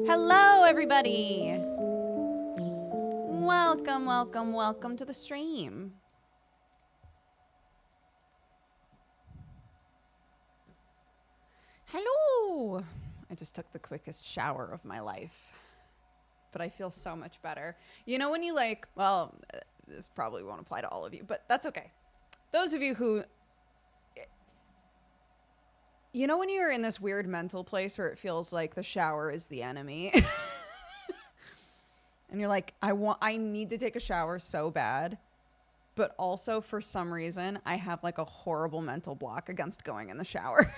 Hello, everybody. Welcome, welcome, welcome to the stream. Hello. I just took the quickest shower of my life, but I feel so much better. You know when you this probably won't apply to all of you, but that's okay. Those of you who, you know when you're in this weird mental place where it feels like the shower is the enemy? And you're like, I need to take a shower so bad. But also, for some reason, I have like a horrible mental block against going in the shower.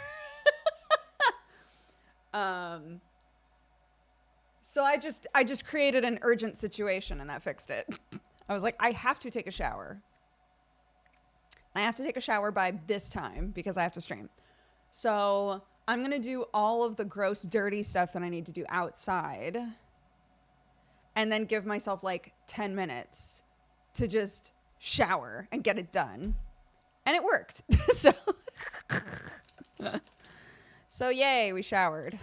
So I just created an urgent situation and that fixed it. I was like, I have to take a shower. I have to take a shower by this time because I have to stream. So I'm going to do all of the gross, dirty stuff that I need to do outside. And then give myself like 10 minutes to just shower and get it done. And it worked. So yay, we showered.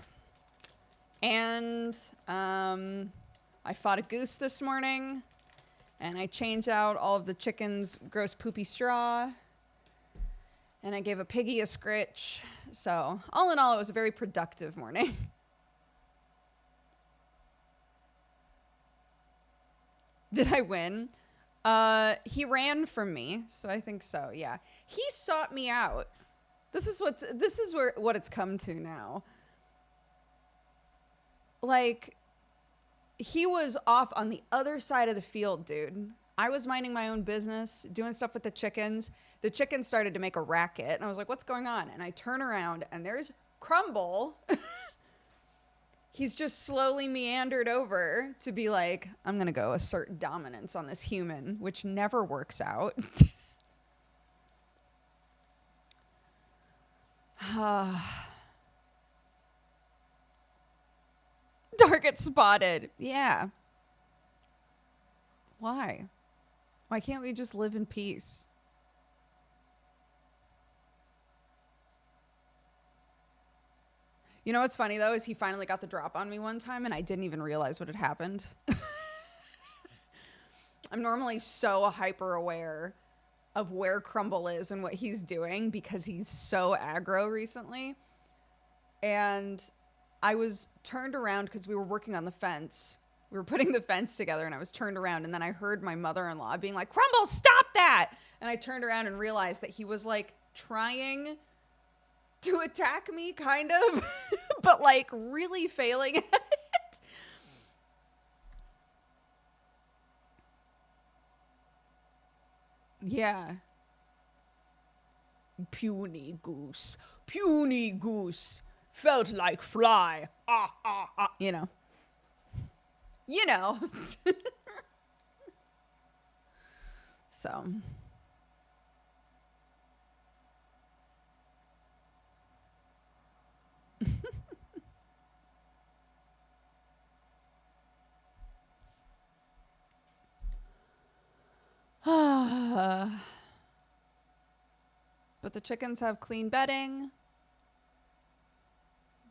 And I fought a goose this morning. And I changed out all of the chicken's gross poopy straw. And I gave a piggy a scritch. So all in all, it was a very productive morning. Did I win? He ran from me, so I think so. Yeah, he sought me out. This is what it's come to now. Like, he was off on the other side of the field, dude. I was minding my own business, doing stuff with the chickens. The chickens started to make a racket, and I was like, "What's going on?" And I turn around, and there's Crumble. He's just slowly meandered over to be like, I'm going to go assert dominance on this human, which never works out. Target spotted. Yeah. Why? Why can't we just live in peace? You know what's funny, though, is he finally got the drop on me one time, and I didn't even realize what had happened. I'm normally so hyper aware of where Crumble is and what he's doing because he's so aggro recently. And I was turned around because we were working on the fence. We were putting the fence together, and I was turned around, and then I heard my mother-in-law being like, "Crumble, stop that!" And I turned around and realized that he was, like, trying to attack me, kind of, but like really failing at it. Yeah. Puny goose. Puny goose. Felt like fly. Ah, ah, ah. You know. So. But the chickens have clean bedding.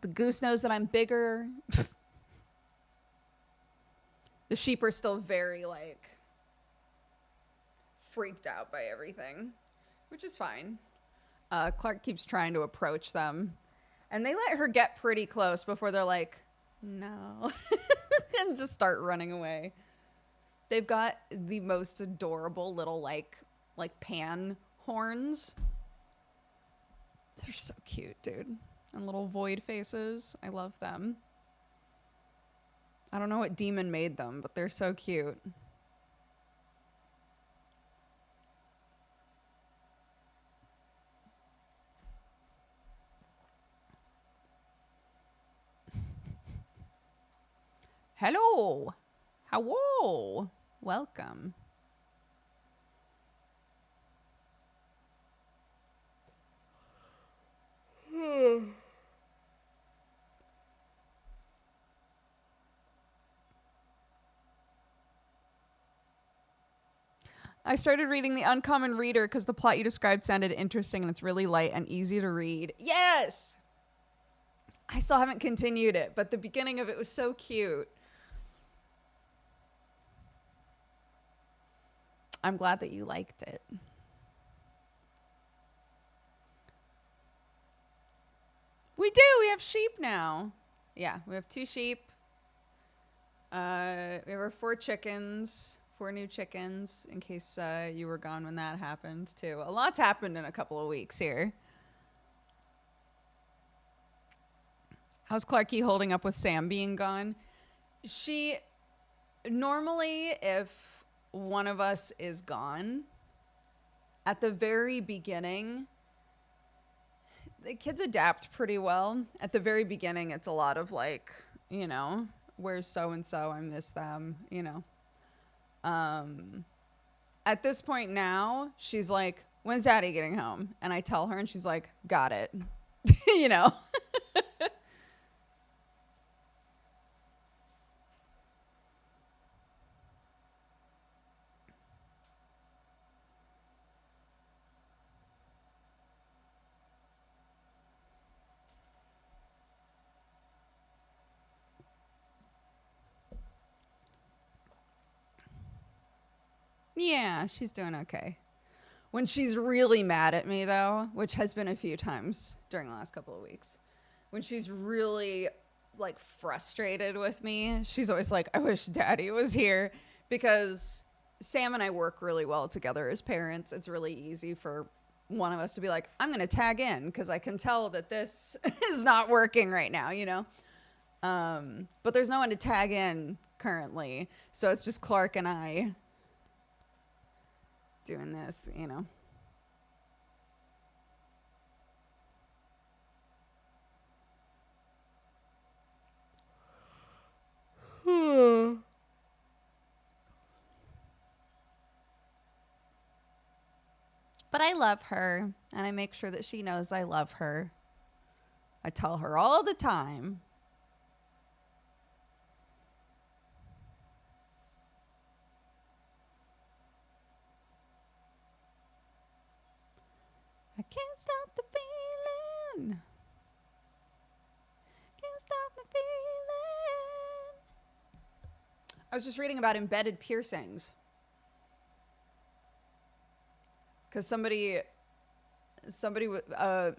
The goose knows that I'm bigger. The sheep are still very, like, freaked out by everything, which is fine. Clark keeps trying to approach them, and they let her get pretty close before they're like, no, and just start running away. They've got the most adorable little, like pan horns. They're so cute, dude. And little void faces. I love them. I don't know what demon made them, but they're so cute. Hello. Hello. Welcome. I started reading The Uncommon Reader because the plot you described sounded interesting and it's really light and easy to read. Yes! I still haven't continued it, but the beginning of it was so cute. I'm glad that you liked it. We do. We have sheep now. Yeah, we have 2 sheep. We have our 4 chickens. 4 new chickens, in case you were gone when that happened, too. A lot's happened in a couple of weeks here. How's Clarky holding up with Sam being gone? She... Normally, if one of us is gone, at the very beginning... The kids adapt pretty well. At the very beginning, it's a lot of like, you know, where's so-and-so? I miss them, you know. At this point now, she's like, when's Daddy getting home? And I tell her and she's like, got it. You know. Yeah, she's doing okay. When she's really mad at me, though, which has been a few times during the last couple of weeks, when she's really, like, frustrated with me, she's always like, I wish Daddy was here. Because Sam and I work really well together as parents. It's really easy for one of us to be like, I'm going to tag in because I can tell that this is not working right now, you know? But there's no one to tag in currently. So it's just Clark and I doing this, you know. But I love her, and I make sure that she knows I love her. I tell her all the time. I can't stop the feeling. Can't stop the feeling. I was just reading about embedded piercings. Because somebody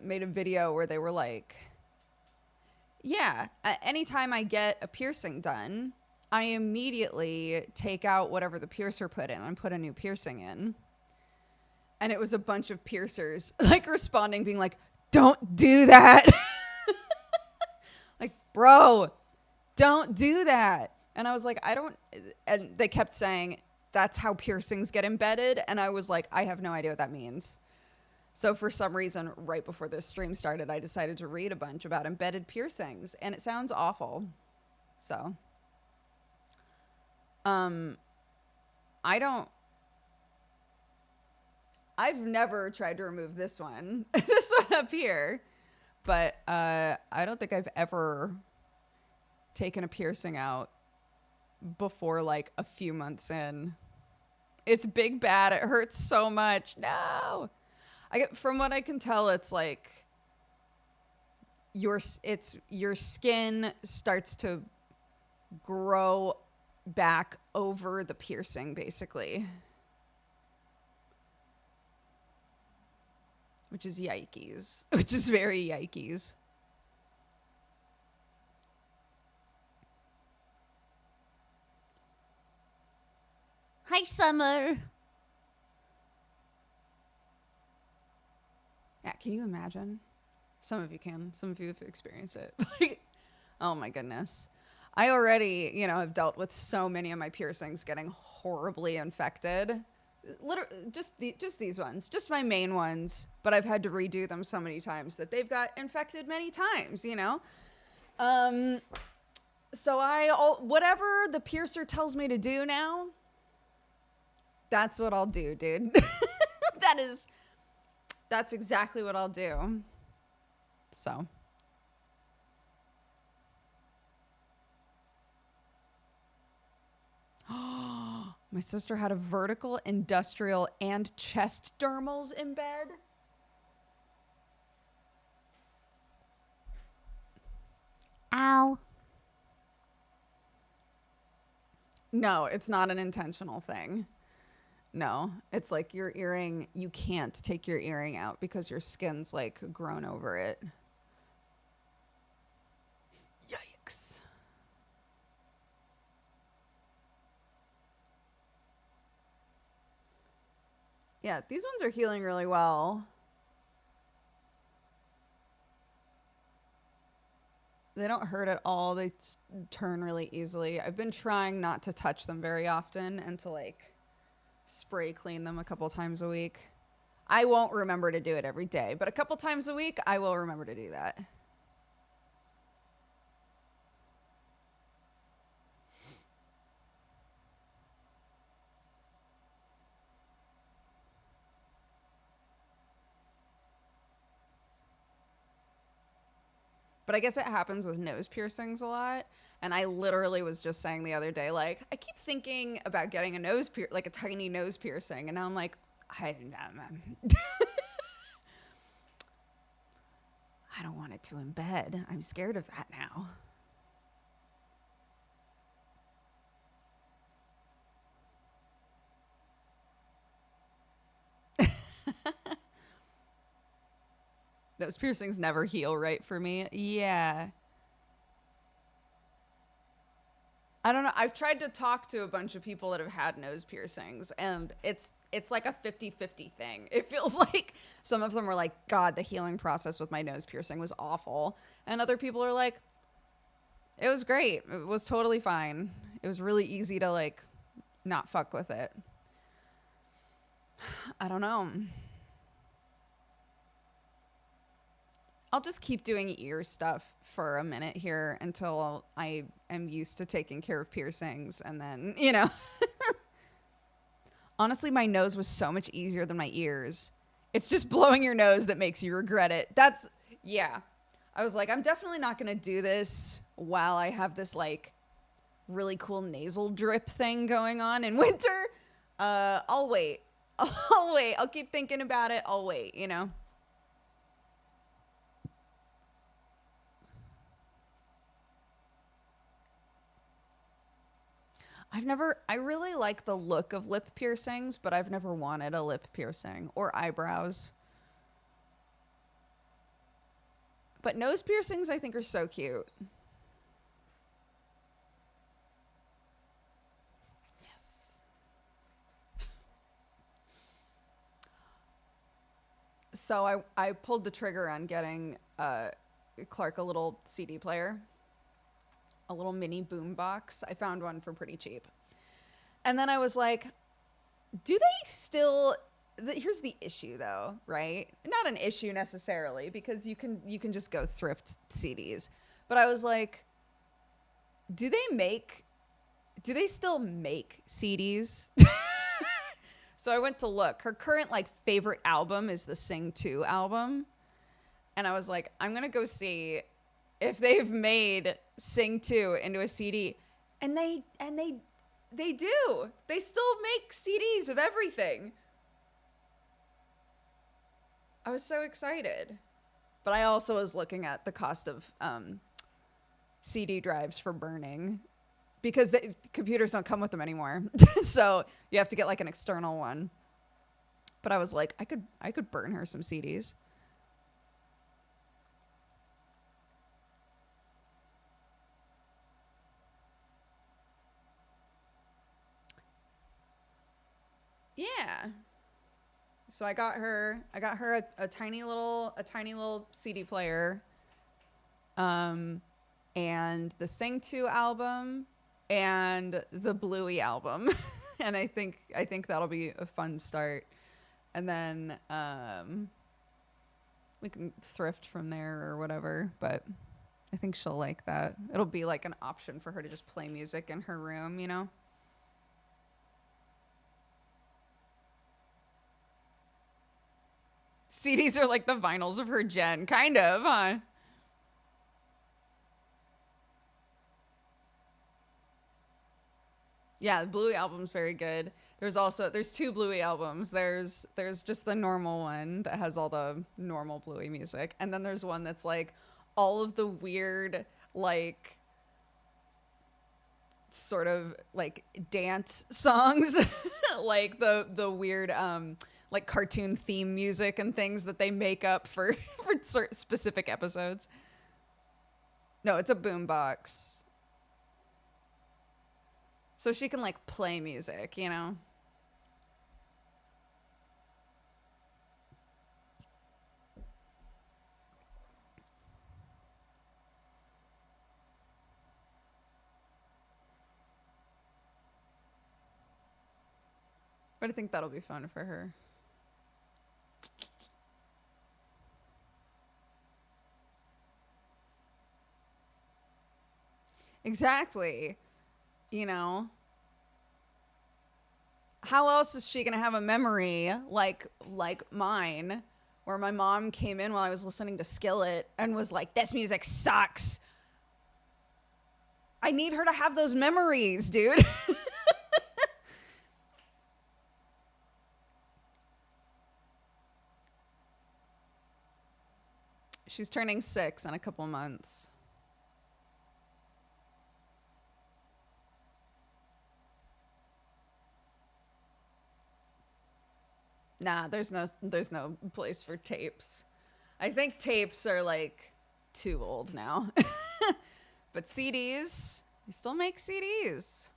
made a video where they were like, yeah, anytime I get a piercing done, I immediately take out whatever the piercer put in and put a new piercing in. And it was a bunch of piercers like responding, being like, don't do that. Like, bro, don't do that. And I was like, and they kept saying, that's how piercings get embedded. And I was like, I have no idea what that means. So for some reason, right before this stream started, I decided to read a bunch about embedded piercings, and it sounds awful. So, I've never tried to remove this one, this one up here, but I don't think I've ever taken a piercing out before like a few months in. It's big bad. It hurts so much. No. From what I can tell, it's like your skin starts to grow back over the piercing, basically. Which is yikes. Which is very yikes. Hi, Summer. Yeah, can you imagine? Some of you can. Some of you have experienced it. Oh my goodness. I already, have dealt with so many of my piercings getting horribly infected. Literally, just these ones, just my main ones. But I've had to redo them so many times that they've got infected many times, So whatever the piercer tells me to do now, that's what I'll do, dude. That's exactly what I'll do. So. My sister had a vertical, industrial, and chest dermals in bed. Ow. No, it's not an intentional thing. No, it's like your earring, you can't take your earring out because your skin's like grown over it. Yikes. Yeah, these ones are healing really well. They don't hurt at all. They turn really easily. I've been trying not to touch them very often and to like spray clean them a couple times a week. I won't remember to do it every day, but a couple times a week, I will remember to do that. But I guess it happens with nose piercings a lot. And I literally was just saying the other day, like, I keep thinking about getting a like a tiny nose piercing. And now I'm like, I don't want it to embed. I'm scared of that now. Those piercings never heal right for me. Yeah. I don't know. I've tried to talk to a bunch of people that have had nose piercings, and it's like a 50-50 thing. It feels like some of them are like, God, the healing process with my nose piercing was awful. And other people are like, it was great. It was totally fine. It was really easy to like not fuck with it. I don't know. I'll just keep doing ear stuff for a minute here until I am used to taking care of piercings. And then, honestly, my nose was so much easier than my ears. It's just blowing your nose that makes you regret it. Yeah. I was like, I'm definitely not going to do this while I have this like really cool nasal drip thing going on in winter. I'll wait. I'll wait. I'll keep thinking about it. I'll wait. I really like the look of lip piercings, but I've never wanted a lip piercing or eyebrows. But nose piercings, I think, are so cute. Yes. So I pulled the trigger on getting Clark a little CD player, a little mini boom box. I found one for pretty cheap. And then I was like, do they still here's the issue though, right? Not an issue necessarily because you can just go thrift CDs. But I was like, do they still make CDs? So I went to look. Her current like favorite album is the Sing 2 album. And I was like, I'm going to go see if they've made Sing 2 into a CD. And they do. They still make CDs of everything. I was so excited. But I also was looking at the cost of CD drives for burning because the computers don't come with them anymore. So you have to get like an external one. But I was like, I could burn her some CDs. Yeah. So I got her a tiny little CD player. And the Sing 2 album and the Bluey album. And I think that'll be a fun start. And then we can thrift from there or whatever, but I think she'll like that. It'll be like an option for her to just play music in her room. CDs are like the vinyls of her gen, kind of, huh? Yeah, the Bluey album's very good. There's two Bluey albums. There's just the normal one that has all the normal Bluey music, and then there's one that's like all of the weird like sort of like dance songs, like the weird like cartoon theme music and things that they make up for for certain specific episodes. No, it's a boombox. So she can like play music, you know? But I think that'll be fun for her. Exactly. You know, how else is she going to have a memory like mine where my mom came in while I was listening to Skillet and was like, "This music sucks." I need her to have those memories, dude. She's turning 6 in a couple months. Nah, there's no place for tapes. I think tapes are like too old now. But CDs, they still make CDs.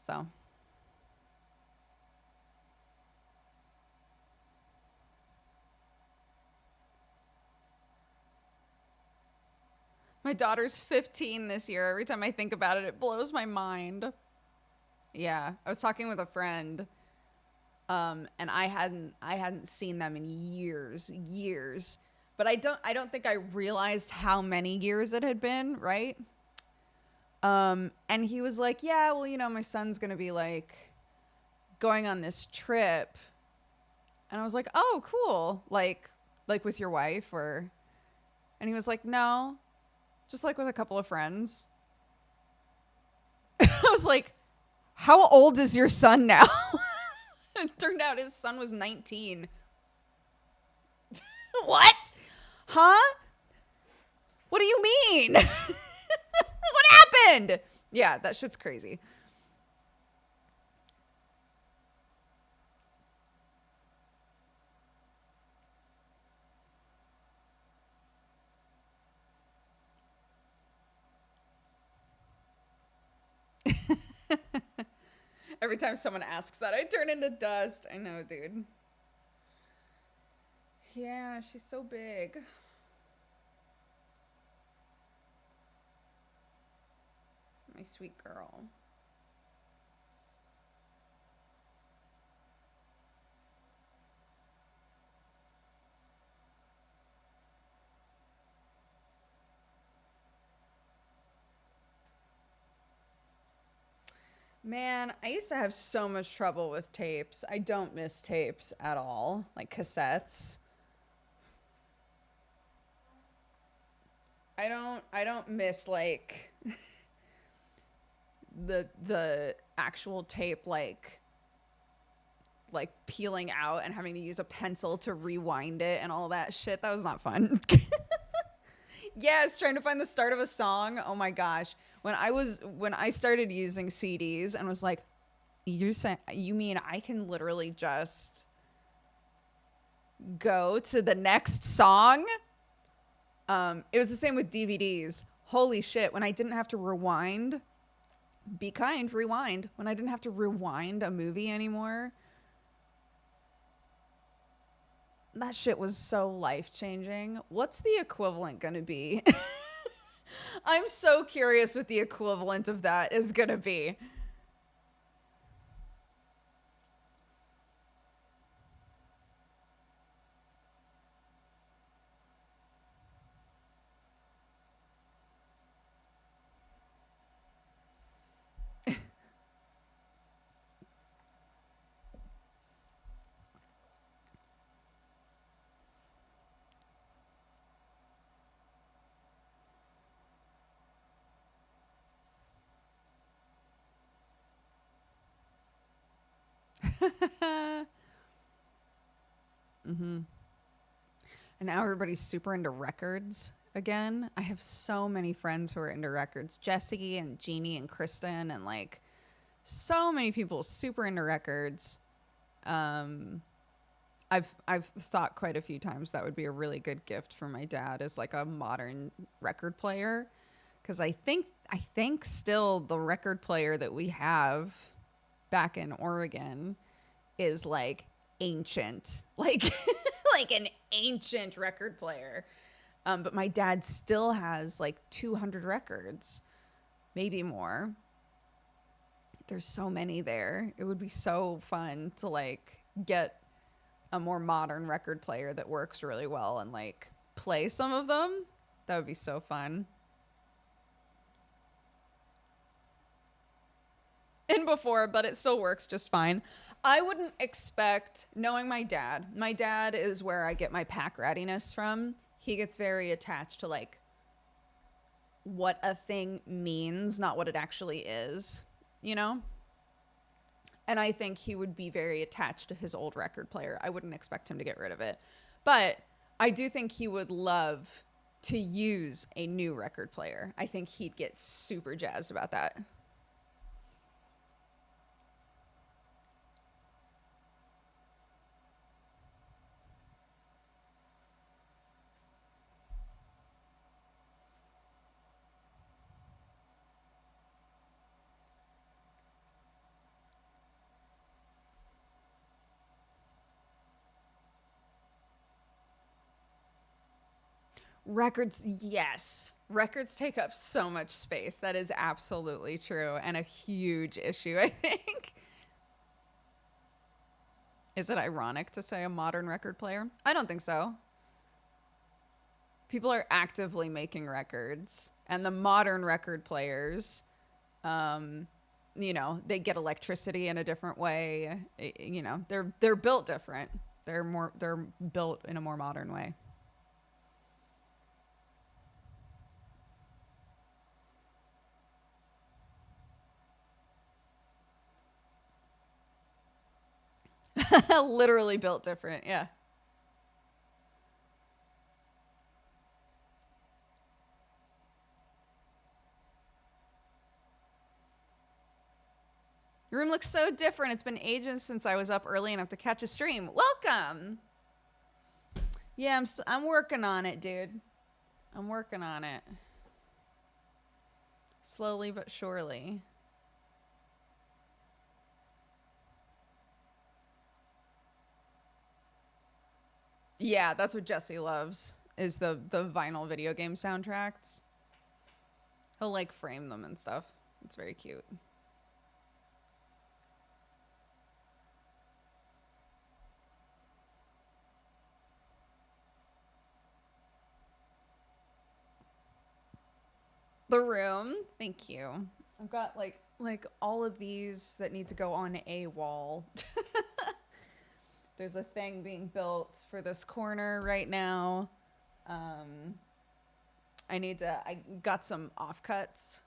So, my daughter's 15 this year. Every time I think about it, it blows my mind. Yeah, I was talking with a friend, and I hadn't seen them in years. But I don't think I realized how many years it had been, right? And he was like, "Yeah, well, my son's gonna be like going on this trip," and I was like, "Oh, cool, like with your wife or?" And he was like, "No, just like with a couple of friends." I was like, "How old is your son now?" It turned out his son was 19. What? Huh? What do you mean? What happened? Yeah, that shit's crazy. Every time someone asks that, I turn into dust. I know, dude. Yeah, she's so big. My sweet girl. Man, I used to have so much trouble with tapes. I don't miss tapes at all, like cassettes. I don't miss like the actual tape like peeling out and having to use a pencil to rewind it and all that shit. That was not fun. Yes, trying to find the start of a song. Oh my gosh. When I started using CDs and was like, you mean I can literally just go to the next song? It was the same with DVDs. Holy shit, when I didn't have to rewind, be kind, rewind. When I didn't have to rewind a movie anymore, that shit was so life changing. What's the equivalent gonna be? I'm so curious what the equivalent of that is gonna be. Mm-hmm. And now everybody's super into records. again. I have so many friends who are into records. Jessie and Jeannie and Kristen and like so many people super into records. I've thought quite a few times that would be a really good gift for my dad as like a modern record player, because I think still the record player that we have back in Oregon is like ancient, like like an ancient record player. But my dad still has like 200 records, maybe more. There's so many there. It would be so fun to like get a more modern record player that works really well and like play some of them. That would be so fun. And before, but it still works just fine. I wouldn't expect, knowing my dad is where I get my pack rattiness from. He gets very attached to like what a thing means, not what it actually is, you know? And I think he would be very attached to his old record player. I wouldn't expect him to get rid of it. But I do think he would love to use a new record player. I think he'd get super jazzed about that. Records, yes. Records take up so much space. That is absolutely true and a huge issue, I think. Is it ironic to say a modern record player? I don't think so. People are actively making records, and the modern record players, um, they get electricity in a different way. They're built different. They're built in a more modern way. Literally built different. Yeah. Your room looks so different. It's been ages since I was up early enough to catch a stream. Welcome. Yeah, I'm working on it, dude. I'm working on it. Slowly but surely. Yeah, that's what Jesse loves is the vinyl video game soundtracks. He'll like frame them and stuff. It's very cute. The room. Thank you. I've got like all of these that need to go on a wall. There's a thing being built for this corner right now. Um, I got some offcuts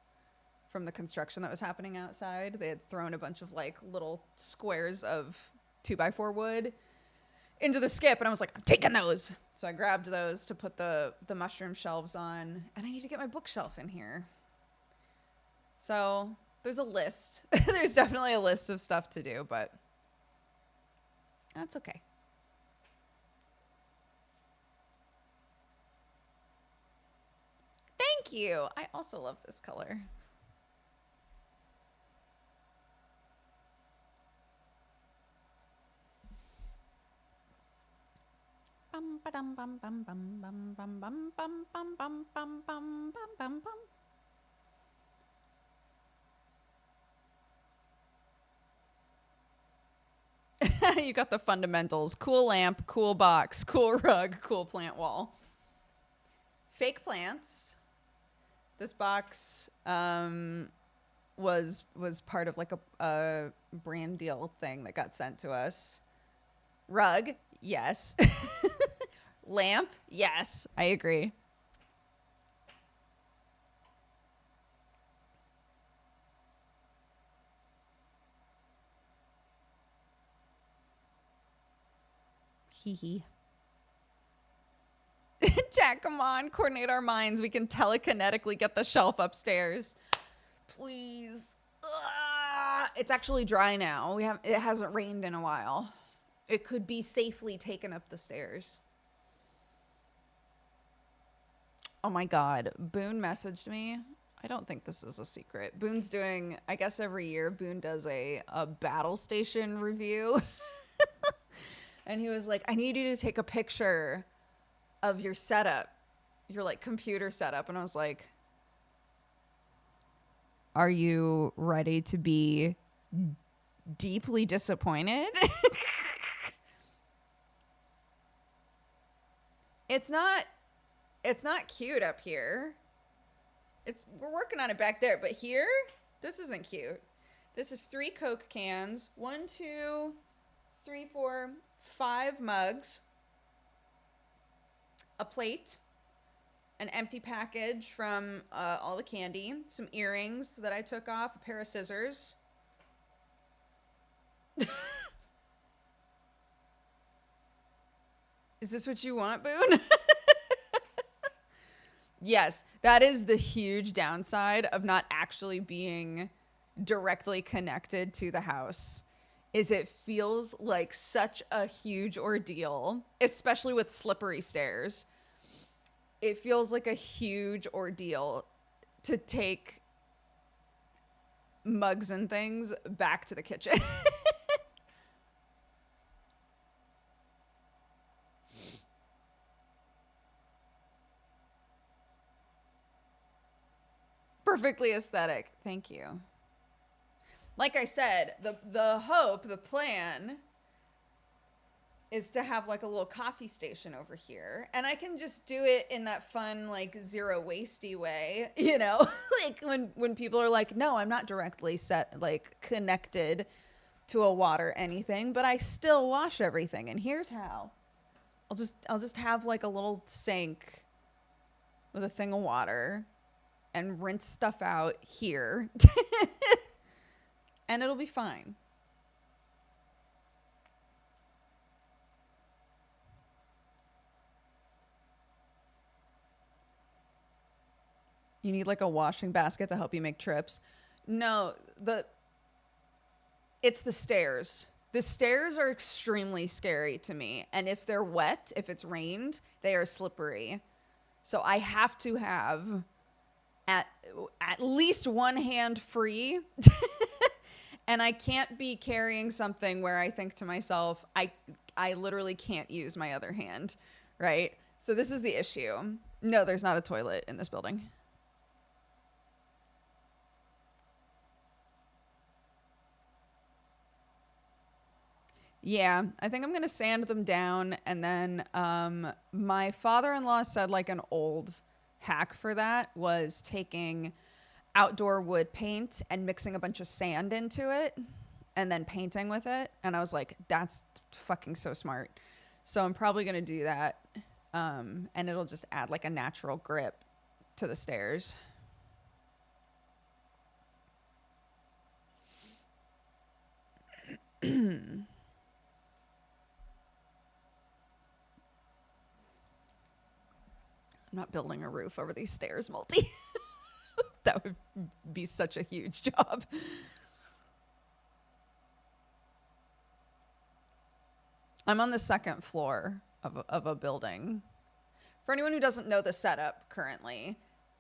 from the construction that was happening outside. They had thrown a bunch of like little squares of 2x4 wood into the skip, and I was like, I'm taking those. So I grabbed those to put the mushroom shelves on, and I need to get my bookshelf in here. So there's a list. There's definitely a list of stuff to do, but that's okay. Thank you. I also love this color. Bum ba-dum bum bum bum bum bum bum bum bum bum bum bum bum bum. You got the fundamentals. Cool lamp, cool box, cool rug, cool plant wall. Fake plants. This box was part of like a brand deal thing that got sent to us. Rug, yes. Lamp, yes. I agree. Hee hee. Jack, come on, coordinate our minds. We can telekinetically get the shelf upstairs. Please. It's actually dry now. It hasn't rained in a while. It could be safely taken up the stairs. Oh my God. Boone messaged me. I don't think this is a secret. Boone's doing, I guess every year, Boone does a battle station review. And he was like, I need you to take a picture of your setup, your like computer setup. And I was like, are you ready to be deeply disappointed? It's not cute up here. We're working on it back there, but here, this isn't cute. This is 3 Coke cans, 1, 2, 3, 4, 5 mugs, a plate, an empty package from all the candy, some earrings that I took off, a pair of scissors. Is this what you want, Boone? Yes, that is the huge downside of not actually being directly connected to the house. Is it feels like such a huge ordeal, especially with slippery stairs. It feels like a huge ordeal to take mugs and things back to the kitchen. Perfectly aesthetic. Thank you. Like I said, the plan is to have like a little coffee station over here, and I can just do it in that fun like zero wasty way, you know? Like when people are like, "No, I'm not directly connected to a water anything, but I still wash everything, and here's how. I'll just have like a little sink with a thing of water and rinse stuff out here." And it'll be fine. You need like a washing basket to help you make trips. No, it's the stairs. The stairs are extremely scary to me. And if they're wet, if it's rained, they are slippery. So I have to have at least one hand free. And I can't be carrying something where I think to myself, I literally can't use my other hand, right? So this is the issue. No, there's not a toilet in this building. Yeah, I think I'm going to sand them down. And then my father-in-law said like an old hack for that was taking outdoor wood paint and mixing a bunch of sand into it and then painting with it. And I was like, that's fucking so smart. So I'm probably going to do that. And it'll just add like a natural grip to the stairs. I'm not building a roof over these stairs, Multi. That would be such a huge job. I'm on the second floor of a building. For anyone who doesn't know the setup currently,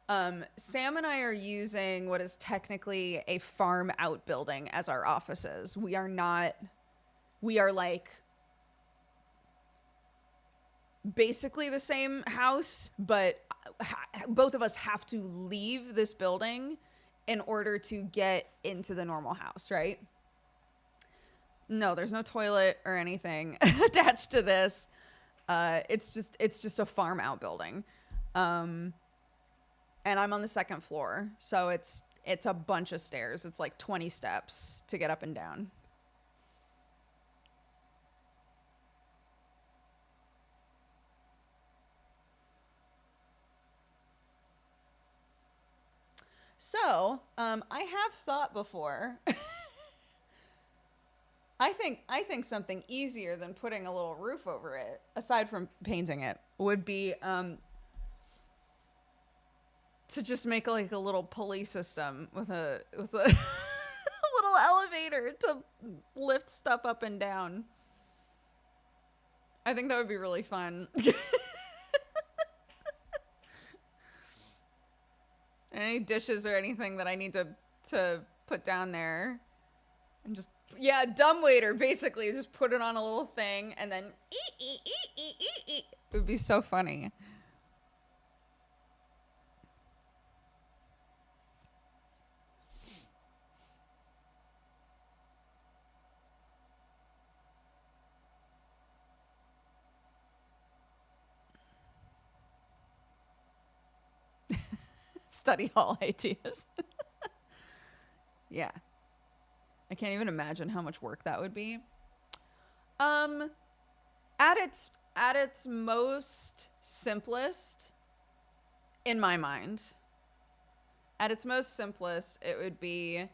Sam and I are using what is technically a farm out building as our offices. We are like basically the same house, but both of us have to leave this building in order to get into the normal house, right? No, there's no toilet or anything attached to this. It's just a farm out building. And I'm on the second floor, so it's a bunch of stairs. It's like 20 steps to get up and down. So, I have thought before I think something easier than putting a little roof over it, aside from painting it, would be to just make like a little pulley system with a little elevator to lift stuff up and down. I think that would be really fun. Any dishes or anything that I need to put down there, and just dumbwaiter, basically just put it on a little thing and then it would be so funny. Study hall ideas. Yeah. I can't even imagine how much work that would be. At its most simplest, in my mind, at its most simplest, it would be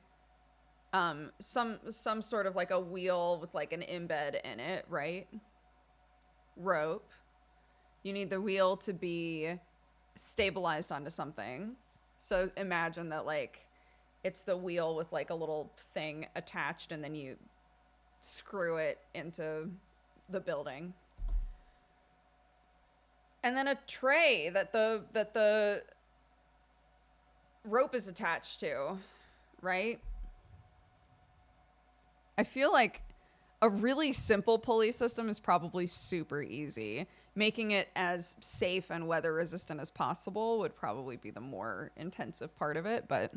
some sort of like a wheel with like an embed in it, right? Rope. You need the wheel to be stabilized onto something. So imagine that like it's the wheel with like a little thing attached, and then you screw it into the building. And then a tray that the rope is attached to, right? I feel like a really simple pulley system is probably super easy. Making it as safe and weather resistant as possible would probably be the more intensive part of it, but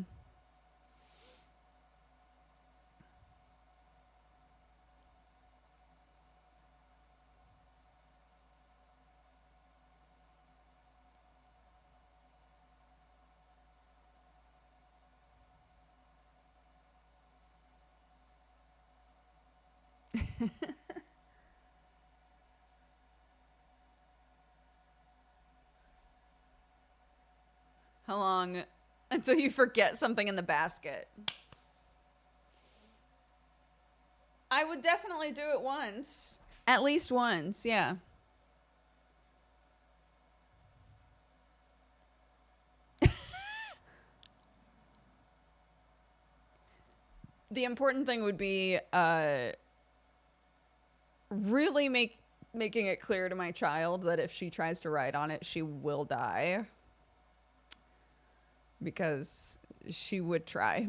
how long until you forget something in the basket? I would definitely do it once. At least once, yeah. The important thing would be really making it clear to my child that if she tries to ride on it, she will die. Because she would try.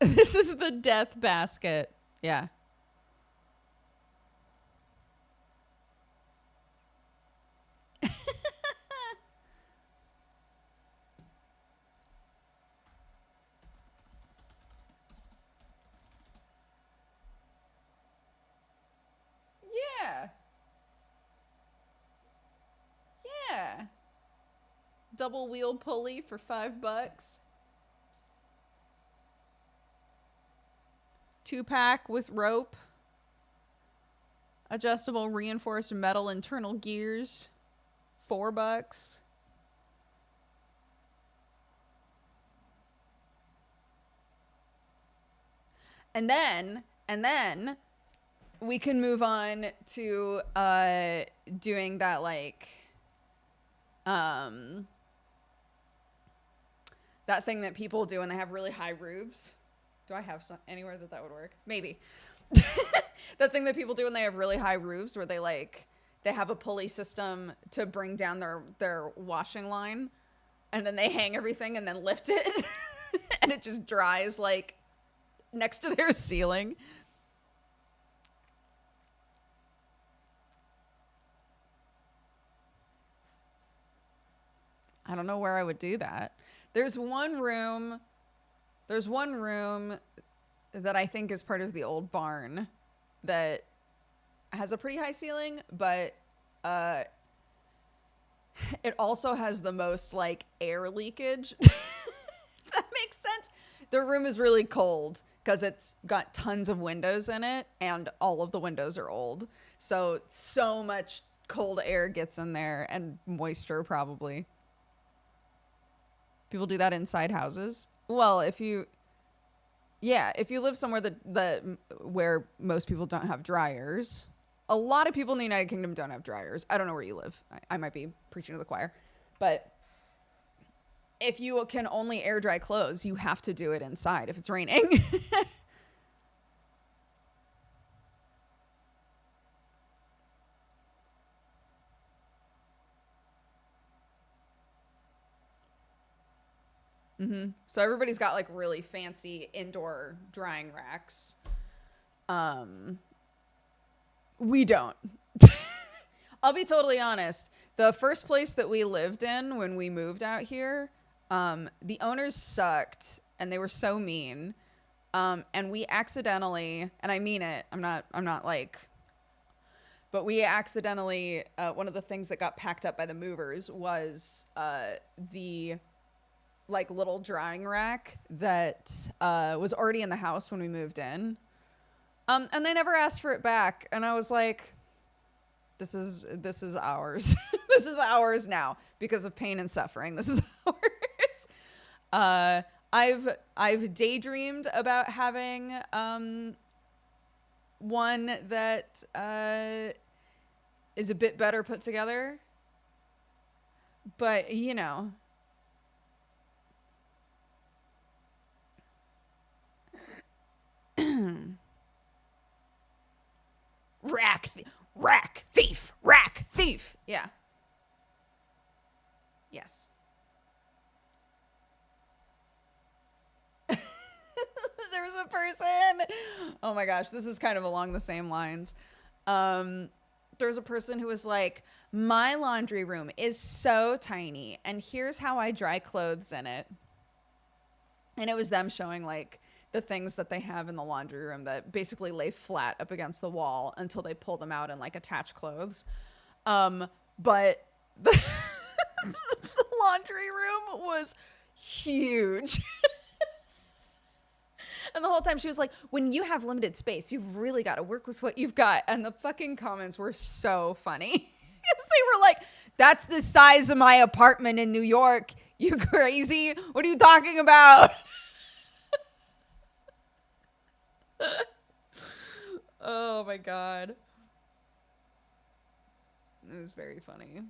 This is the death basket. Yeah. Yeah. Yeah. Double wheel pulley for $5. 2-pack with rope. Adjustable reinforced metal internal gears. $4. And then we can move on to doing that like that thing that people do when they have really high roofs. Do I have some anywhere that would work? Maybe. That thing that people do when they have really high roofs, where they have a pulley system to bring down their washing line, and then they hang everything and then lift it and it just dries like next to their ceiling. I don't know where I would do that. There's one room that I think is part of the old barn that has a pretty high ceiling, but it also has the most like air leakage. If that makes sense. The room is really cold because it's got tons of windows in it and all of the windows are old. So much cold air gets in there and moisture probably. People do that inside houses. Well, if you live somewhere that where most people don't have dryers. A lot of people in the United Kingdom don't have dryers. I don't know where you live. I might be preaching to the choir. But if you can only air dry clothes, you have to do it inside if it's raining. So everybody's got like really fancy indoor drying racks. We don't. I'll be totally honest. The first place that we lived in when we moved out here, the owners sucked and they were so mean. And we accidentally, and I mean it, I'm not like, but we accidentally, one of the things that got packed up by the movers was the like little drying rack that was already in the house when we moved in. And they never asked for it back. And I was like, this is ours. This is ours now because of pain and suffering. This is ours. I've daydreamed about having one that is a bit better put together. But, you know, rack thief. Yeah. Yes. There's a person. Oh my gosh, this is kind of along the same lines. There's a person who was like, my laundry room is so tiny and here's how I dry clothes in it. And it was them showing like the things that they have in the laundry room that basically lay flat up against the wall until they pull them out and like attach clothes. But the laundry room was huge. And the whole time she was like, when you have limited space, you've really got to work with what you've got. And the fucking comments were so funny. Because they were like, that's the size of my apartment in New York. You crazy? What are you talking about? Oh my God. It was very funny.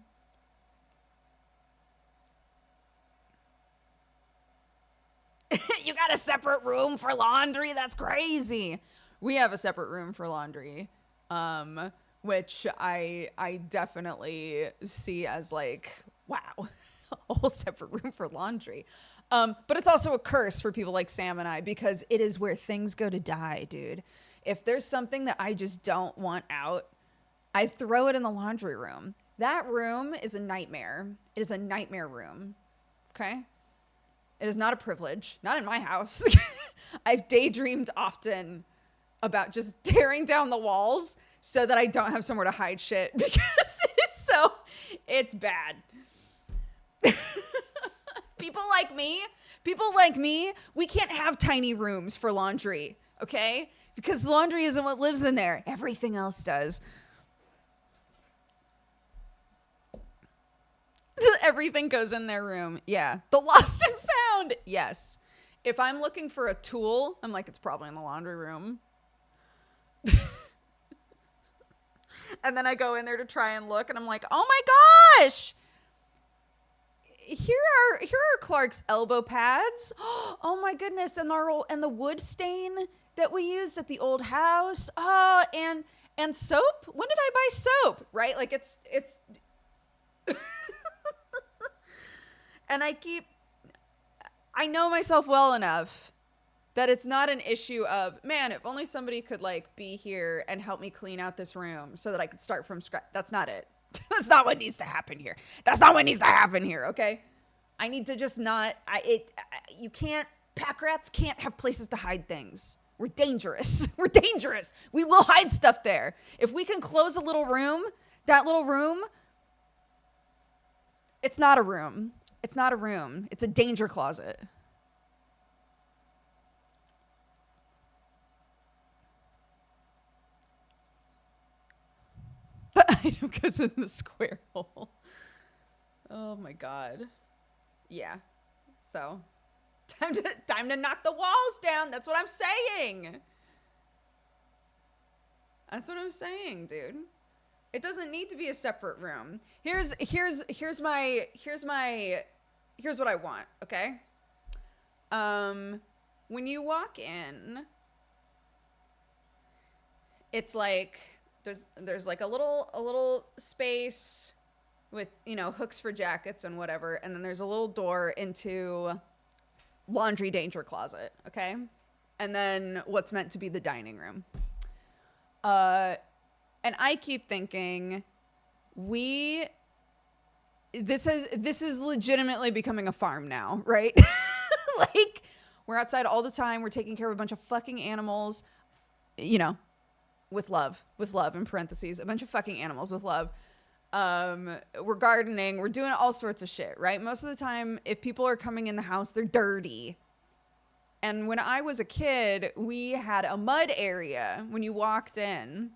You got a separate room for laundry? That's crazy. We have a separate room for laundry, which I definitely see as like, wow, a whole separate room for laundry. But it's also a curse for people like Sam and I because it is where things go to die, dude. If there's something that I just don't want out, I throw it in the laundry room. That room is a nightmare. It is a nightmare room. Okay? It is not a privilege. Not in my house. I've daydreamed often about just tearing down the walls so that I don't have somewhere to hide shit because it's bad. People like me, we can't have tiny rooms for laundry, okay? Because laundry isn't what lives in there. Everything else does. Everything goes in their room. Yeah. The lost and found. Yes. If I'm looking for a tool, I'm like, it's probably in the laundry room. And then I go in there to try and look and I'm like, oh my gosh. Here are Clark's elbow pads. Oh my goodness. And the wood stain that we used at the old house. Oh, and soap. When did I buy soap? Right? Like it's and I know myself well enough that it's not an issue of, man, if only somebody could like be here and help me clean out this room so that I could start from scratch. That's not it. That's not what needs to happen here. That's not what needs to happen here. Okay. I need to just not, you can't, pack rats can't have places to hide things. We're dangerous. We're dangerous. We will hide stuff there. If we can close a little room, that little room, it's not a room. It's not a room. It's a danger closet. because of the square hole. Oh my God. Yeah. So time to knock the walls down. That's what I'm saying. That's what I'm saying, dude. It doesn't need to be a separate room. Here's what I want, okay? When you walk in, it's like there's like a little space with, you know, hooks for jackets and whatever, and then there's a little door into laundry danger closet, okay? And then what's meant to be the dining room. And I keep thinking this is legitimately becoming a farm now, right? Like, we're outside all the time. We're taking care of a bunch of fucking animals, you know, with love in parentheses, a bunch of fucking animals with love. We're gardening. We're doing all sorts of shit, right? Most of the time, if people are coming in the house, they're dirty. And when I was a kid, we had a mud area when you walked in.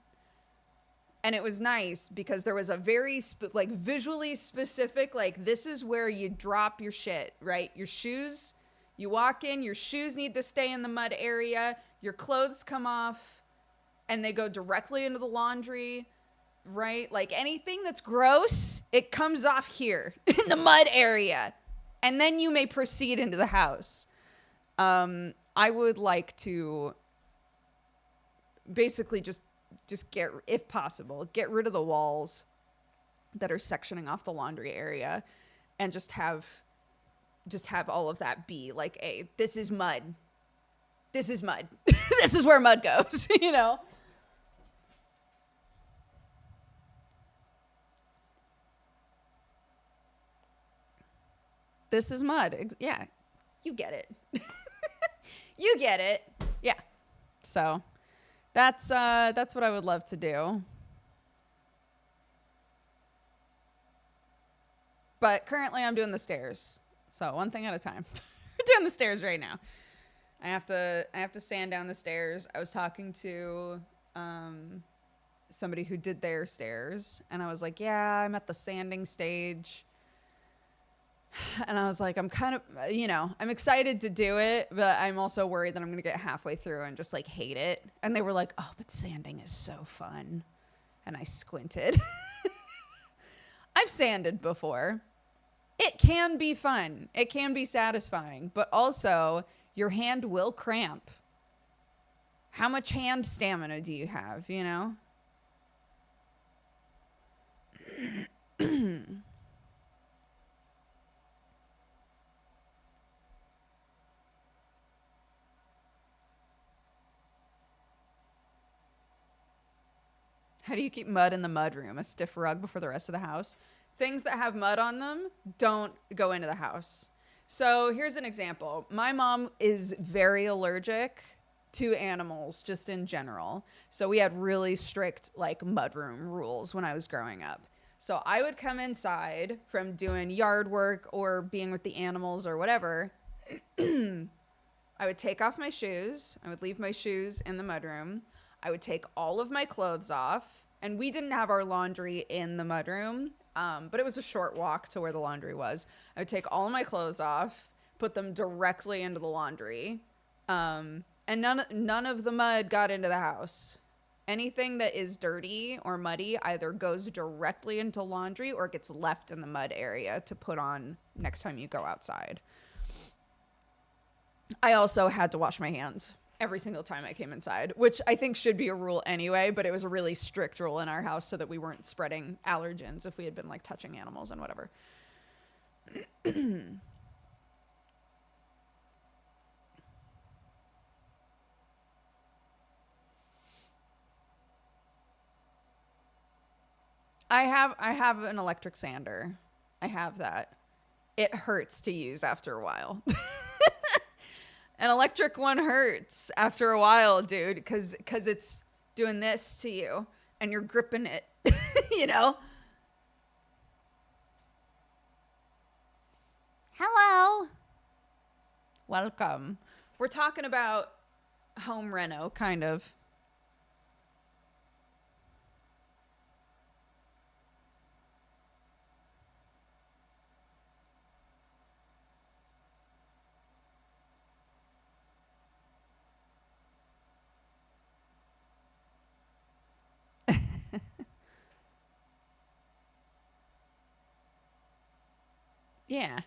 And it was nice because there was a very visually specific, like, this is where you drop your shit, right? Your shoes, you walk in, your shoes need to stay in the mud area. Your clothes come off and they go directly into the laundry, right? Like, anything that's gross, it comes off here in the mud area. And then you may proceed into the house. I would like to basically just get, if possible, get rid of the walls that are sectioning off the laundry area and just have all of that be like, this is mud. This is mud. This is where mud goes, you know? This is mud. Yeah. You get it. You get it. Yeah. So that's what I would love to do. But currently I'm doing the stairs. So one thing at a time. We're doing the stairs right now. I have to sand down the stairs. I was talking to somebody who did their stairs, and I was like, yeah, I'm at the sanding stage. And I was like, I'm kind of, you know, I'm excited to do it, but I'm also worried that I'm going to get halfway through and just like hate it. And they were like, oh, but sanding is so fun. And I squinted. I've sanded before. It can be fun. It can be satisfying, but also your hand will cramp. How much hand stamina do you have, you know? How do you keep mud in the mud room? A stiff rug before the rest of the house? Things that have mud on them don't go into the house. So here's an example. My mom is very allergic to animals just in general. So we had really strict like mudroom rules when I was growing up. So I would come inside from doing yard work or being with the animals or whatever. I would take off my shoes. I would leave my shoes in the mudroom. I would take all of my clothes off. And we didn't have our laundry in the mudroom, but it was a short walk to where the laundry was. I would take all of my clothes off, put them directly into the laundry, and none of the mud got into the house. Anything that is dirty or muddy either goes directly into laundry or gets left in the mud area to put on next time you go outside. I also had to wash my hands every single time I came inside, which I think should be a rule anyway, but it was a really strict rule in our house so that we weren't spreading allergens if we had been like touching animals and whatever. I have an electric sander. I have that. It hurts to use after a while. An electric one hurts after a while, dude, because it's doing this to you and you're gripping it, you know? Hello. Welcome. We're talking about home reno, kind of. Yeah.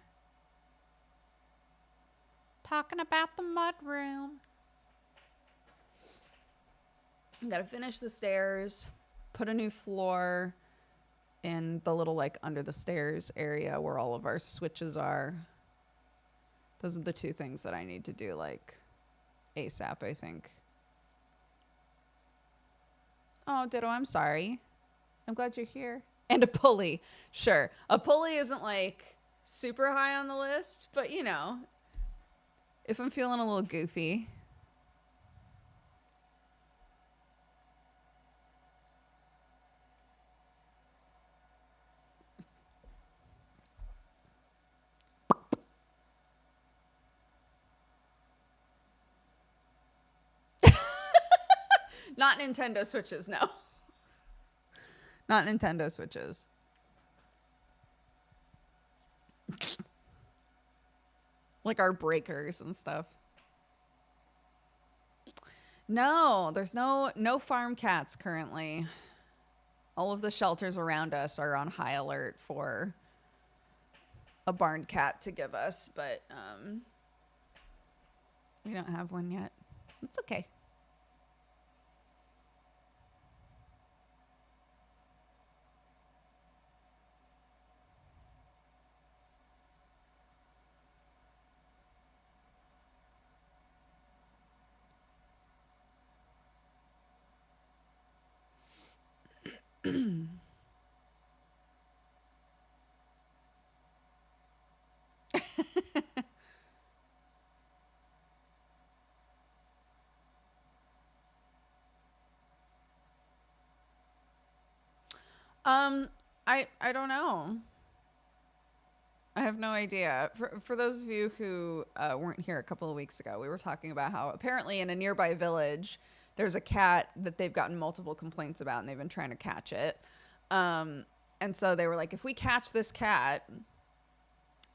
Talking about the mudroom. Gotta finish the stairs, put a new floor in the little like under the stairs area where all of our switches are. Those are the two things that I need to do like ASAP, I think. Oh, Ditto, I'm sorry. I'm glad you're here. And a pulley. Sure. A pulley isn't like super high on the list, but you know, if I'm feeling a little goofy. Not Nintendo Switches, no. Not Nintendo Switches. Like our breakers and stuff. No, there's no farm cats currently. All of the shelters around us are on high alert for a barn cat to give us, but we don't have one yet. It's okay. Um, I don't know. I have no idea. For those of you who weren't here a couple of weeks ago, we were talking about how apparently in a nearby village, there's a cat that they've gotten multiple complaints about, and they've been trying to catch it. And so they were like, if we catch this cat,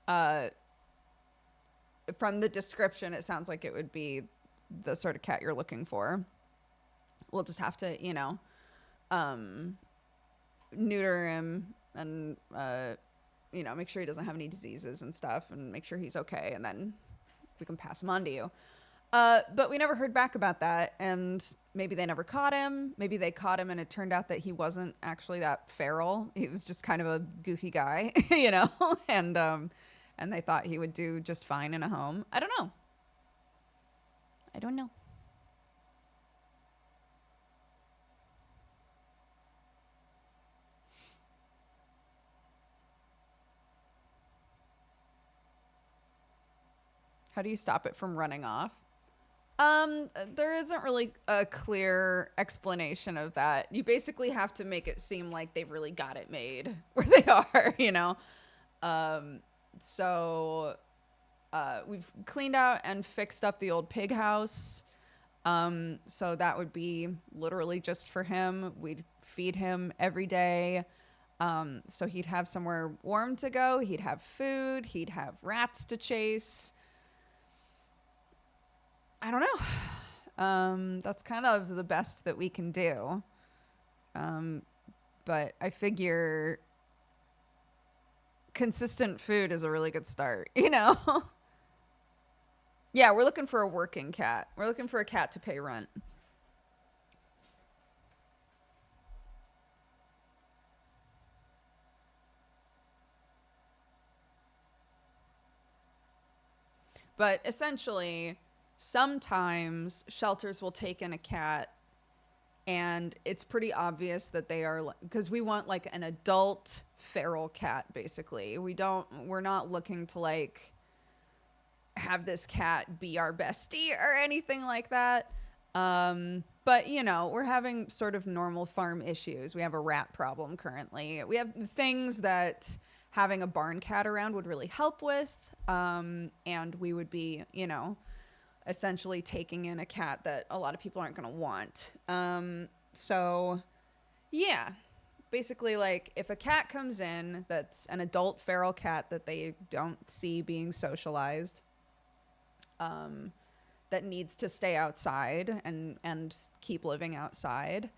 uh, from the description, it sounds like it would be the sort of cat you're looking for. We'll just have to, you know, neuter him and you know, make sure he doesn't have any diseases and stuff, and make sure he's okay, and then we can pass him on to you. But we never heard back about that, and maybe they never caught him. Maybe they caught him and it turned out that he wasn't actually that feral. He was just kind of a goofy guy, you know, and they thought he would do just fine in a home. I don't know. I don't know. How do you stop it from running off? There isn't really a clear explanation of that. You basically have to make it seem like they've really got it made where they are, you know? Um, so we've cleaned out and fixed up the old pig house. So that would be literally just for him. We'd feed him every day. So he'd have somewhere warm to go. He'd have food. He'd have rats to chase. I don't know. That's kind of the best that we can do. But I figure consistent food is a really good start, you know? Yeah, we're looking for a working cat. We're looking for a cat to pay rent. But essentially, sometimes shelters will take in a cat and it's pretty obvious that they are, because we want like an adult feral cat basically. We're not looking to like have this cat be our bestie or anything like that. But you know, we're having sort of normal farm issues. We have a rat problem currently. We have things that having a barn cat around would really help with. And we would be, you know, essentially taking in a cat that a lot of people aren't going to want. So yeah, basically like if a cat comes in that's an adult feral cat that they don't see being socialized, that needs to stay outside and keep living outside,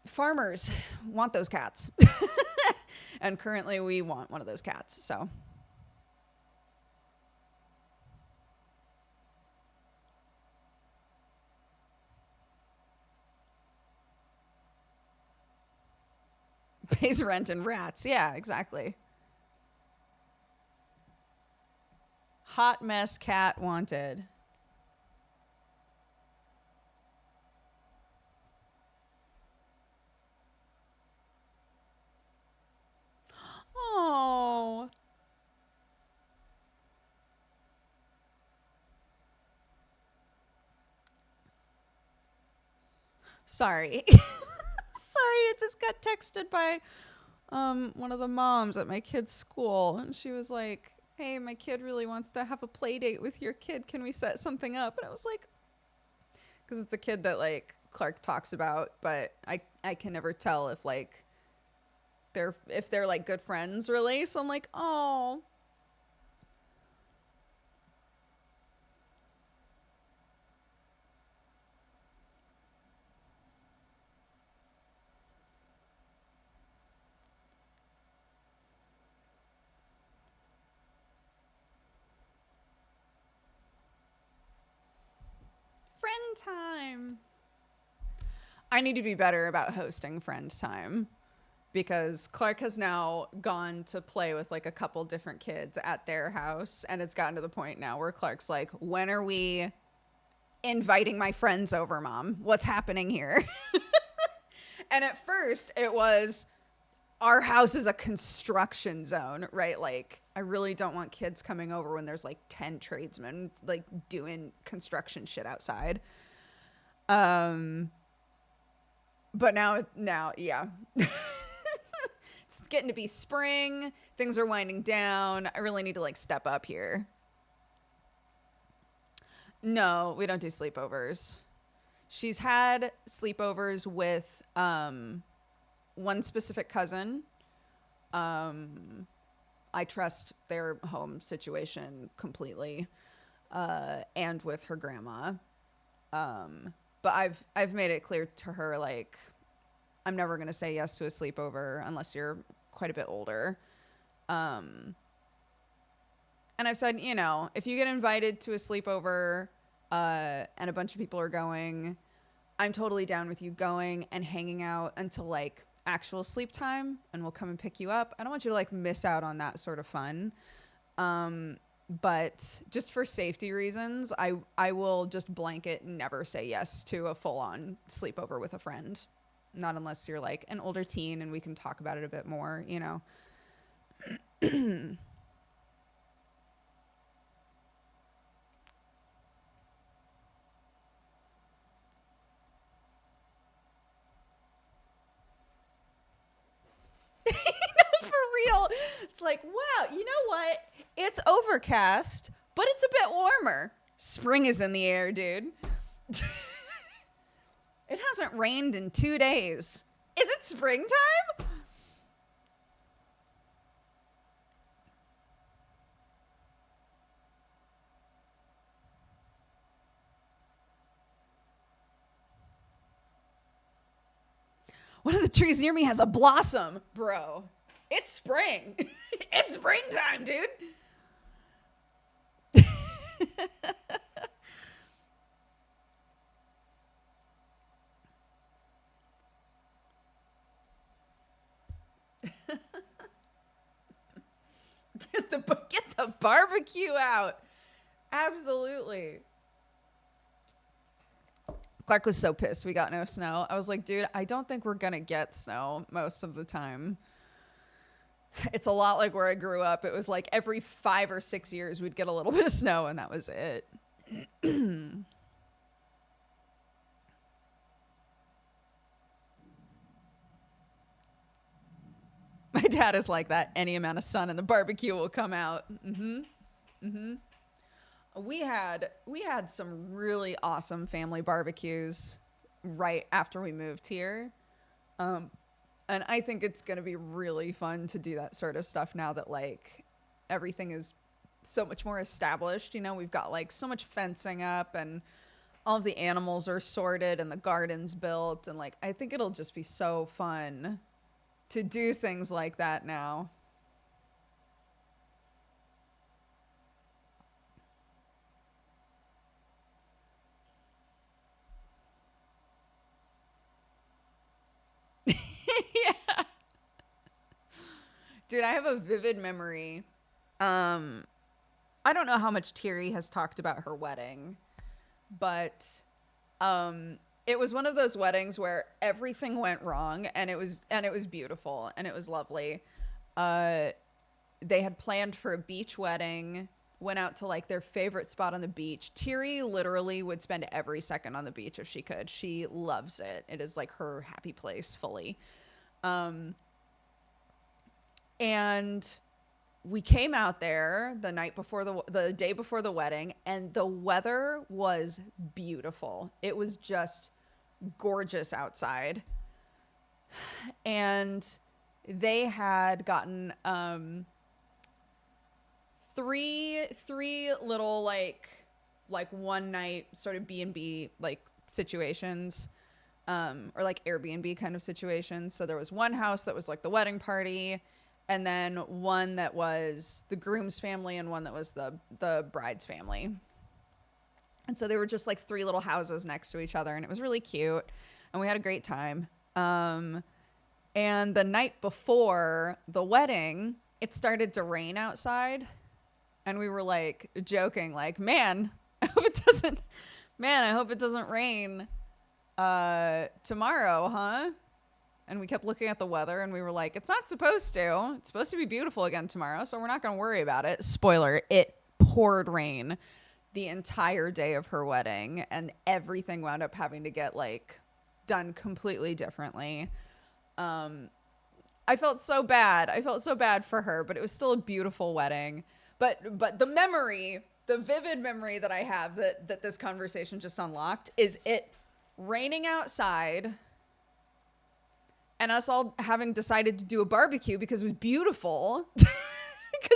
farmers want those cats. And currently we want one of those cats. So pays rent and rats. Yeah, exactly. Hot mess cat wanted. Oh, sorry. Sorry, I just got texted by one of the moms at my kid's school, and she was like, "Hey, my kid really wants to have a play date with your kid. Can we set something up?" And I was like, because it's a kid that like Clark talks about, but I can never tell if like they're like good friends really. So I'm like, oh, friend time. I need to be better about hosting friend time because Clark has now gone to play with like a couple different kids at their house, and it's gotten to the point now where Clark's like, "When are we inviting my friends over, Mom? What's happening here?" And at first it was, our house is a construction zone, right? Like, I really don't want kids coming over when there's like 10 tradesmen like doing construction shit outside. Um, but now, yeah. It's getting to be spring. Things are winding down. I really need to like step up here. No, we don't do sleepovers. She's had sleepovers with one specific cousin. Um, I trust their home situation completely, and with her grandma. But I've made it clear to her like I'm never gonna say yes to a sleepover unless you're quite a bit older. Um, and I've said, if you get invited to a sleepover, and a bunch of people are going, I'm totally down with you going and hanging out until like actual sleep time, and we'll come and pick you up. I don't want you to like miss out on that sort of fun. But just for safety reasons, I will just blanket never say yes to a full on sleepover with a friend. Not unless you're like an older teen and we can talk about it a bit more. For real. It's like, wow, you know what? It's overcast, but it's a bit warmer. Spring is in the air, dude. It hasn't rained in 2 days. Is it springtime? One of the trees near me has a blossom, bro. It's spring. It's springtime, dude. Get the barbecue out. Absolutely. Clark was so pissed we got no snow. I was like, dude, I don't think we're gonna get snow most of the time. It's a lot like where I grew up. It was like every 5 or 6 years we'd get a little bit of snow, and that was it. My dad is like that. Any amount of sun and the barbecue will come out. We had some really awesome family barbecues right after we moved here. Um, and I think it's going to be really fun to do that sort of stuff now that like everything is so much more established. We've got like so much fencing up, and all of the animals are sorted and the garden's built, and like I think it'll just be so fun to do things like that now. Yeah. Dude, I have a vivid memory. Um, I don't know how much Thierry has talked about her wedding, but it was one of those weddings where everything went wrong, and it was beautiful and it was lovely. Uh, they had planned for a beach wedding, went out to like their favorite spot on the beach. Thierry literally would spend every second on the beach if she could. She loves it. It is like her happy place fully. Um, and we came out there the night before the day before the wedding, and the weather was beautiful. It was just gorgeous outside. And they had gotten three little like one night sort of B&B like situations, or like Airbnb kind of situations. So there was one house that was like the wedding party, and then one that was the groom's family, and one that was the bride's family. And so they were just like three little houses next to each other, and it was really cute, and we had a great time. And the night before the wedding, it started to rain outside, and we were like joking, like, man, I hope it doesn't rain tomorrow, huh? And we kept looking at the weather, and we were like, it's not supposed to. It's supposed to be beautiful again tomorrow, so we're not going to worry about it. Spoiler, it poured rain the entire day of her wedding, and everything wound up having to get like done completely differently. I felt so bad. I felt so bad for her, but it was still a beautiful wedding. But the vivid memory that I have that this conversation just unlocked is it raining outside, and us all having decided to do a barbecue because it was beautiful. Because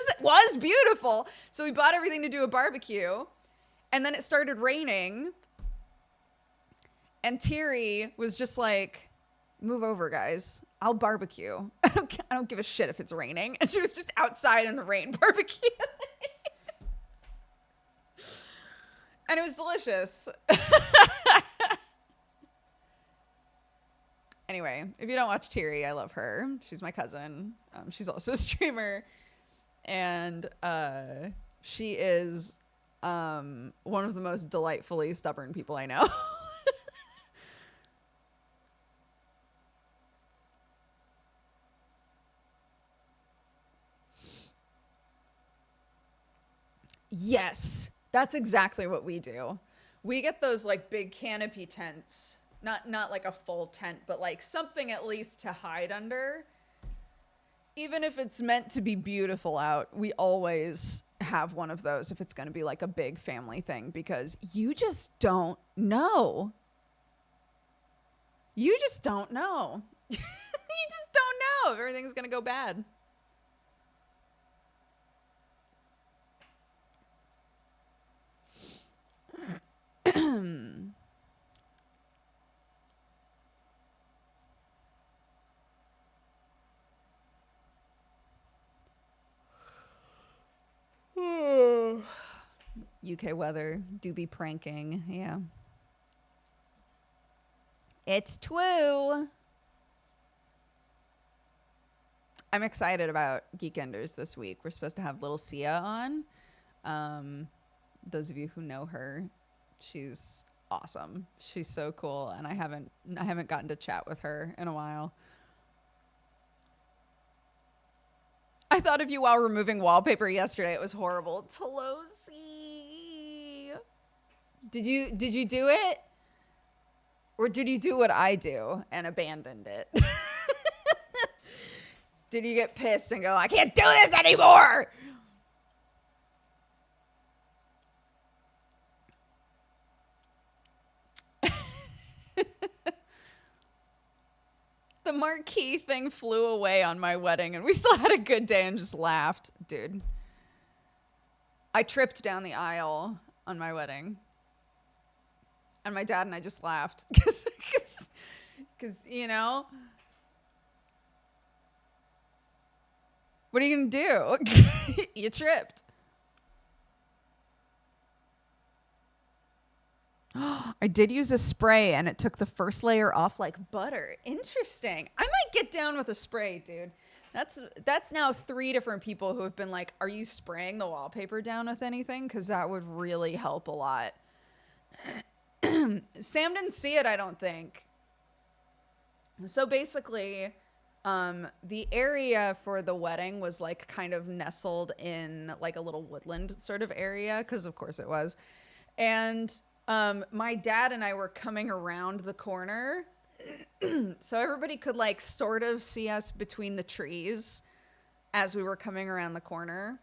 it was beautiful. So we bought everything to do a barbecue, and then it started raining, and Thierry was just like, move over, guys. I'll barbecue. I don't give a shit if it's raining. And she was just outside in the rain barbecue. And it was delicious. Anyway, if you don't watch Thierry, I love her. She's my cousin. She's also a streamer. And she is one of the most delightfully stubborn people I know. Yes, that's exactly what we do. We get those like big canopy tents, not like a full tent, but like something at least to hide under. Even if it's meant to be beautiful out, we always have one of those if it's going to be like a big family thing, because you just don't know. You just don't know. You just don't know if everything's going to go bad. UK weather do be pranking. Yeah. It's true. I'm excited about Geekenders this week. We're supposed to have little Sia on. Those of you who know her, she's awesome. She's so cool, and I haven't gotten to chat with her in a while. I thought of you while removing wallpaper yesterday. It was horrible. Tolosi. Did you do it? Or did you do what I do and abandoned it? Did you get pissed and go, I can't do this anymore? The marquee thing flew away on my wedding, and we still had a good day and just laughed. Dude, I tripped down the aisle on my wedding, and my dad and I just laughed because you know, What are you going to do? You tripped. I did use a spray and it took the first layer off like butter. Interesting. I might get down with a spray, dude. That's now 3 different people who have been like, are you spraying the wallpaper down with anything? Because that would really help a lot. Sam didn't see it, I don't think. So basically, the area for the wedding was like kind of nestled in like a little woodland sort of area, because of course it was. And my dad and I were coming around the corner, so everybody could like sort of see us between the trees as we were coming around the corner.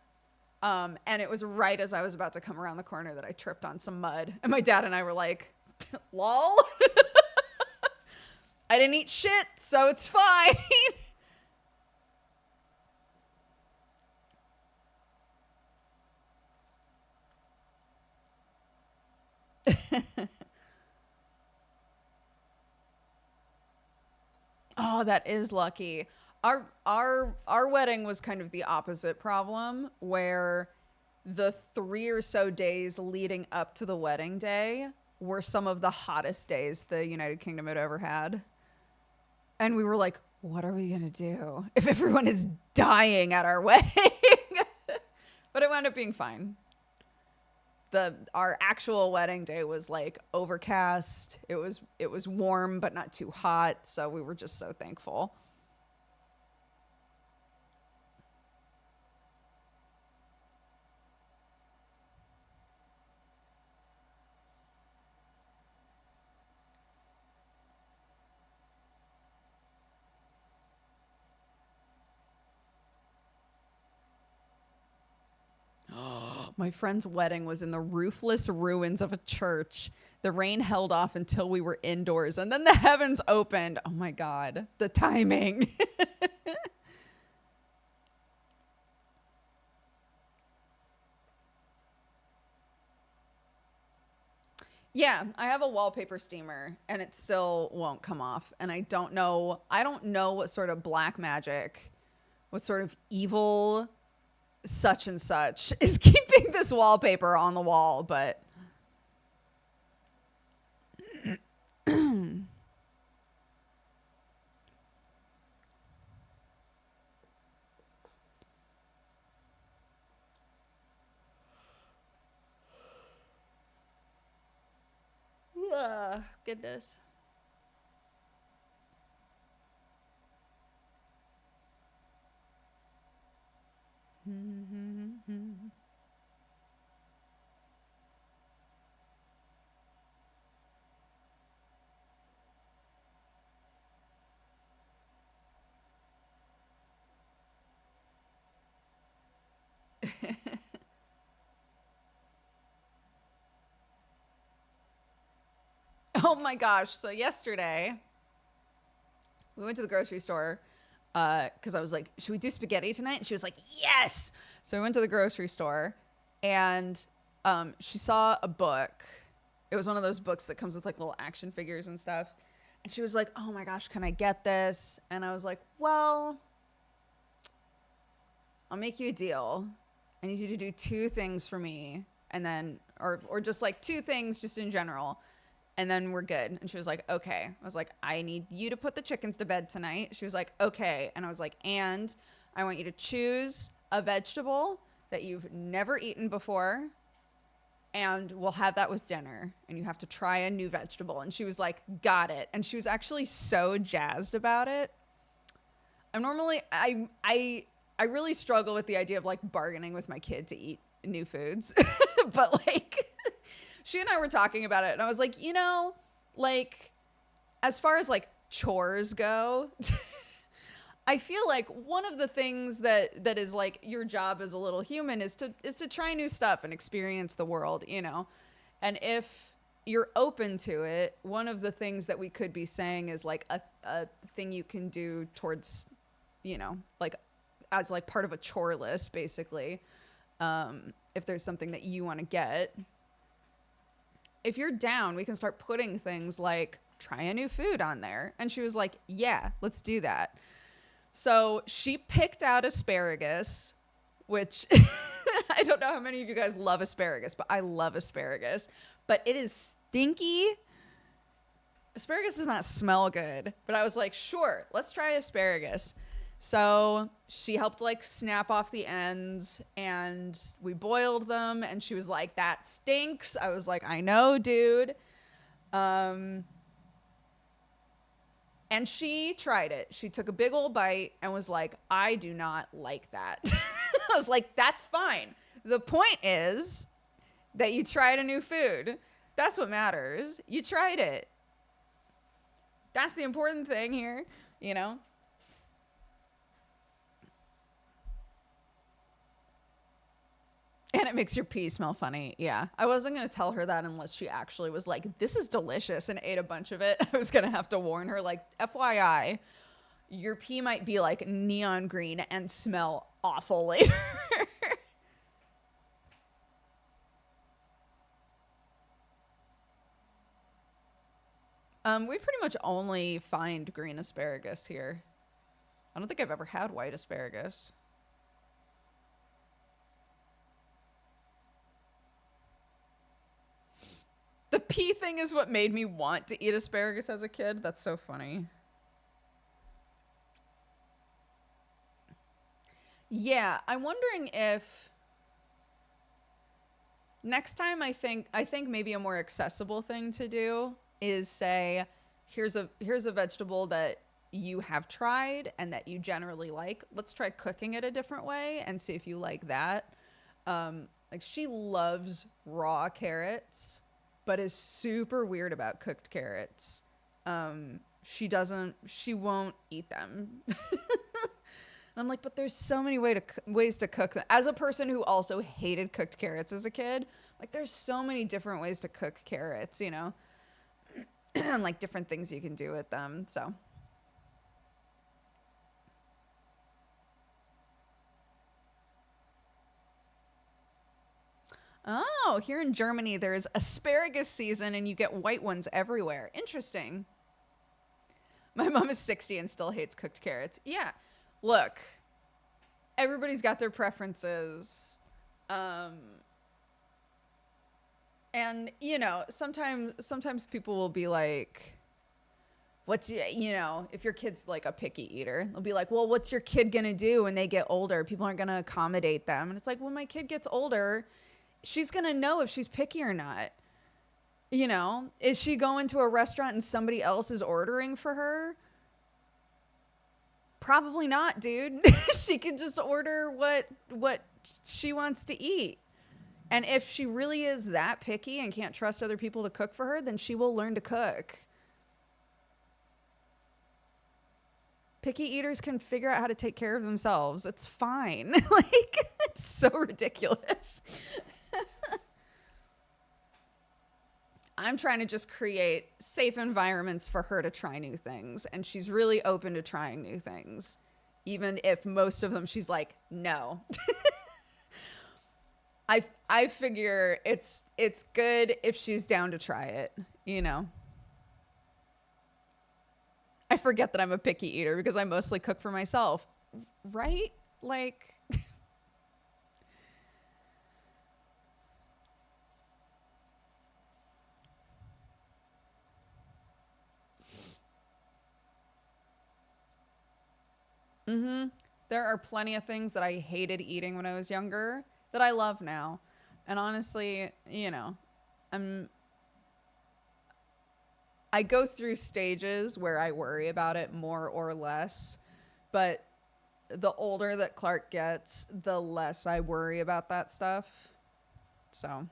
And it was right as I was about to come around the corner that I tripped on some mud. And my dad and I were like, lol. I didn't eat shit, so it's fine. Oh, that is lucky. Our wedding was kind of the opposite problem, where the 3 or so days leading up to the wedding day were some of the hottest days the United Kingdom had ever had. And we were like, what are we going to do if everyone is dying at our wedding? But it wound up being fine. Our actual wedding day was like overcast. It was warm but not too hot, so we were just so thankful. My friend's wedding was in the roofless ruins of a church. The rain held off until we were indoors, and then the heavens opened. Oh my God, the timing. Yeah, I have a wallpaper steamer and it still won't come off. And I don't know what sort of black magic, what sort of evil such and such is keeping this wallpaper on the wall, but goodness. Oh my gosh. So yesterday we went to the grocery store because I was like, should we do spaghetti tonight? And she was like, yes. So we went to the grocery store and she saw a book. It was one of those books that comes with like little action figures and stuff. And she was like, oh my gosh, can I get this? And I was like, well, I'll make you a deal. I need you to do 2 things for me. And then, or just like 2 things just in general. And then we're good. And she was like, okay. I was like, I need you to put the chickens to bed tonight. She was like, okay. And I was like, and I want you to choose a vegetable that you've never eaten before. And we'll have that with dinner. And you have to try a new vegetable. And she was like, got it. And she was actually so jazzed about it. I really struggle with the idea of like bargaining with my kid to eat new foods. But like, she and I were talking about it and I was like, like as far as like chores go, I feel like one of the things that is like your job as a little human is to try new stuff and experience the world, And if you're open to it, one of the things that we could be saying is like a thing you can do towards, like as like part of a chore list, basically. If there's something that you want to get. If you're down, we can start putting things like try a new food on there. And she was like, yeah, let's do that. So she picked out asparagus, which I don't know how many of you guys love asparagus, but I love asparagus. But it is stinky. Asparagus does not smell good, but I was like, sure, let's try asparagus. So she helped like snap off the ends and we boiled them and she was like, that stinks. I was like, I know, dude. And she tried it. She took a big old bite and was like, I do not like that. I was like, that's fine. The point is that you tried a new food. That's what matters. You tried it. That's the important thing here, you know? And it makes your pee smell funny. Yeah. I wasn't going to tell her that unless she actually was like, this is delicious and ate a bunch of it. I was going to have to warn her, like, FYI, your pee might be like neon green and smell awful later. We pretty much only find green asparagus here. I don't think I've ever had white asparagus. The pea thing is what made me want to eat asparagus as a kid. That's so funny. Yeah, I'm wondering if next time I think maybe a more accessible thing to do is say here's a vegetable that you have tried and that you generally like. Let's try cooking it a different way and see if you like that. Like she loves raw carrots, but is super weird about cooked carrots. She won't eat them. And I'm like, but there's so many ways to cook them. As a person who also hated cooked carrots as a kid, like there's so many different ways to cook carrots, you know, and like different things you can do with them. So, oh, here in Germany, there's asparagus season and you get white ones everywhere. Interesting. My mom is 60 and still hates cooked carrots. Yeah. Look, everybody's got their preferences. Um, and you know, sometimes people will be like, if your kid's like a picky eater, they'll be like, well, what's your kid going to do when they get older? People aren't going to accommodate them. And it's like, when my kid gets older, she's going to know if she's picky or not. You know, is she going to a restaurant and somebody else is ordering for her? Probably not, dude. She could just order what she wants to eat. And if she really is that picky and can't trust other people to cook for her, then she will learn to cook. Picky eaters can figure out how to take care of themselves. It's fine. Like, it's so ridiculous. I'm trying to just create safe environments for her to try new things. And she's really open to trying new things. Even if most of them she's like, no. I figure it's good if she's down to try it, you know. I forget that I'm a picky eater because I mostly cook for myself. Right? Like, there are plenty of things that I hated eating when I was younger that I love now. And honestly, you know, I'm I go through stages where I worry about it more or less, but the older that Clark gets, the less I worry about that stuff. So,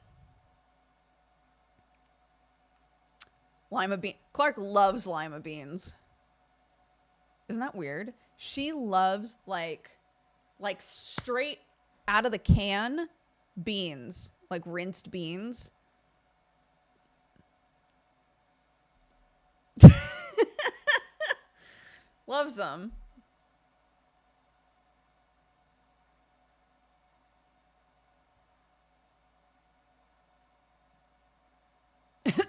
lima bean. Clark loves lima beans. Isn't that weird? She loves like straight out of the can beans, like rinsed beans. Loves them.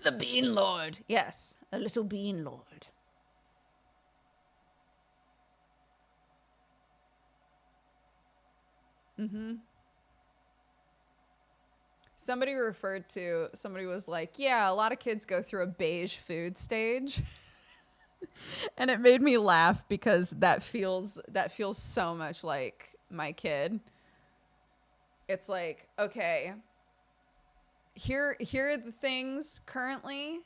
The Bean Lord. Yes, a little Bean Lord. Mm-hmm. Somebody was like, yeah, a lot of kids go through a beige food stage. And it made me laugh because that feels so much like my kid. It's like, okay, here are the things currently.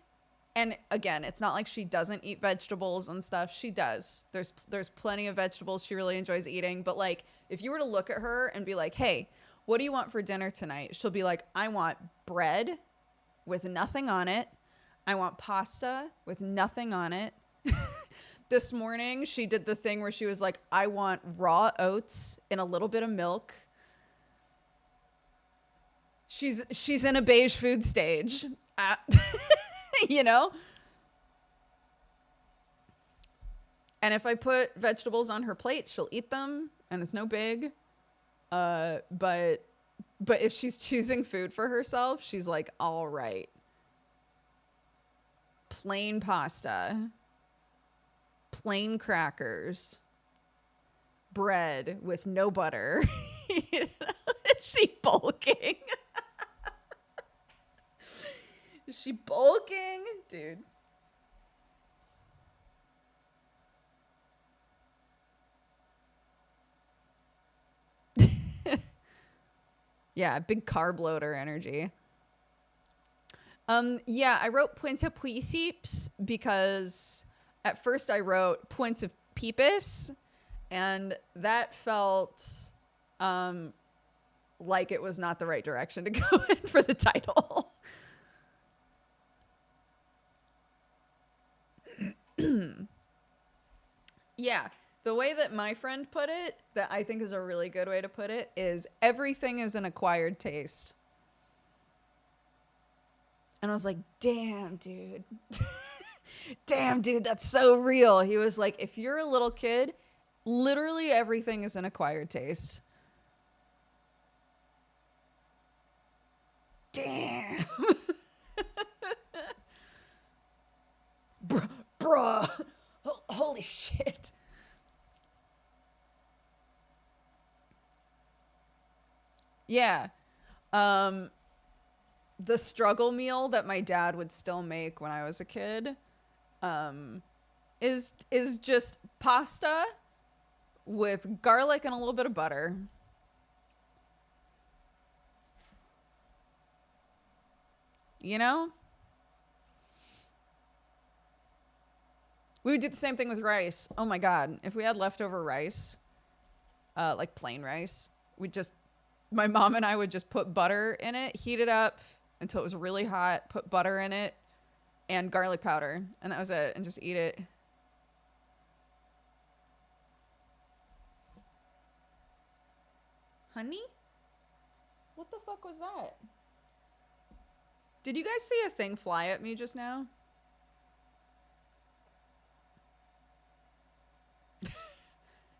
And again, it's not like she doesn't eat vegetables and stuff. She does. There's plenty of vegetables she really enjoys eating, but like if you were to look at her and be like, "Hey, what do you want for dinner tonight?" She'll be like, "I want bread with nothing on it. I want pasta with nothing on it." This morning, she did the thing where she was like, "I want raw oats in a little bit of milk." She's in a beige food stage. You know? And if I put vegetables on her plate, she'll eat them and it's no big. But if she's choosing food for herself, she's like, "All right. Plain pasta, plain crackers, bread with no butter." Is she bulking? Is she bulking? Dude. Yeah, big carb loader energy. Yeah, I wrote Pwince Peeseeps because at first I wrote Pwince of Peepus, and that felt um like it was not the right direction to go in for the title. Yeah, the way that my friend put it, that I think is a really good way to put it, is everything is an acquired taste. And I was like, damn, dude. Damn, dude, that's so real. He was like, if you're a little kid, literally everything is an acquired taste. Damn. Bruh. Holy shit. Yeah. Um, the struggle meal that my dad would still make when I was a kid um, is just pasta with garlic and a little bit of butter. You know, we would do the same thing with rice. Oh my god, if we had leftover rice, like plain rice, we just my mom and I would just put butter in it, heat it up until it was really hot, put butter in it and garlic powder, and that was it, and just eat it. Honey? What the fuck was that? Did you guys see a thing fly at me just now?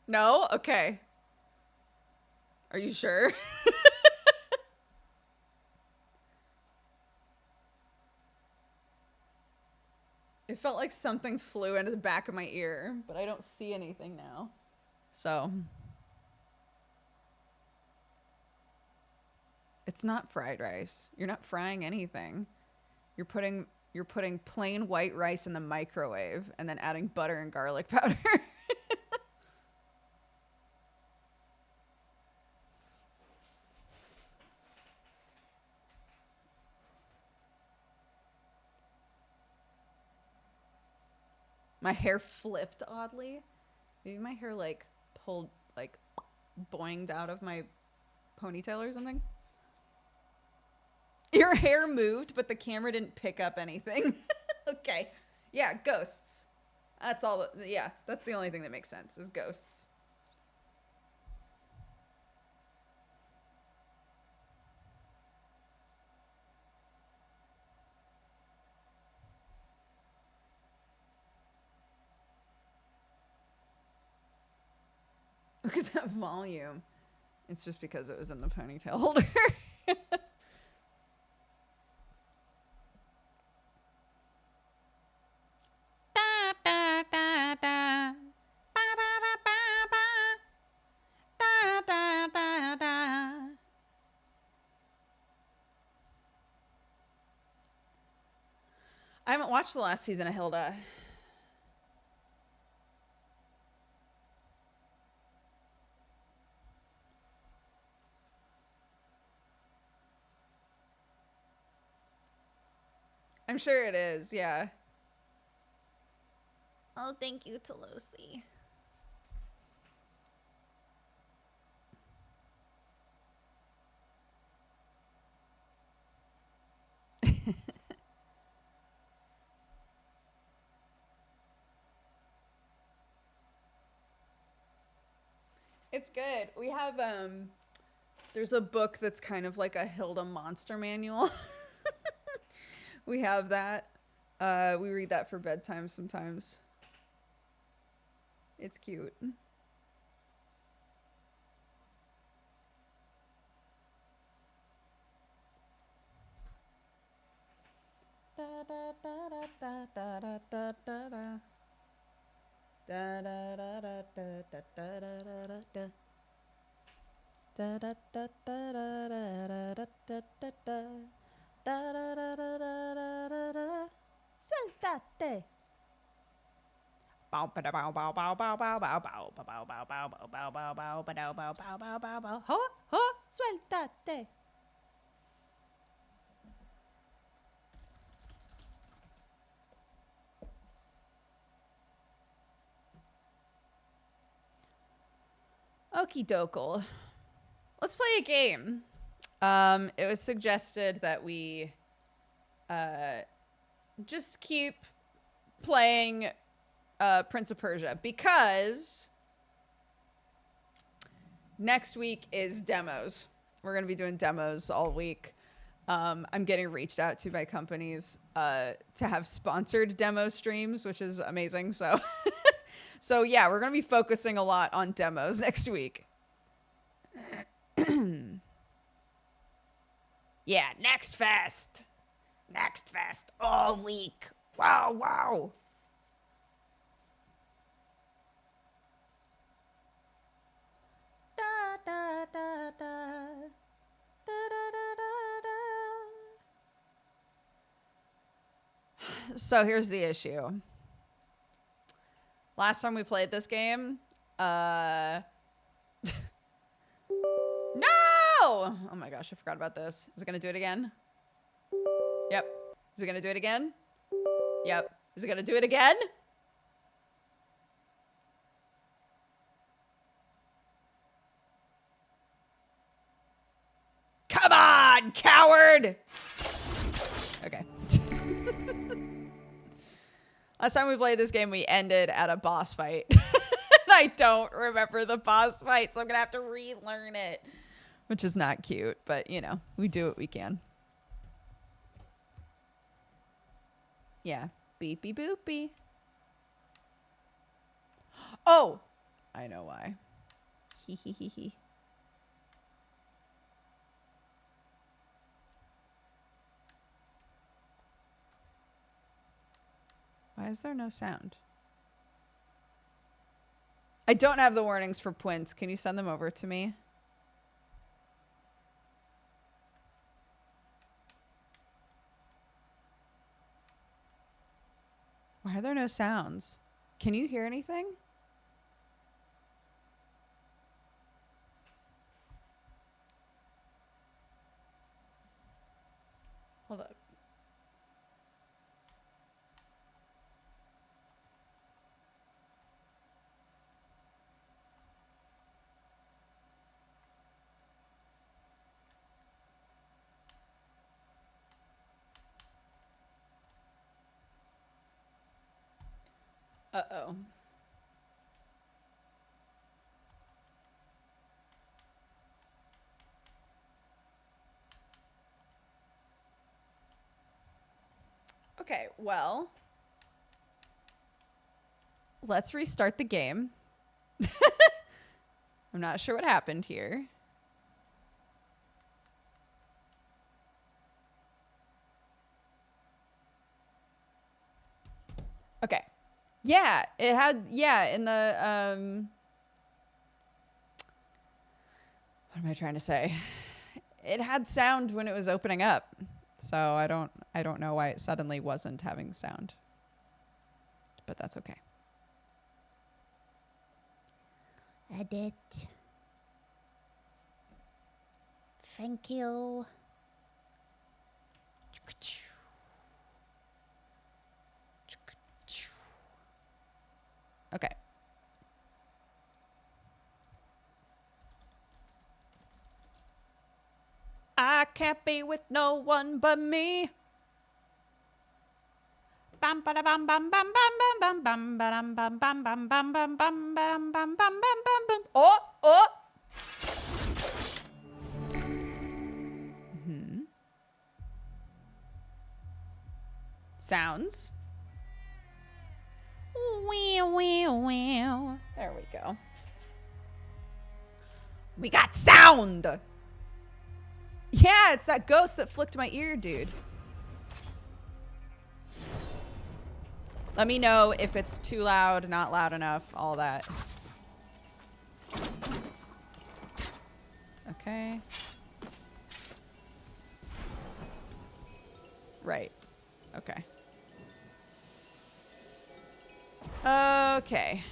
No? Okay. Are you sure? It felt like something flew into the back of my ear, but I don't see anything now. So, it's not fried rice. You're not frying anything. You're putting plain white rice in the microwave and then adding butter and garlic powder. My hair flipped oddly. Maybe my hair like pulled like boinged out of my ponytail or something. Your hair moved, but the camera didn't pick up anything. Okay. Yeah, ghosts. That's all. Yeah, that's the only thing that makes sense is ghosts. Look at that volume. It's just because it was in the ponytail holder. Da, da, da, da. Ba, ba, ba, ba, ba. Da, da, da, da. I haven't watched the last season of Hilda. I'm sure it is, yeah. Oh, thank you to Lucy. It's good. We have there's a book that's kind of like a Hilda monster manual. We have that. We read that for bedtime sometimes. It's cute. Suéltate. Suéltate. Okie dokie. Let's play a game. It was suggested that we just keep playing Prince of Persia because next week is demos. We're going to be doing demos all week. I'm getting reached out to by companies to have sponsored demo streams, which is amazing. So, so yeah, we're going to be focusing a lot on demos next week. Yeah, next fest all week. Wow. Da, da, da, da. So here's the issue. Last time we played this game, no! Oh my gosh, I forgot about this. Is it gonna do it again? Yep. Is it gonna do it again? Yep. Is it gonna do it again? Come on, coward! Okay. Last time we played this game, we ended at a boss fight. And I don't remember the boss fight, so I'm gonna have to relearn it. Which is not cute, but you know, we do what we can. Yeah. Beepy boopy. Oh! I know why. Hee hee hee hee. Why is there no sound? I don't have the warnings for Pwince. Can you send them over to me? Why are there no sounds? Can you hear anything? Hold up. Uh-oh. Okay, well, let's restart the game. I'm not sure what happened here. Okay. Yeah, it had, yeah, in the, what am I trying to say? It had sound when it was opening up. So I don't know why it suddenly wasn't having sound. But that's okay. Edit. Thank you. Okay. I can't be with no one but me. Bam ba bam bam bam bam bam bam bam bam bam bam bam bam bam bam bam bam bam bam. Oh, oh. Sounds. There we go. We got sound. Yeah, it's that ghost that flicked my ear, dude. Let me know if it's too loud, not loud enough, all that. Okay. Right. Okay. Okay.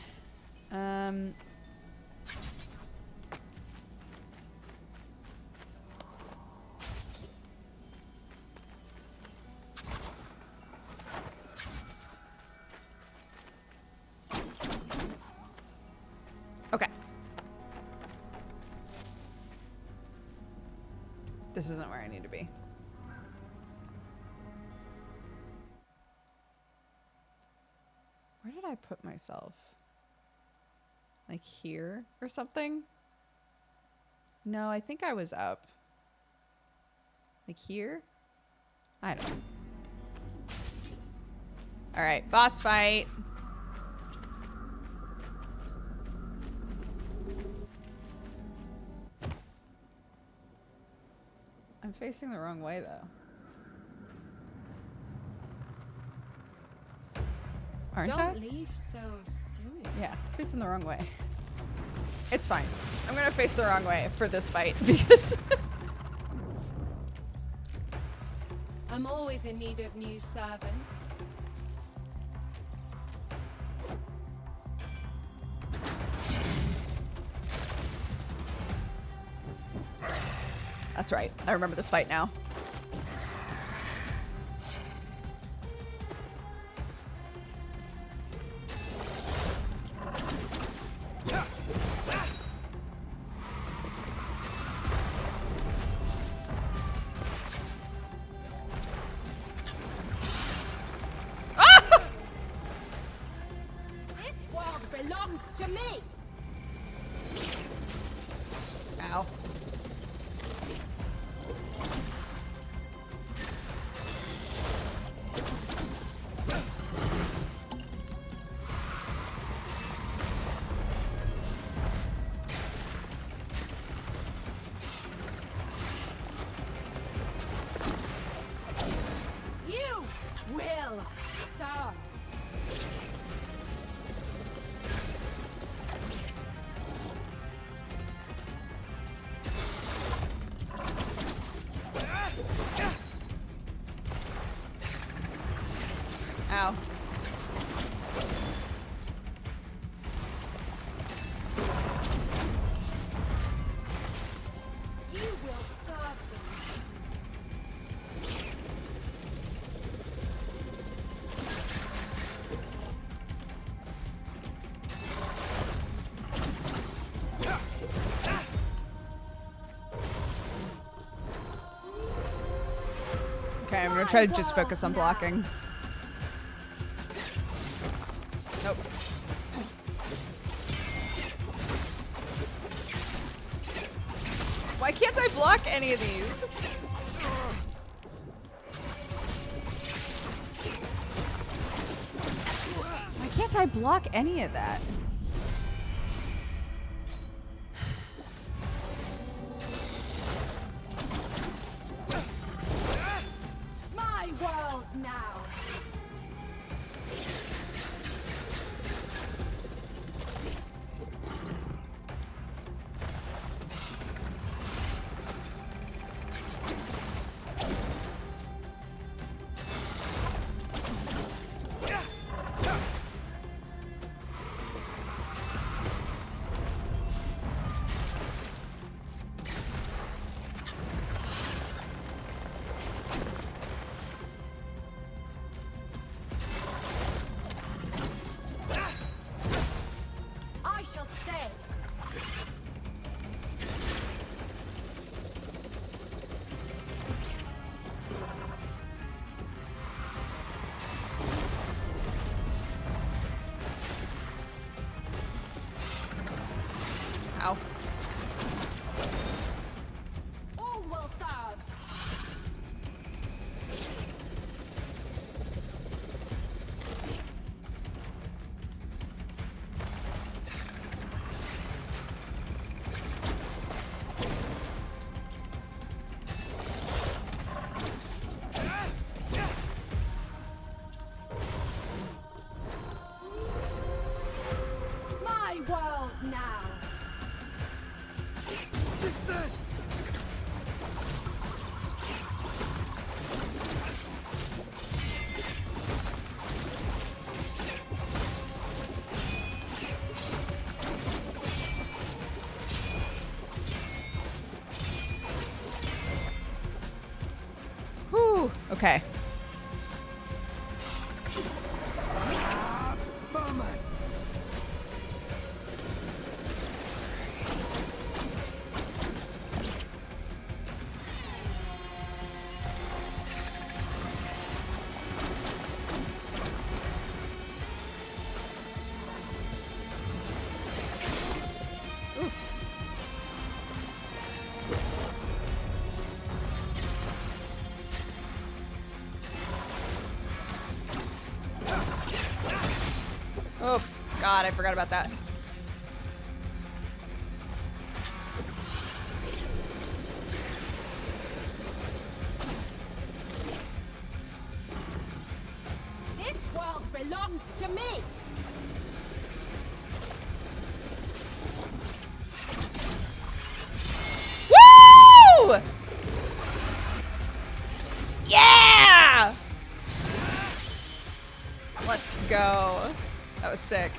Okay. This isn't where I need to be. Where did I put myself? Like here or something? No, I think I was up. Like here? I don't know. All right, boss fight. I'm facing the wrong way though. Aren't I? Don't leave so soon. Yeah, facing the wrong way. It's fine. I'm gonna face the wrong way for this fight because I'm always in need of new servants. that's right. I remember this fight now. This world belongs to me. Ow. You will serve. Ow. You will serve them. Okay, I'm gonna try to just focus on blocking. Nope. Why can't I block any of these? Why can't I block any of that? My world now. Okay. Oof. Oof. God, I forgot about that. This world belongs to me. Woo! Yeah! Let's go. That was sick.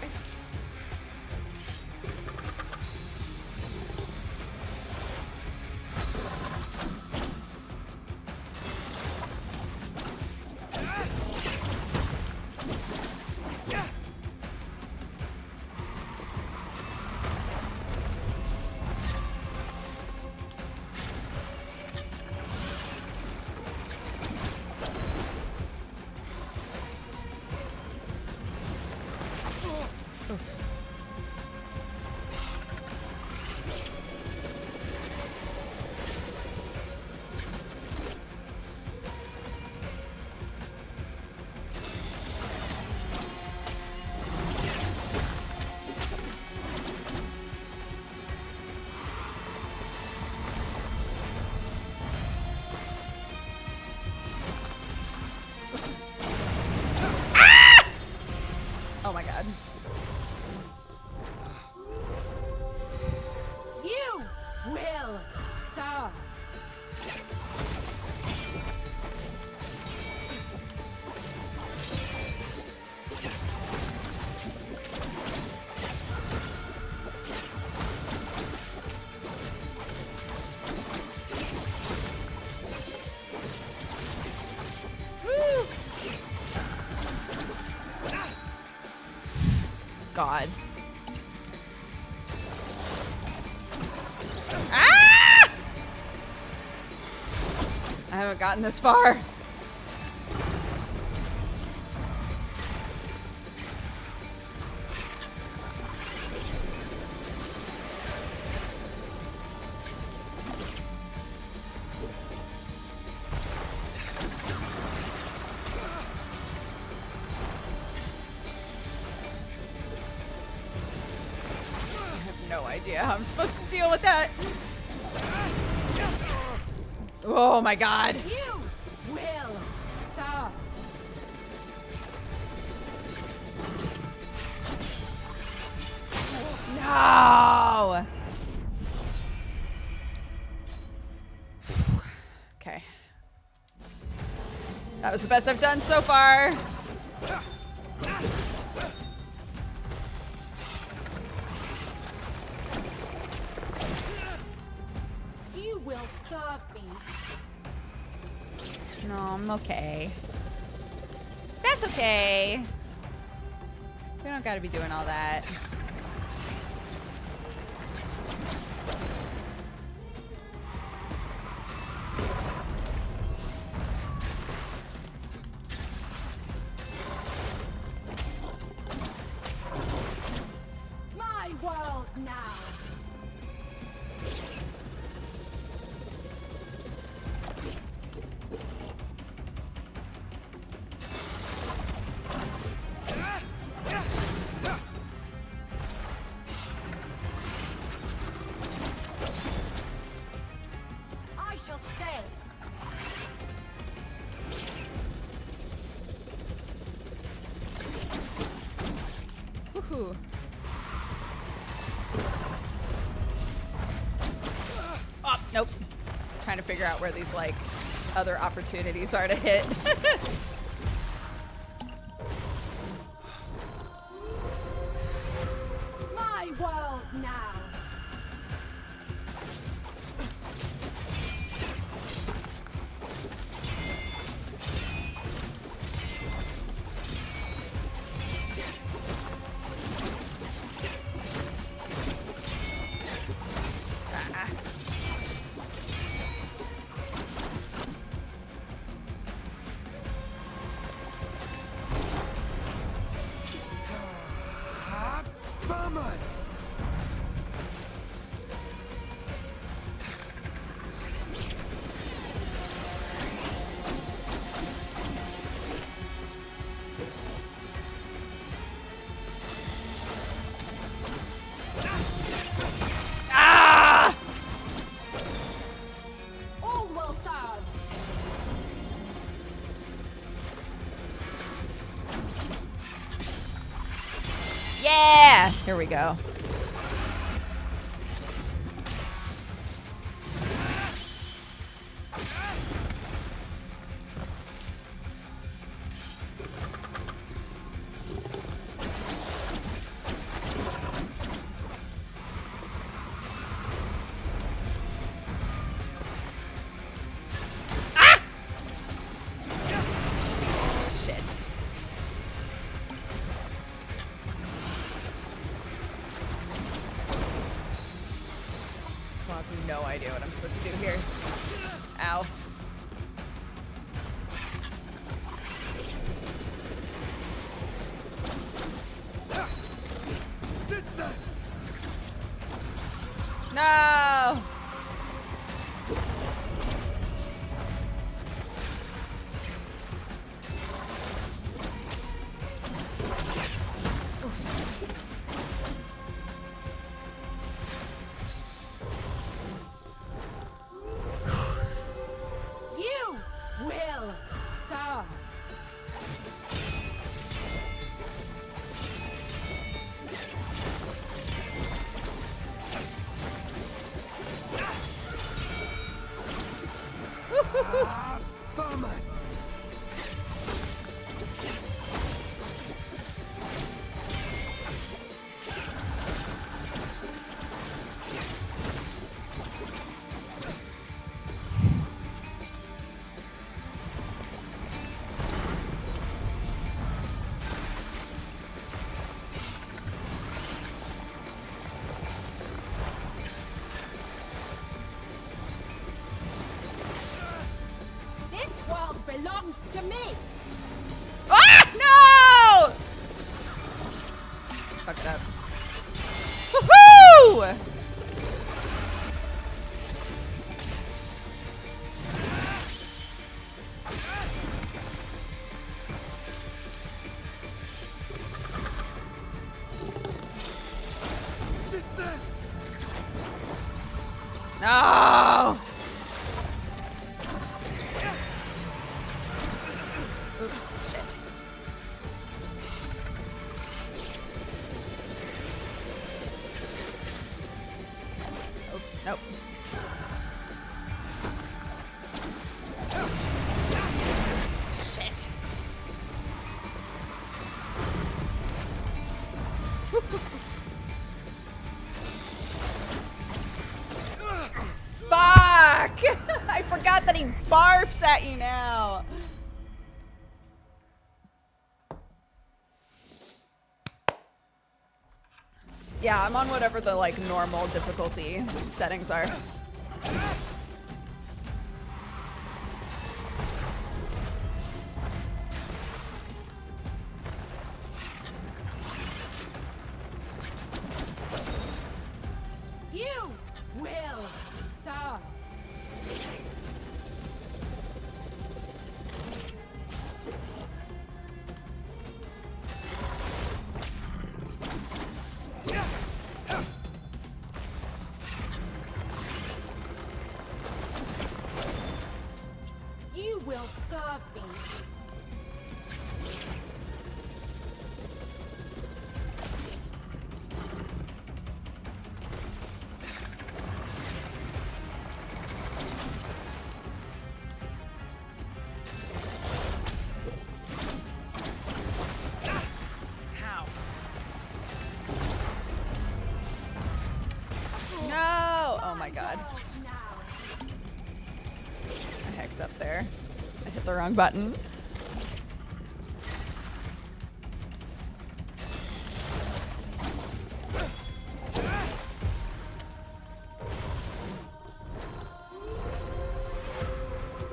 Oh my god. You will serve. Woo! God. Ah! I haven't gotten this far. No idea how I'm supposed to deal with that. Oh my god. You will serve. No. Okay. That was the best I've done so far. You will serve me. No, I'm okay. That's okay. We don't gotta be doing all that. My world now. I shall stay. Woohoo. Oh, nope. Trying to figure out where these, like, other opportunities are to hit. My world now. Here we go. No idea what I'm supposed to do here. Ow. Sister! No! You will serve. Ah, bummer! This world belongs to me. Ah! No! Fucked up. Woohoo! Sister! No! Oops, shit. Oops, nope. Shit. Fuck! I forgot that he barfs at you now. Yeah, I'm on whatever the like normal difficulty settings are. You will serve. You will serve me. Ow. No! Oh my god. I hecked up there. I hit the wrong button.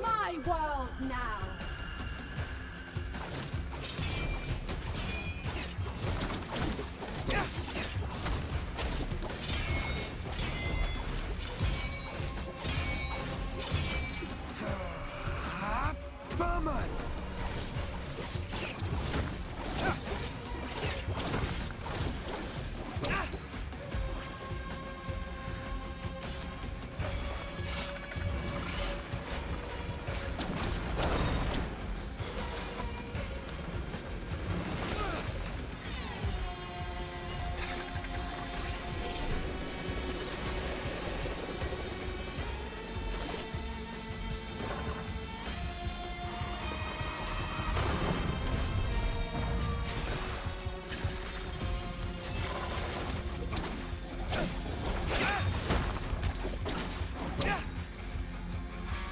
My world now. Ah, bummer!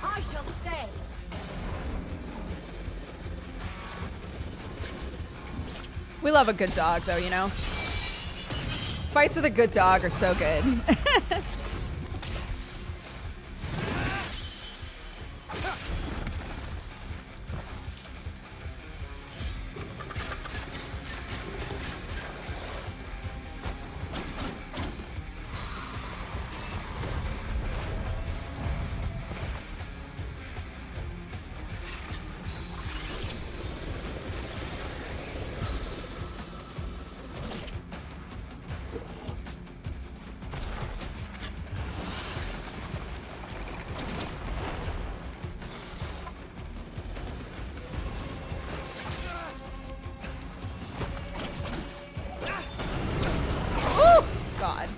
I shall stay. We love a good dog, though, you know? Fights with a good dog are so good. Oh, God.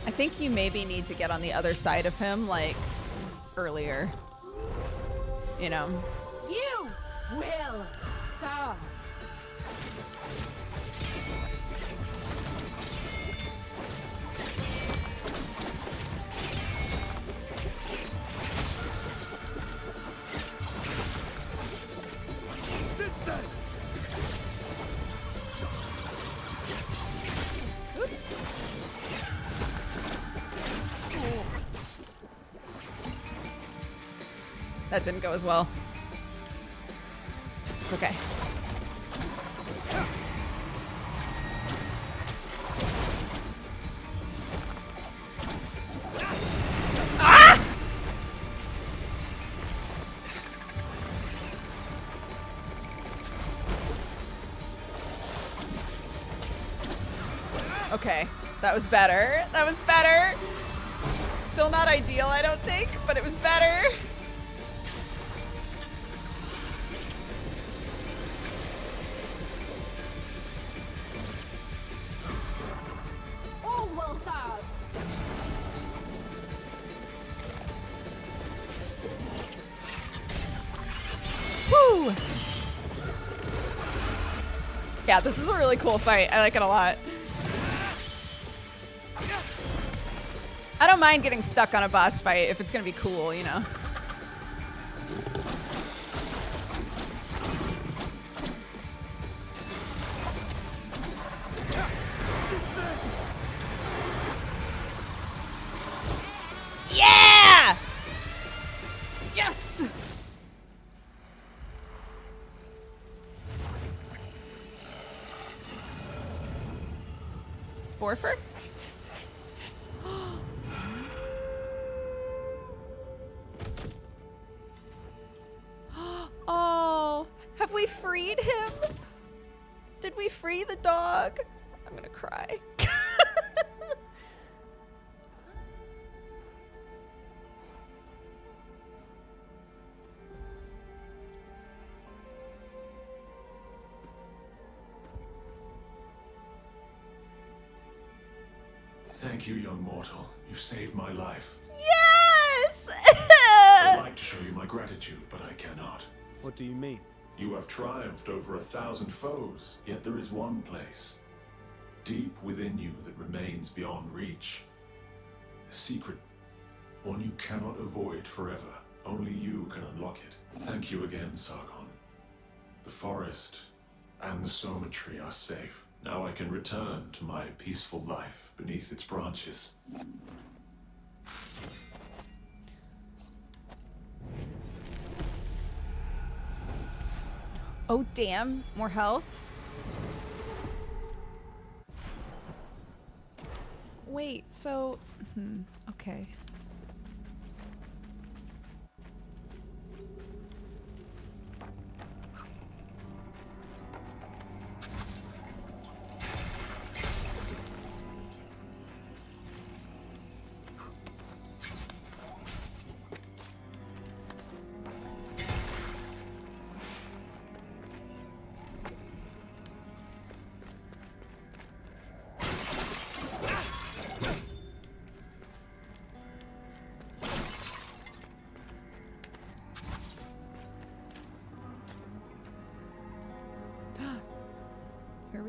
I think you maybe need to get on the other side of him, like, earlier. You know? You will serve. Sister! That didn't go as well. It's okay. Ah! Okay, that was better. That was better. Still not ideal, I don't think, but it was better. All will serve. Woo! Yeah, this is a really cool fight. I like it a lot. I don't mind getting stuck on a boss fight if it's gonna be cool, you know? Yeah! Yes! Borfer? Oh, have we freed him? Did we free the dog? I'm gonna cry. Thank you, young mortal. You saved my life. Yes! I'd like to show you my gratitude, but I cannot. What do you mean? You have triumphed over 1,000 foes, yet there is one place, deep within you, that remains beyond reach. A secret, one you cannot avoid forever. Only you can unlock it. Thank you again, Sargon. The forest and the Soma tree are safe. Now I can return to my peaceful life beneath its branches. Oh, damn. More health? Wait, so... okay.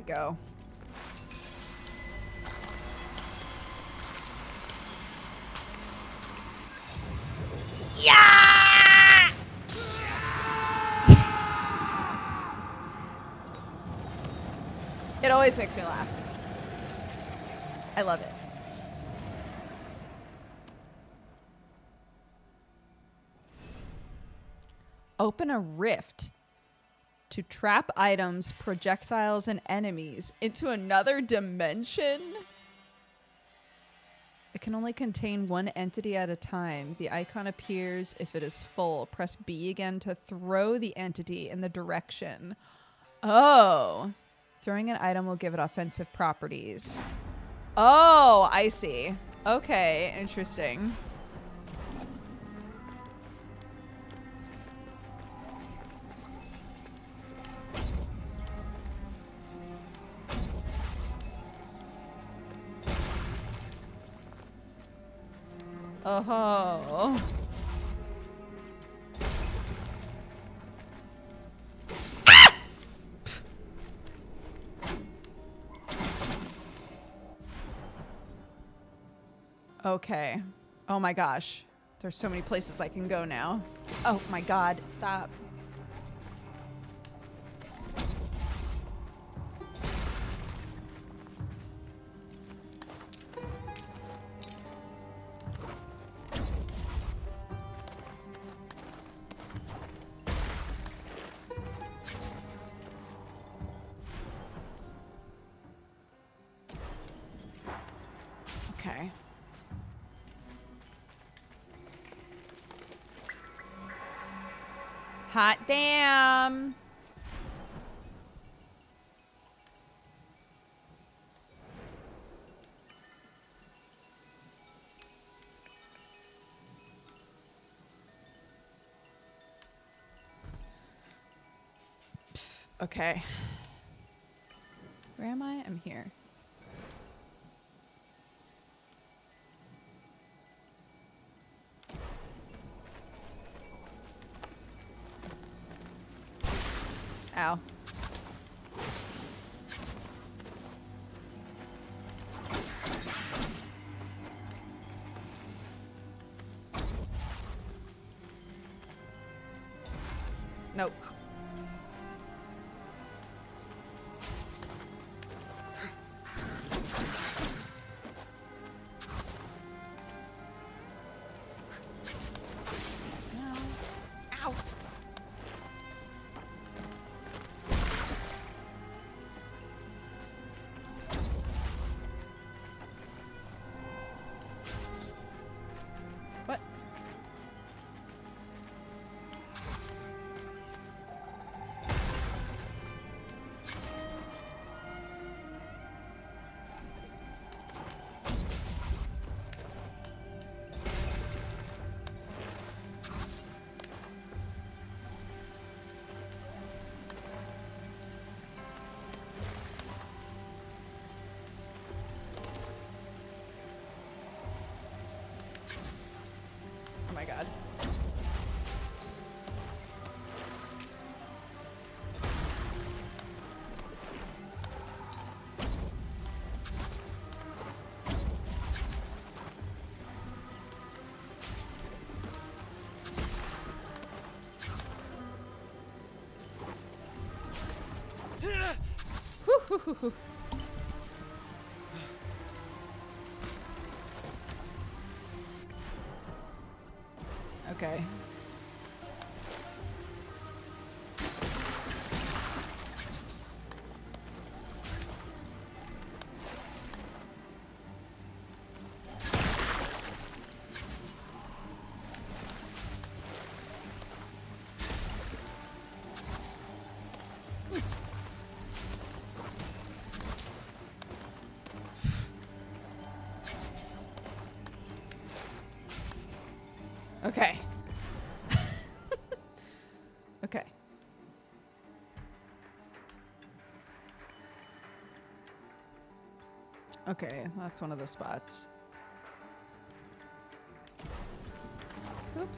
we go. Yeah! It always makes me laugh. I love it. Open a rift to trap items, projectiles, and enemies into another dimension. It can only contain one entity at a time. The icon appears if it is full. Press B again to throw the entity in the direction. Oh. Throwing an item will give it offensive properties. Oh, I see. Okay, interesting. Oh. Okay. Oh my gosh. There's so many places I can go now. Oh my god, stop. Okay. Hot damn. Okay. Where am I? I'm here. Ow. Nope. No. Ow. What? Oh my god. Whew. Okay. Okay. Okay. Okay, that's one of the spots. Oop.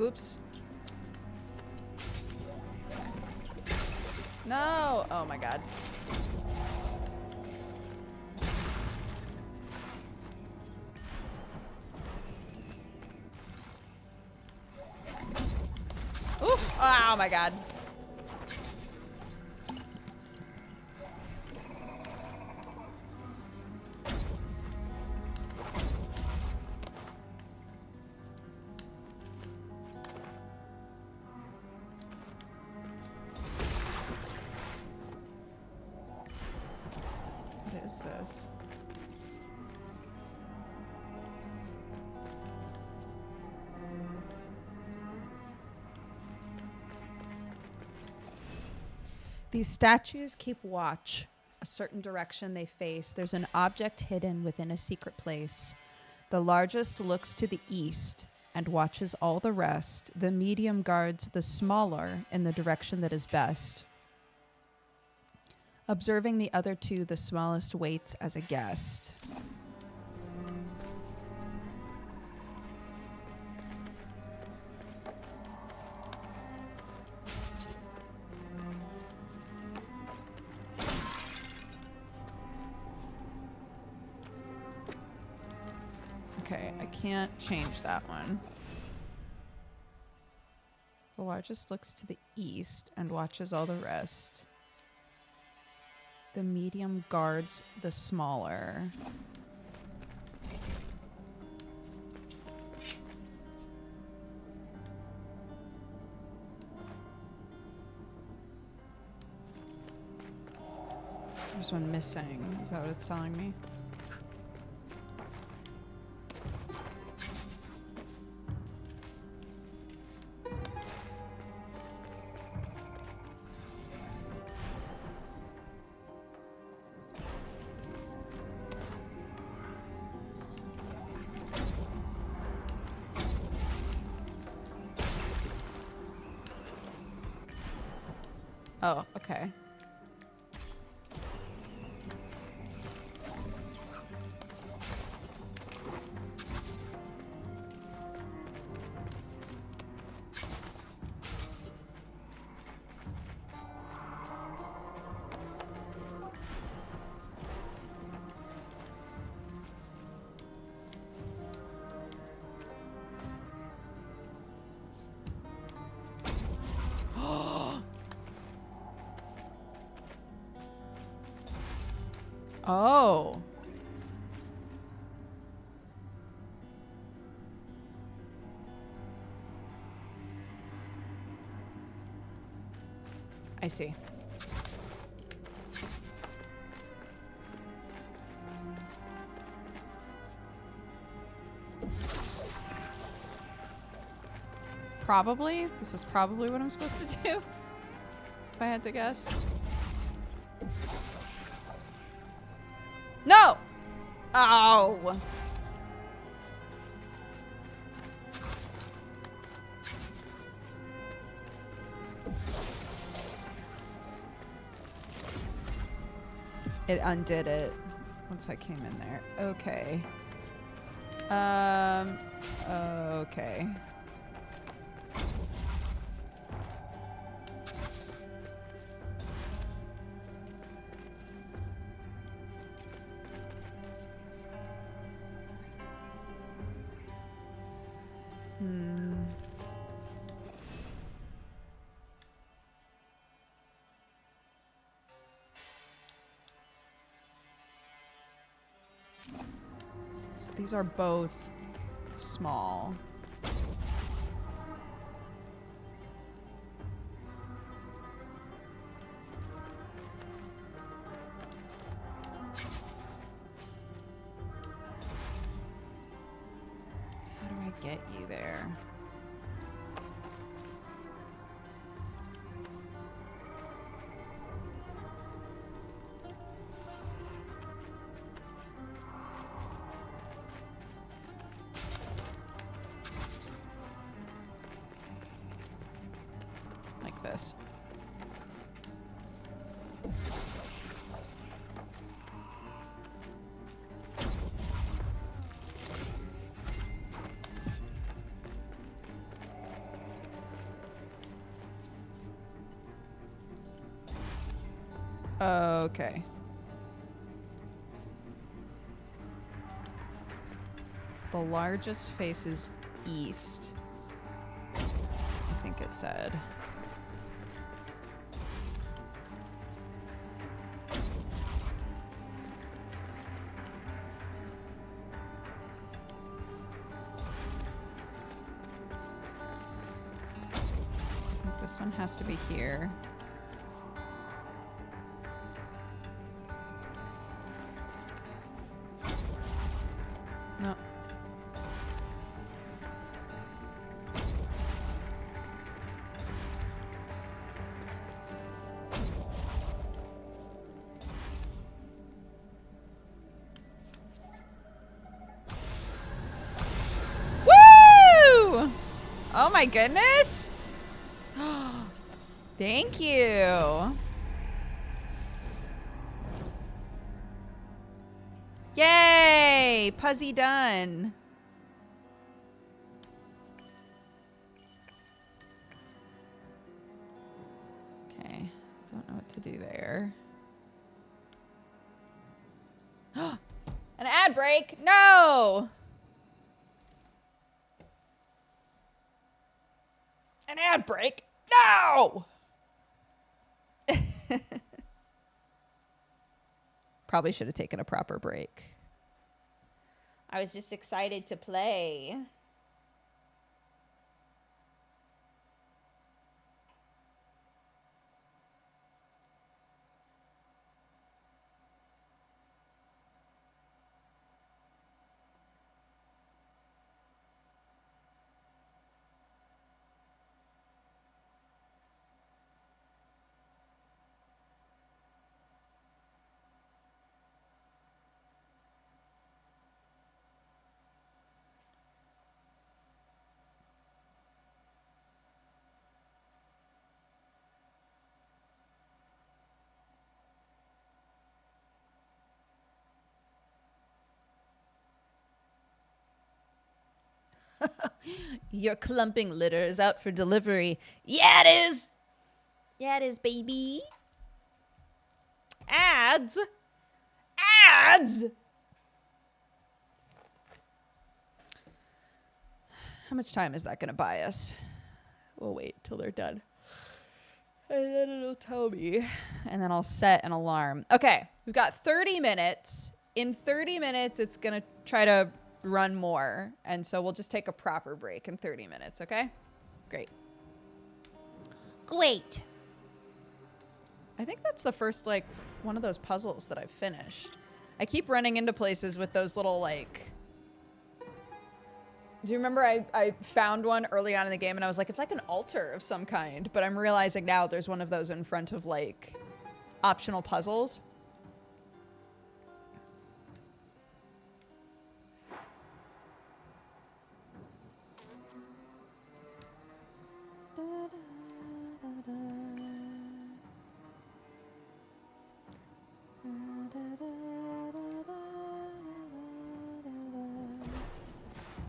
Oops. No! Oh my god. Oof! Oh my god. What is this? These statues keep watch. A certain direction they face, there's an object hidden within a secret place. The largest looks to the east and watches all the rest. The medium guards the smaller in the direction that is best. Observing the other two, the smallest waits as a guest. Okay, I can't change that one. The largest looks to the east and watches all the rest. The medium guards the smaller. There's one missing. Is that what it's telling me? Oh, okay. Oh. I see. Probably. This is probably what I'm supposed to do. If I had to guess. No! Oh! It undid it once I came in there. Okay. Okay. So these are both small. How do I get you there? Like this. Okay. The largest faces east. I think it said. I think this one has to be here. No. Woo! Oh my goodness. Thank you. Yay! Puzzy done. Okay. Don't know what to do there. An ad break? No! An ad break? No! Probably should have taken a proper break. I was just excited to play. Your clumping litter is out for delivery. Yeah, it is. Yeah, it is, baby. Ads? Ads! How much time is that going to buy us? We'll wait till they're done. And then it'll tell me. And then I'll set an alarm. Okay, we've got 30 minutes. In 30 minutes, it's going to try to run more. And so we'll just take a proper break in 30 minutes, okay? Great. Great. I think that's the first, like, one of those puzzles that I've finished. I keep running into places with those little, like... Do you remember I found one early on in the game and I was like, it's like an altar of some kind. But I'm realizing now there's one of those in front of, like, optional puzzles.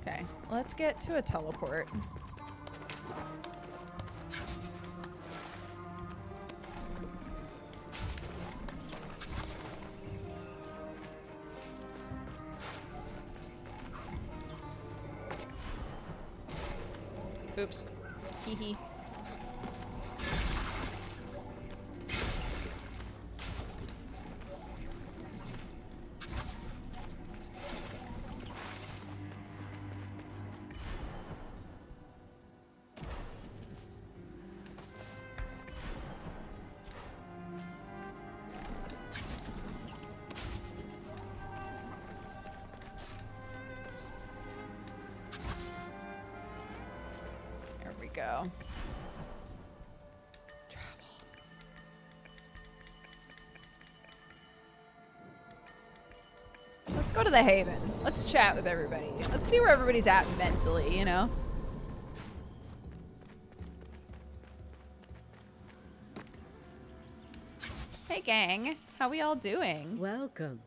Okay, let's get to a teleport. Oops. Hee hee. There we go. Travel. Let's go to the Haven. Let's chat with everybody. Let's see where everybody's at mentally, you know? Hey gang, how we all doing? Welcome.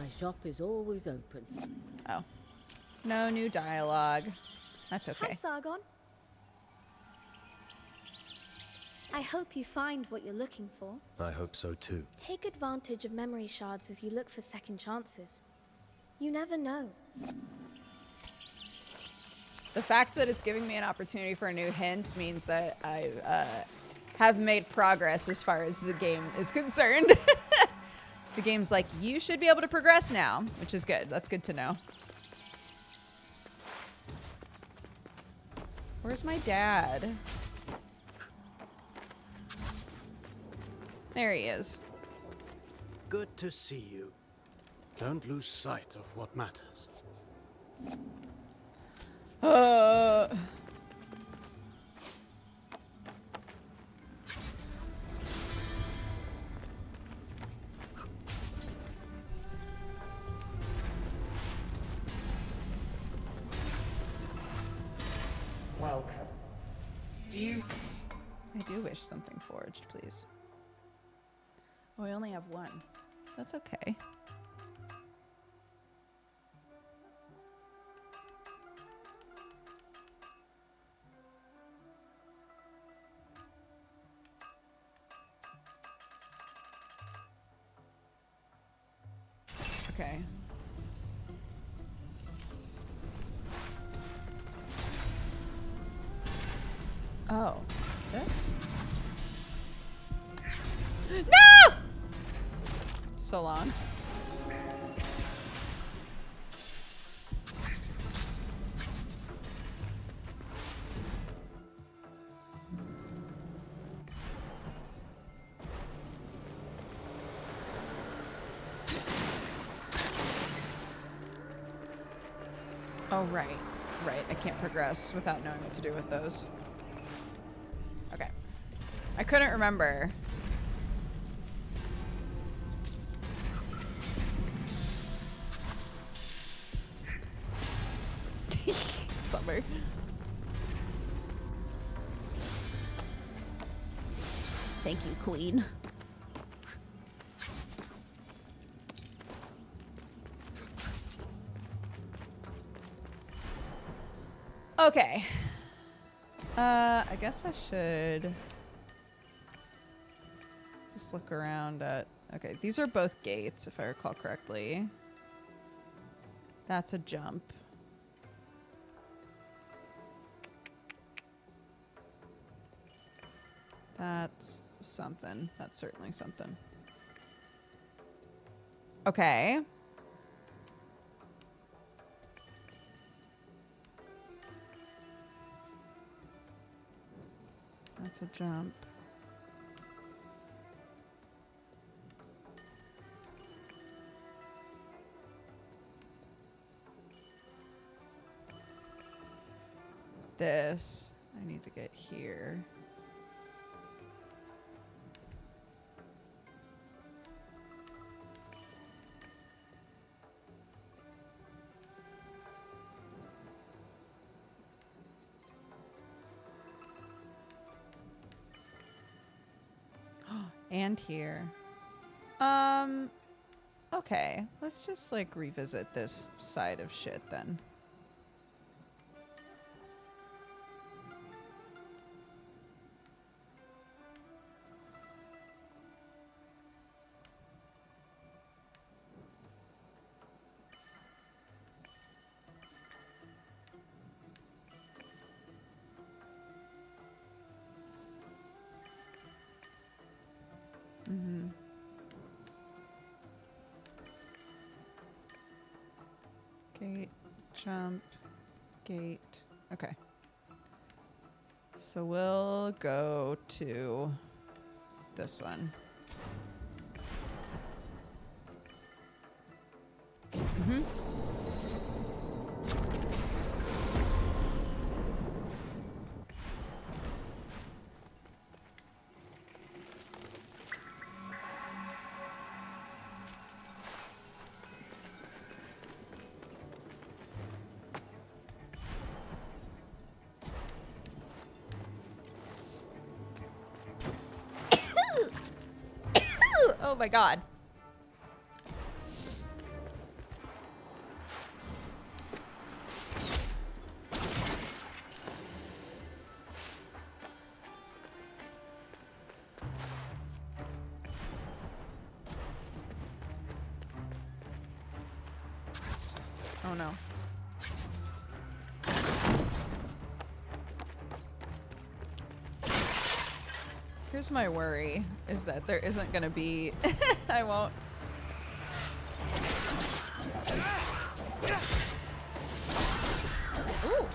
My shop is always open. Oh. No new dialogue. That's okay. Hi, Sargon. I hope you find what you're looking for. I hope so too. Take advantage of memory shards as you look for second chances. You never know. The fact that it's giving me an opportunity for a new hint means that I have made progress as far as the game is concerned. The game's like, you should be able to progress now, which is good. That's good to know. Where's my dad? There he is. Good to see you. Don't lose sight of what matters. Welcome. I do wish something forged, please. Oh, I only have one. That's okay. Okay. Oh, this? No! So long. Oh, right. Right. I can't progress without knowing what to do with those. Okay. I couldn't remember. Summer. Thank you, Queen. Okay. I guess I should just look around at... Okay, these are both gates, if I recall correctly. That's a jump. That's something. That's certainly something. Okay. That's a jump. This, I need to get here. And here. Okay. Let's just like revisit this side of shit then. Gate, jump, gate. Okay. So we'll go to this one. Oh my god. Here's my worry, is that there isn't gonna be... I won't... Ooh.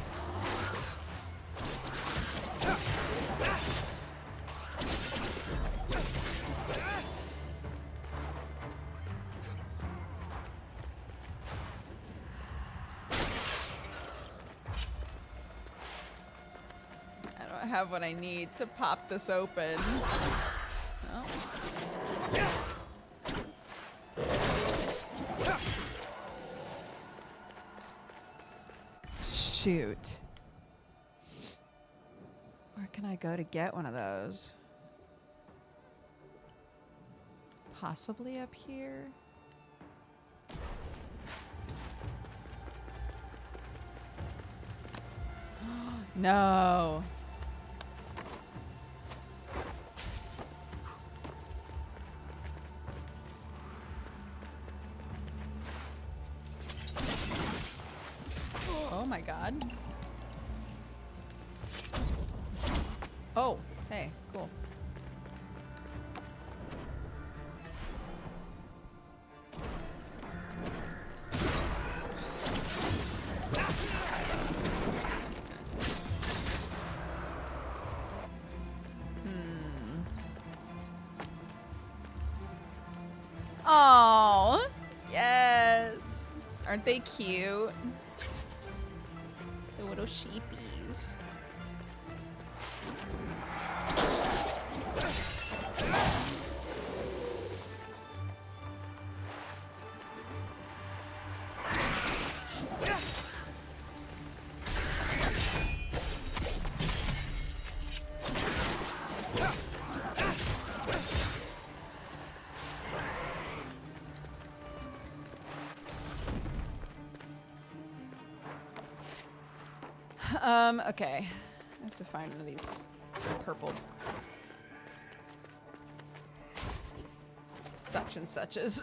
I don't have what I need to pop this open. Oh. Shoot. Where can I go to get one of those? Possibly up here? No. Oh my god. Oh, hey, cool. Oh, yes. Aren't they cute? The little sheepies. Okay. I have to find one of these purple such and suches.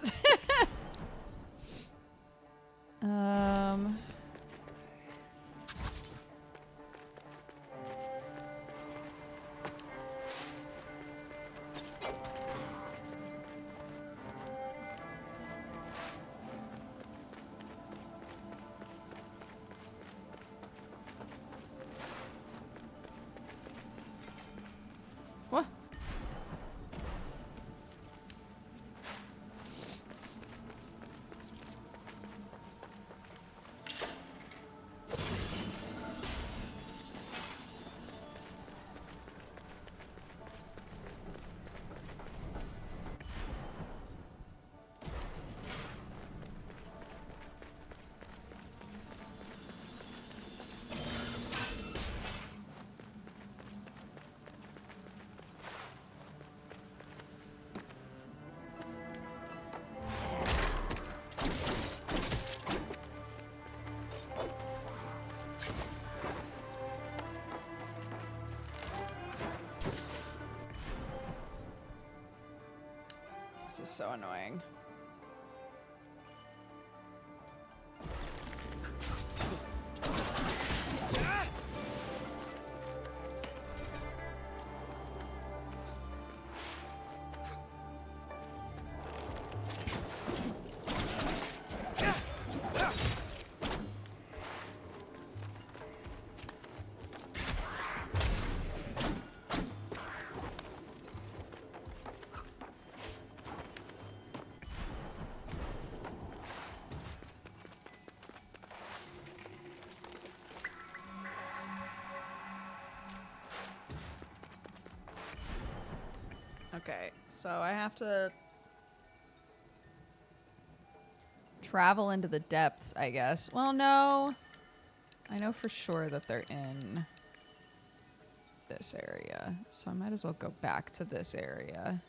What? This is so annoying. Okay, so I have to travel into the depths, I guess. Well, no. I know for sure that they're in this area, so I might as well go back to this area.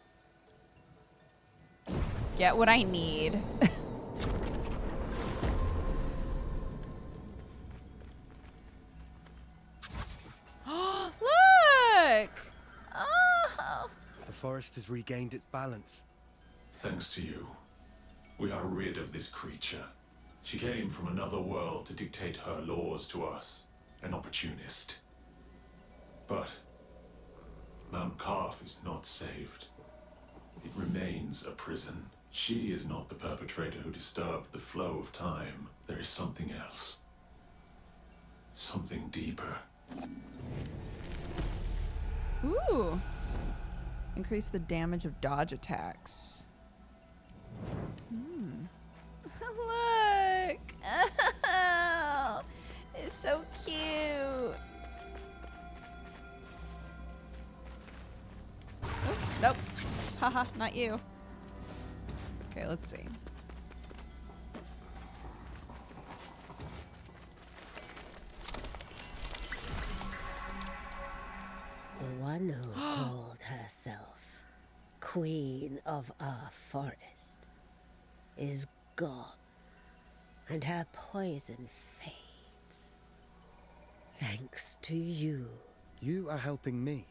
Get what I need. Look! Oh! The forest has regained its balance. Thanks to you, we are rid of this creature. She came from another world to dictate her laws to us. An opportunist. But Mount Calf is not saved. It remains a prison. She is not the perpetrator who disturbed the flow of time. There is something else. Something deeper. Ooh. Increase the damage of dodge attacks. Look. Oh, it's so cute. Oop, nope. Haha, not you. Okay, let's see. The one who called herself Queen of our forest is gone, and her poison fades. Thanks to you. You are helping me.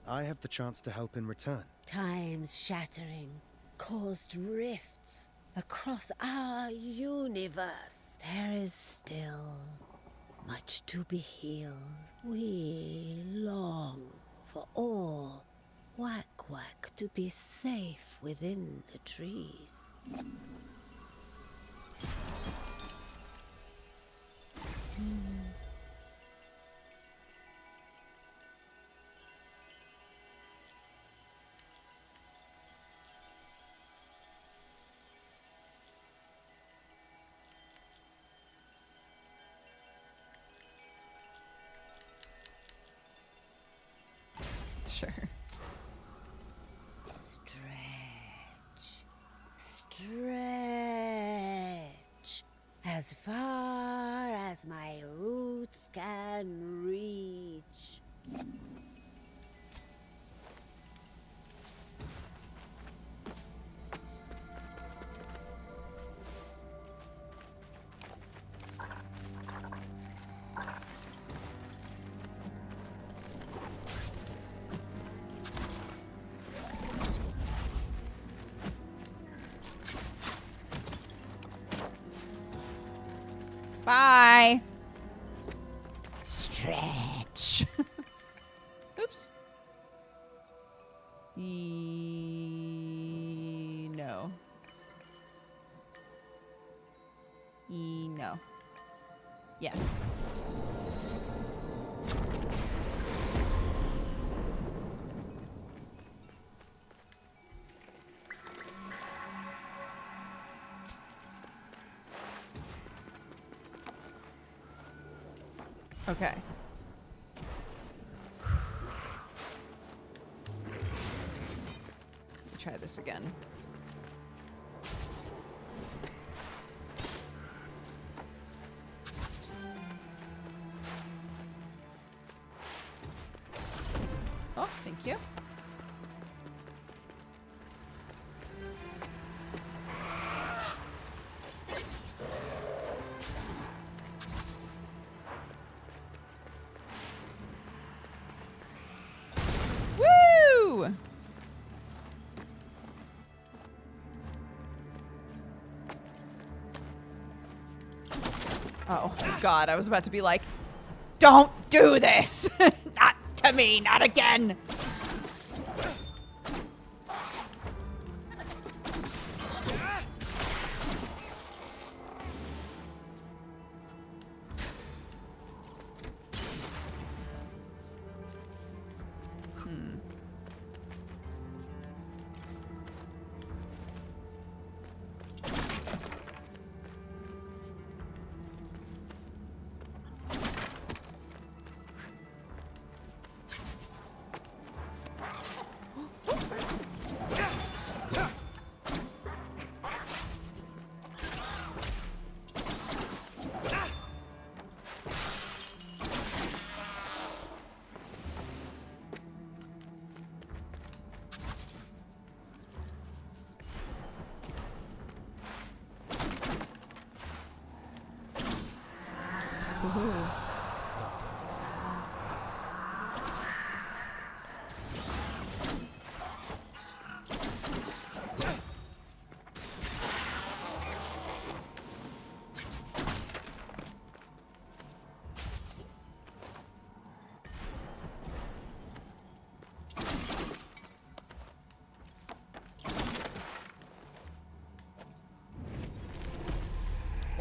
I have the chance to help in return. Time's shattering caused rifts across our universe. There is still much to be healed. We long for all Whack to be safe within the trees. Sure. Stretch as far as my roots can reach. Bye. Stretch. Oops. No. No. Yes. Okay. Try this again. Oh, thank you. Woo! Oh, God, I was about to be like, don't do this! Not to me, not again!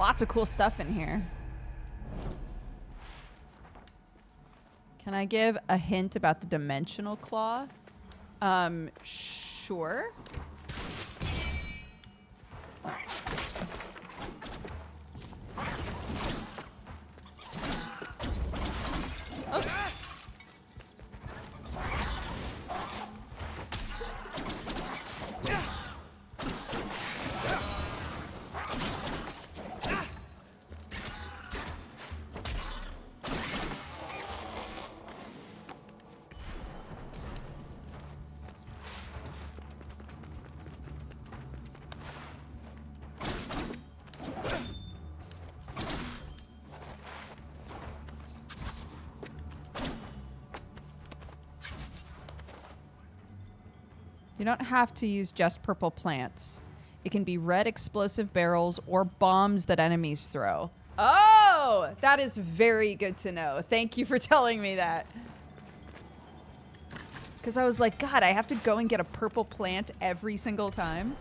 Lots of cool stuff in here. Can I give a hint about the dimensional claw? Sure. Oh. You don't have to use just purple plants. It can be red explosive barrels or bombs that enemies throw. Oh, that is very good to know. Thank you for telling me that. Because I was like, God, I have to go and get a purple plant every single time.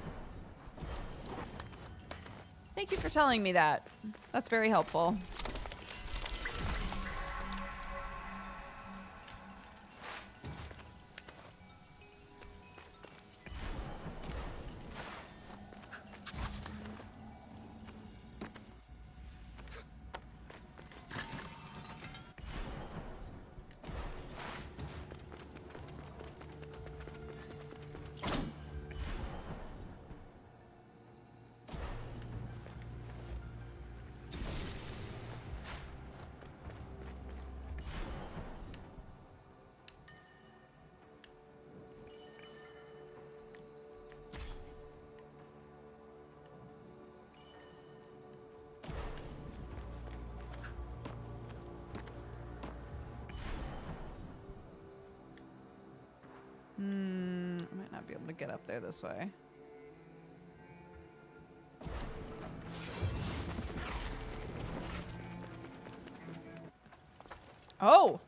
Thank you for telling me that. That's very helpful. I might not be able to get up there this way. Oh!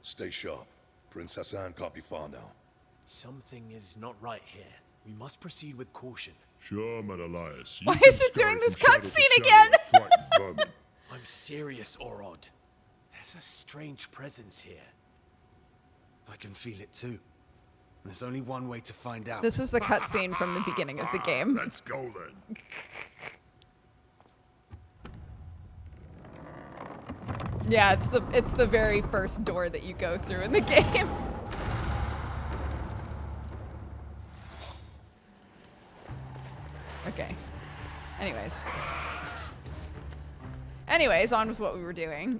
Stay sharp. Princess Anne can't be far now. Something is not right here. We must proceed with caution. Sure, Menelaus. Why is it doing this cutscene again? I'm serious, Orod. There's a strange presence here. I can feel it too. There's only one way to find out. This is the cutscene from the beginning of the game. Let's go then. Yeah, it's the very first door that you go through in the game. Okay. Anyways, on with what we were doing.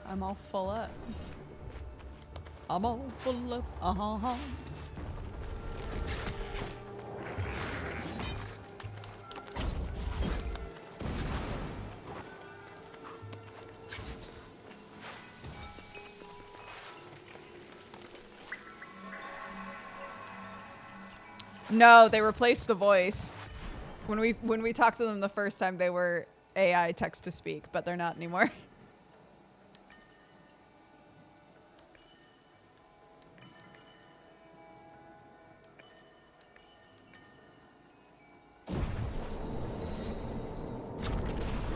I'm all full up. I'm all full up. Uh-huh. No, they replaced the voice. When we talked to them the first time, they were AI text to speak, but they're not anymore.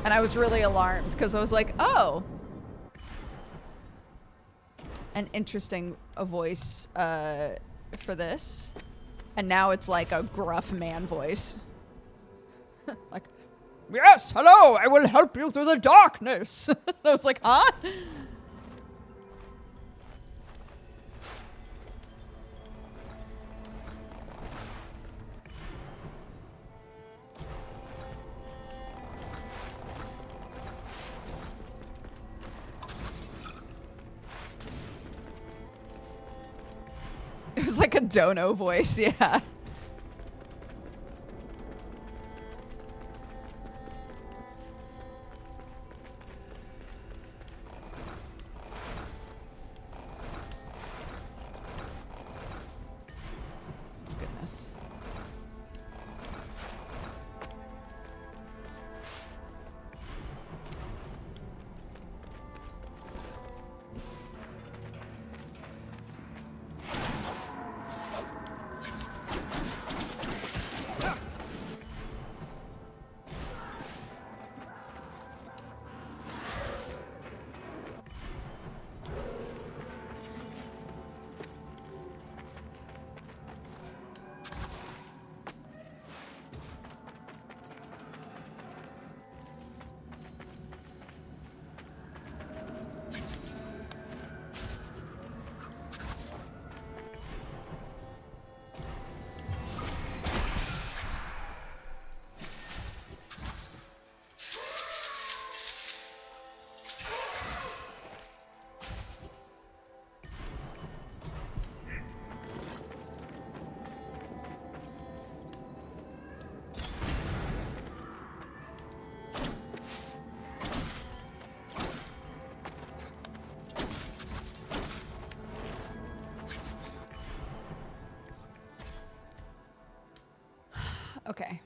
And I was really alarmed because I was like, oh, an interesting voice for this. And now it's like a gruff man voice. Like, yes, hello, I will help you through the darkness. I was like, huh? It's like a dono voice, yeah. Goodness. Okay.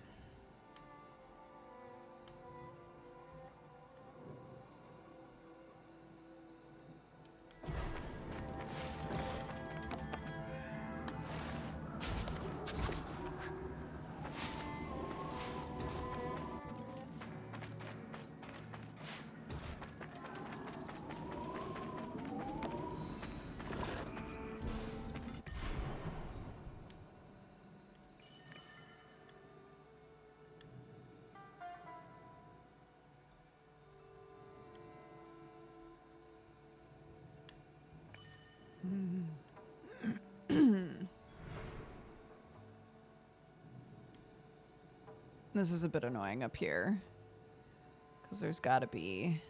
This is a bit annoying up here. Because there's gotta be...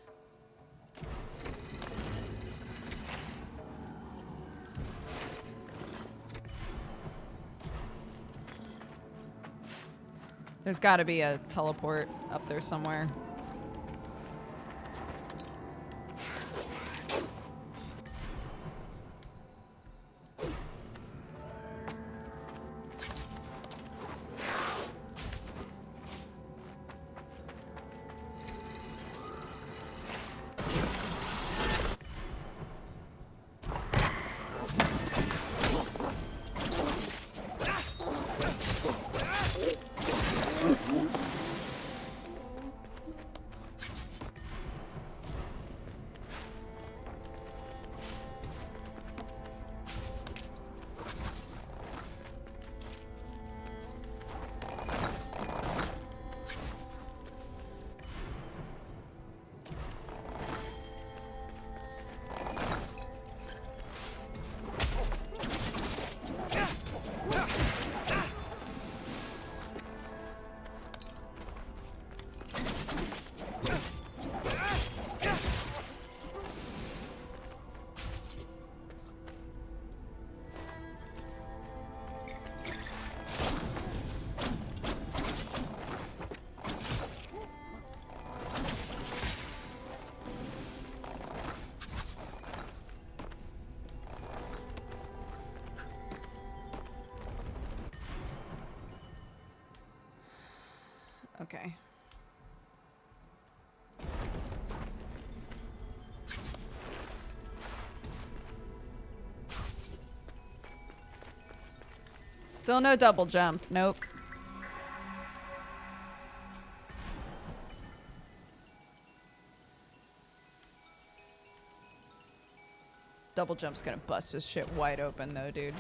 There's gotta be a teleport up there somewhere. Okay. Still no double jump. Nope. Double jump's gonna bust his shit wide open though, dude.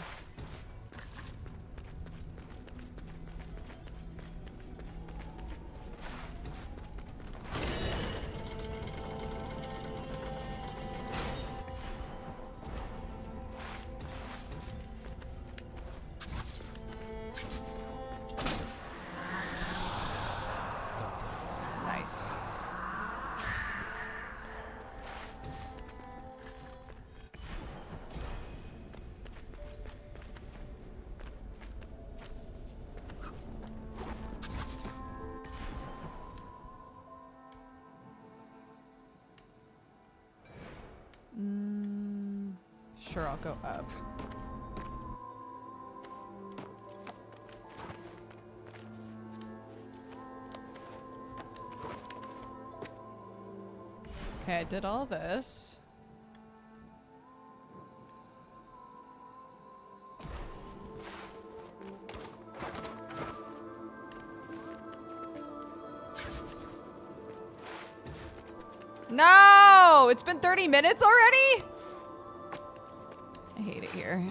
Nice. Sure, I'll go up. Okay, I did all this. No! It's been 30 minutes already? I hate it here.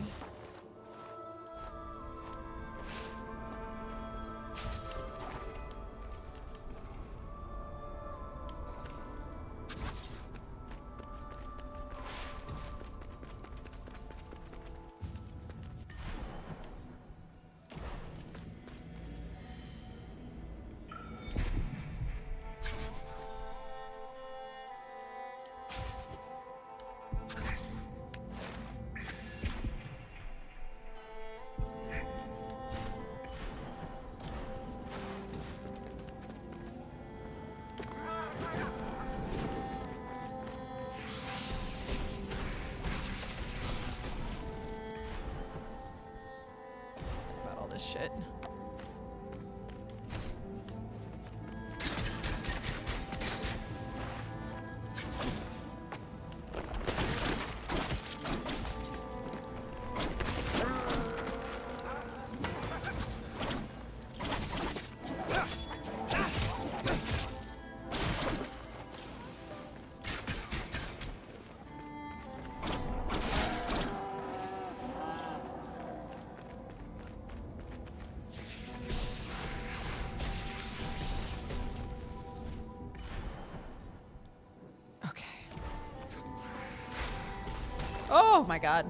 Shit. Oh my god.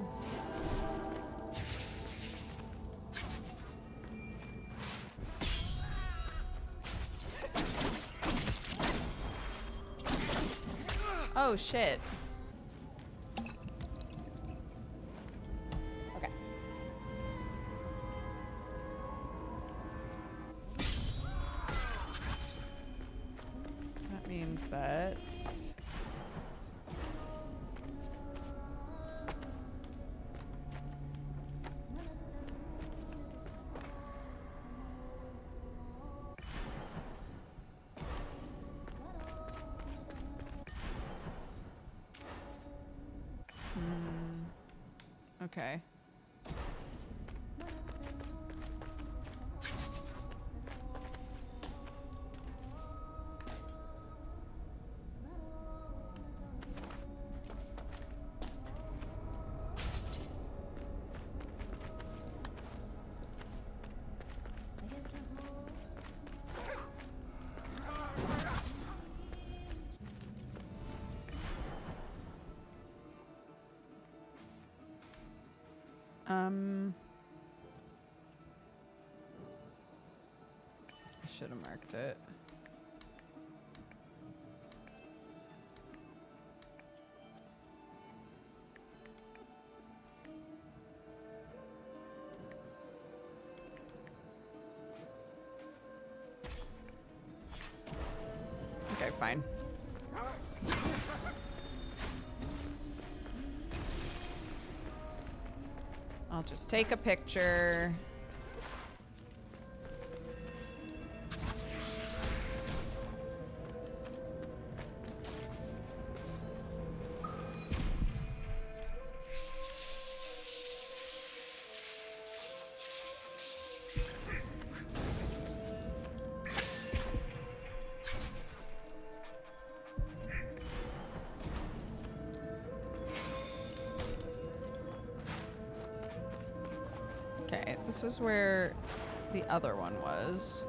Oh shit. Okay. That means that okay. I should have marked it. Okay, fine. I'll just take a picture. Okay, this is where the other one was.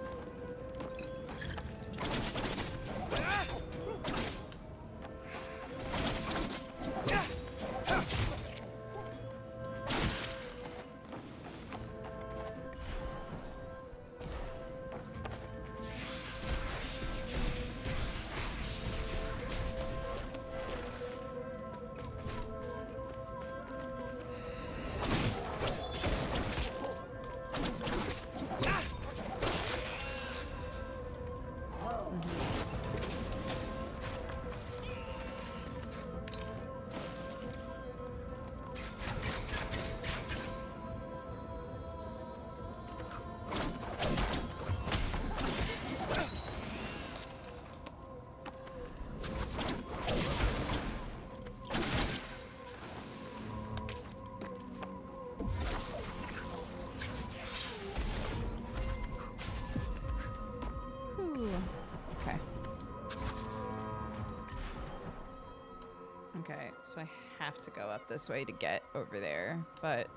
So I have to go up this way to get over there, but...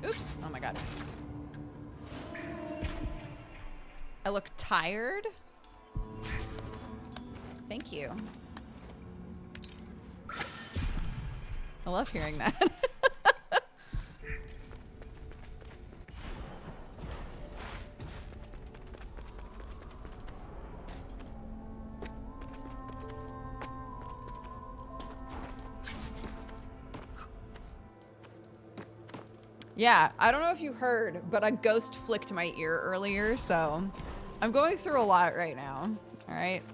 Oops. Oh my god. I look tired? Thank you. I love hearing that. Yeah, I don't know if you heard, but a ghost flicked my ear earlier, so I'm going through a lot right now. All right.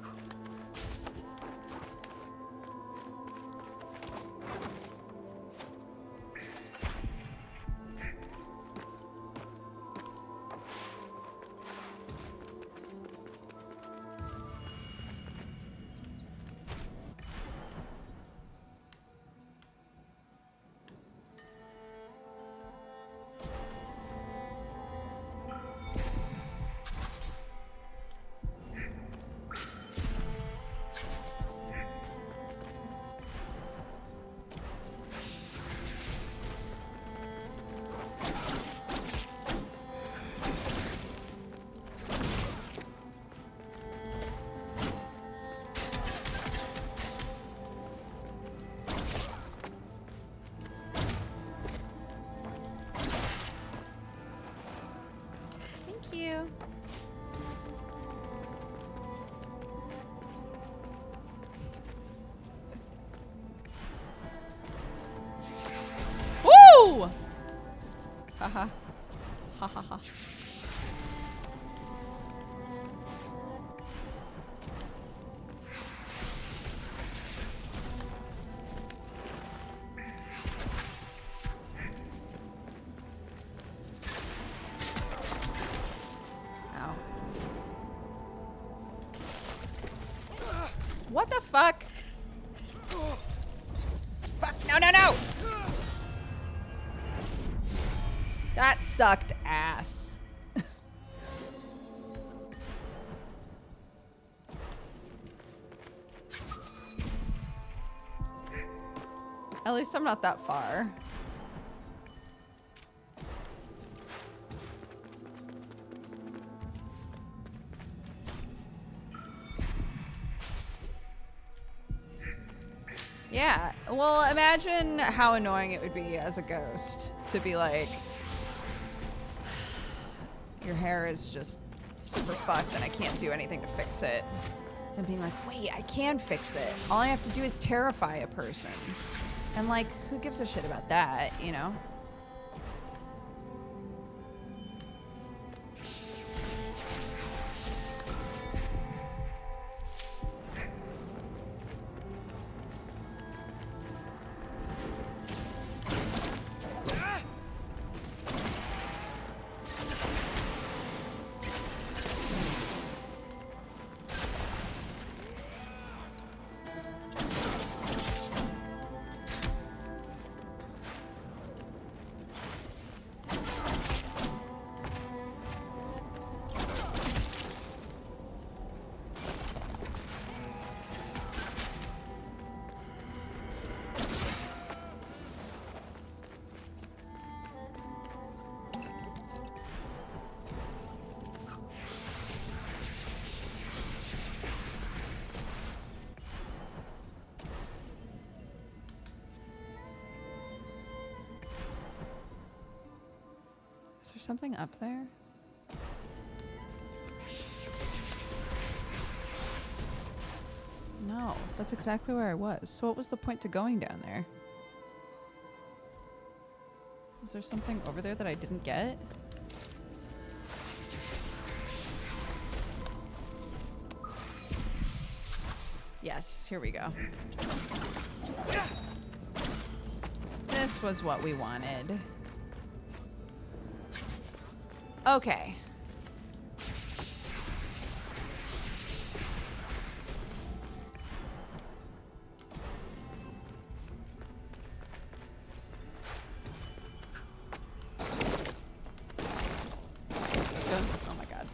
Haha. Ha ha ha. Ow. What the fuck? Fuck, no, no, no! That sucked ass. At least I'm not that far. Yeah, well, imagine how annoying it would be as a ghost to be like, your hair is just super fucked and I can't do anything to fix it. And being like, wait, I can fix it. All I have to do is terrify a person. And like, who gives a shit about that, you know? Is there something up there? No, that's exactly where I was. So what was the point to going down there? Was there something over there that I didn't get? Yes, here we go. This was what we wanted. Okay. Oh my god.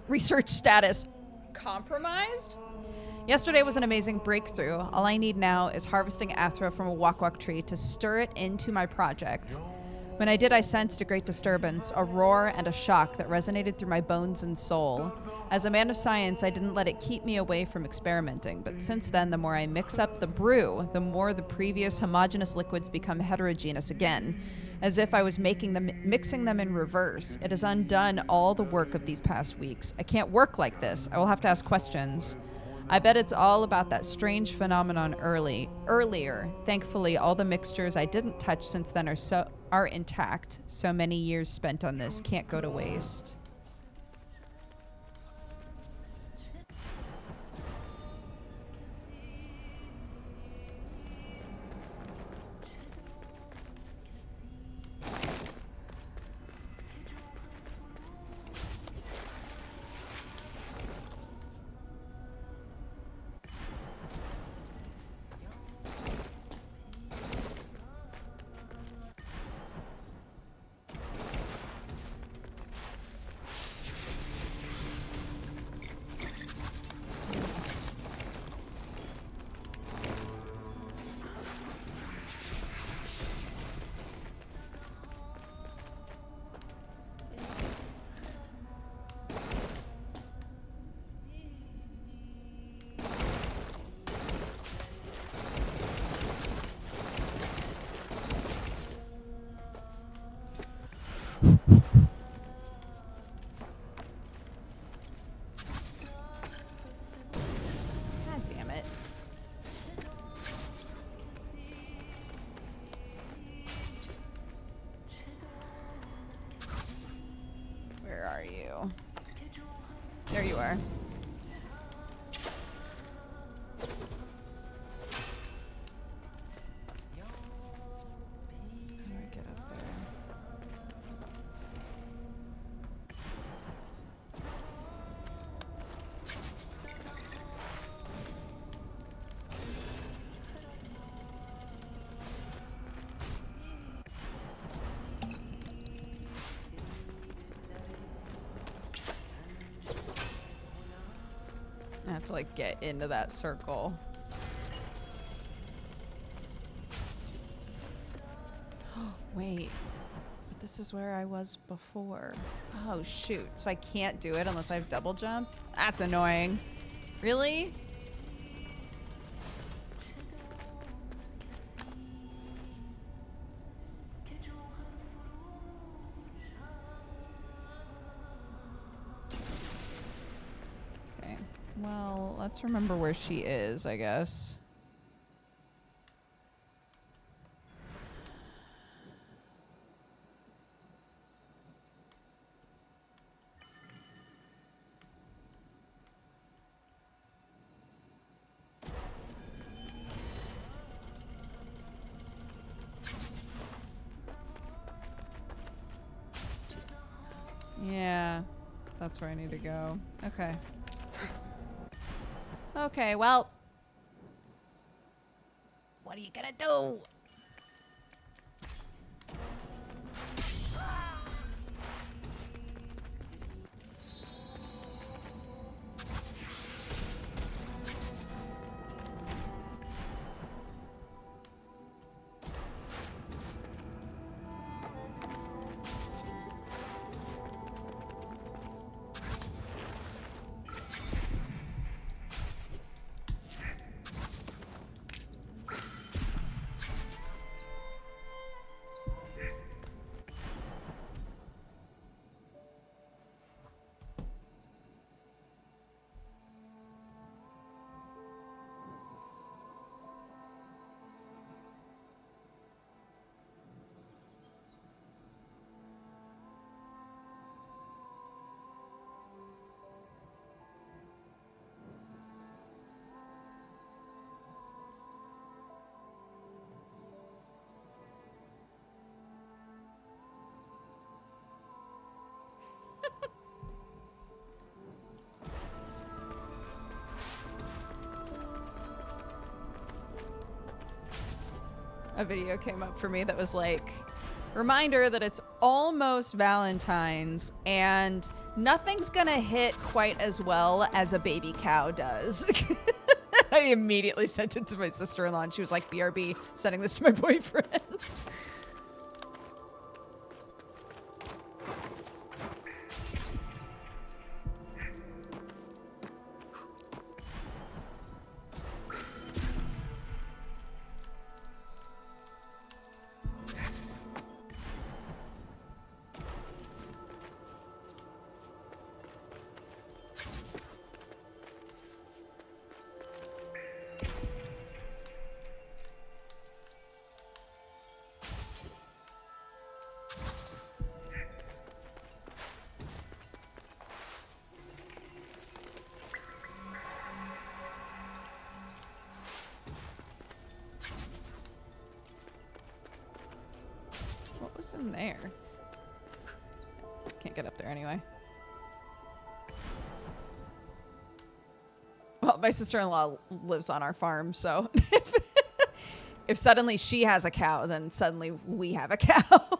Research status compromised? Yesterday was an amazing breakthrough. All I need now is harvesting Athra from a wak-wak tree to stir it into my project. When I did, I sensed a great disturbance, a roar and a shock that resonated through my bones and soul. As a man of science, I didn't let it keep me away from experimenting, but since then, the more I mix up the brew, the more the previous homogeneous liquids become heterogeneous again, as if I was mixing them in reverse. It has undone all the work of these past weeks. I can't work like this. I will have to ask questions. I bet it's all about that strange phenomenon earlier. Thankfully, all the mixtures I didn't touch since then are intact. So many years spent on this can't go to waste. God damn it. Where are you? There you are. How do I get up there? I have to like get into that circle. Wait, but this is where I was before. Oh shoot, so I can't do it unless I have double jump? That's annoying. Really? Okay, well, let's remember where she is, I guess. Yeah, that's where I need to go. Okay. Okay, well. What are you gonna do? a video came up for me that was like, reminder that it's almost Valentine's and nothing's gonna hit quite as well as a baby cow does. I immediately sent it to my sister-in-law and she was like, BRB, sending this to my boyfriend. What was in there? Can't get up there anyway. Well, my sister-in-law lives on our farm, so if suddenly she has a cow, then suddenly we have a cow.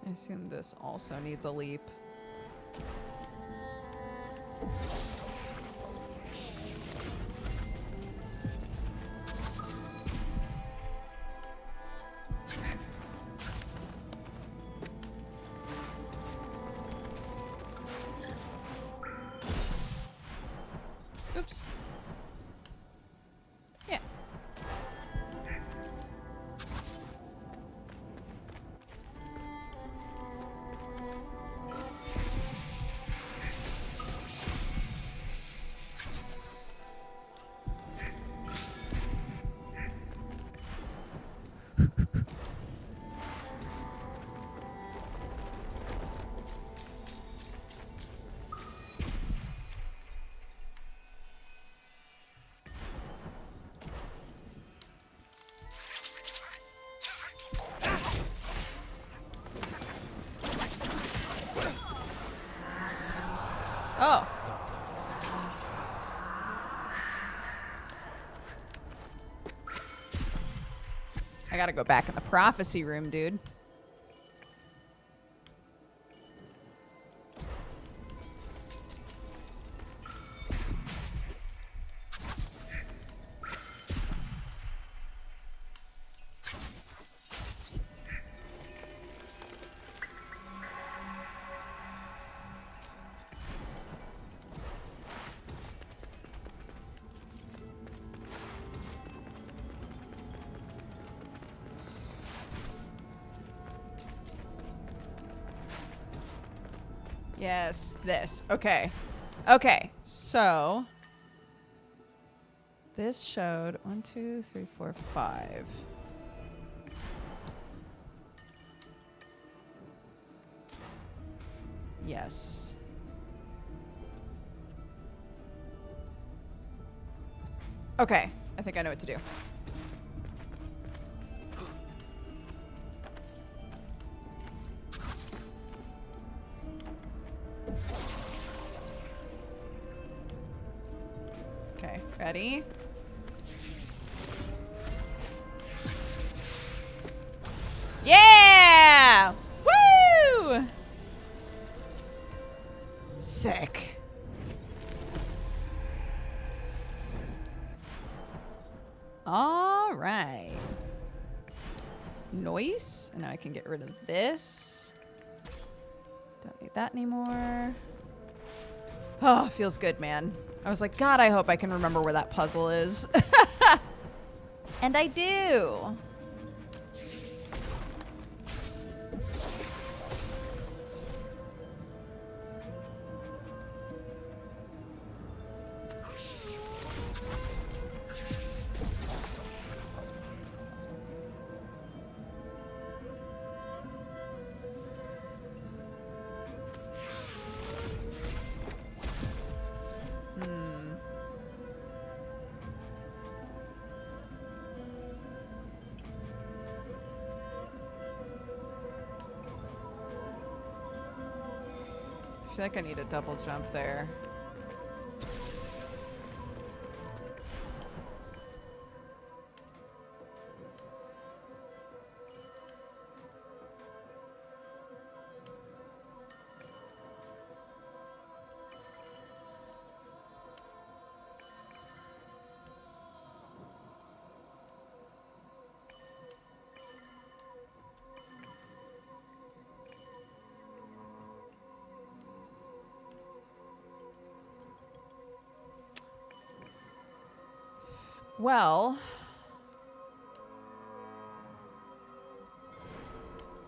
I assume this also needs a leap. Oops. Yeah. Oh. I gotta go back in the prophecy room, dude. Yes, this. Okay. Okay, so this showed 1, 2, 3, 4, 5. Yes. Okay, I think I know what to do. Okay, ready? Yeah! Woo! Sick. All right. Noise. And now I can get rid of this. Don't need that anymore. Oh, feels good, man. I was like, God, I hope I can remember where that puzzle is. And I do. feel like I need a double jump there. Well,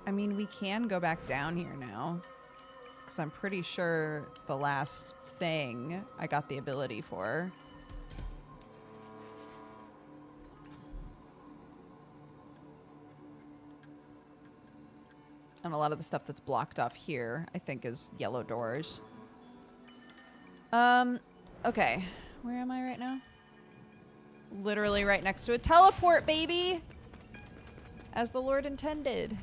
I mean, we can go back down here now, because I'm pretty sure the last thing I got the ability for. And a lot of the stuff that's blocked off here, I think, is yellow doors. Okay. Where am I right now? Literally right next to a teleport, baby! As the Lord intended.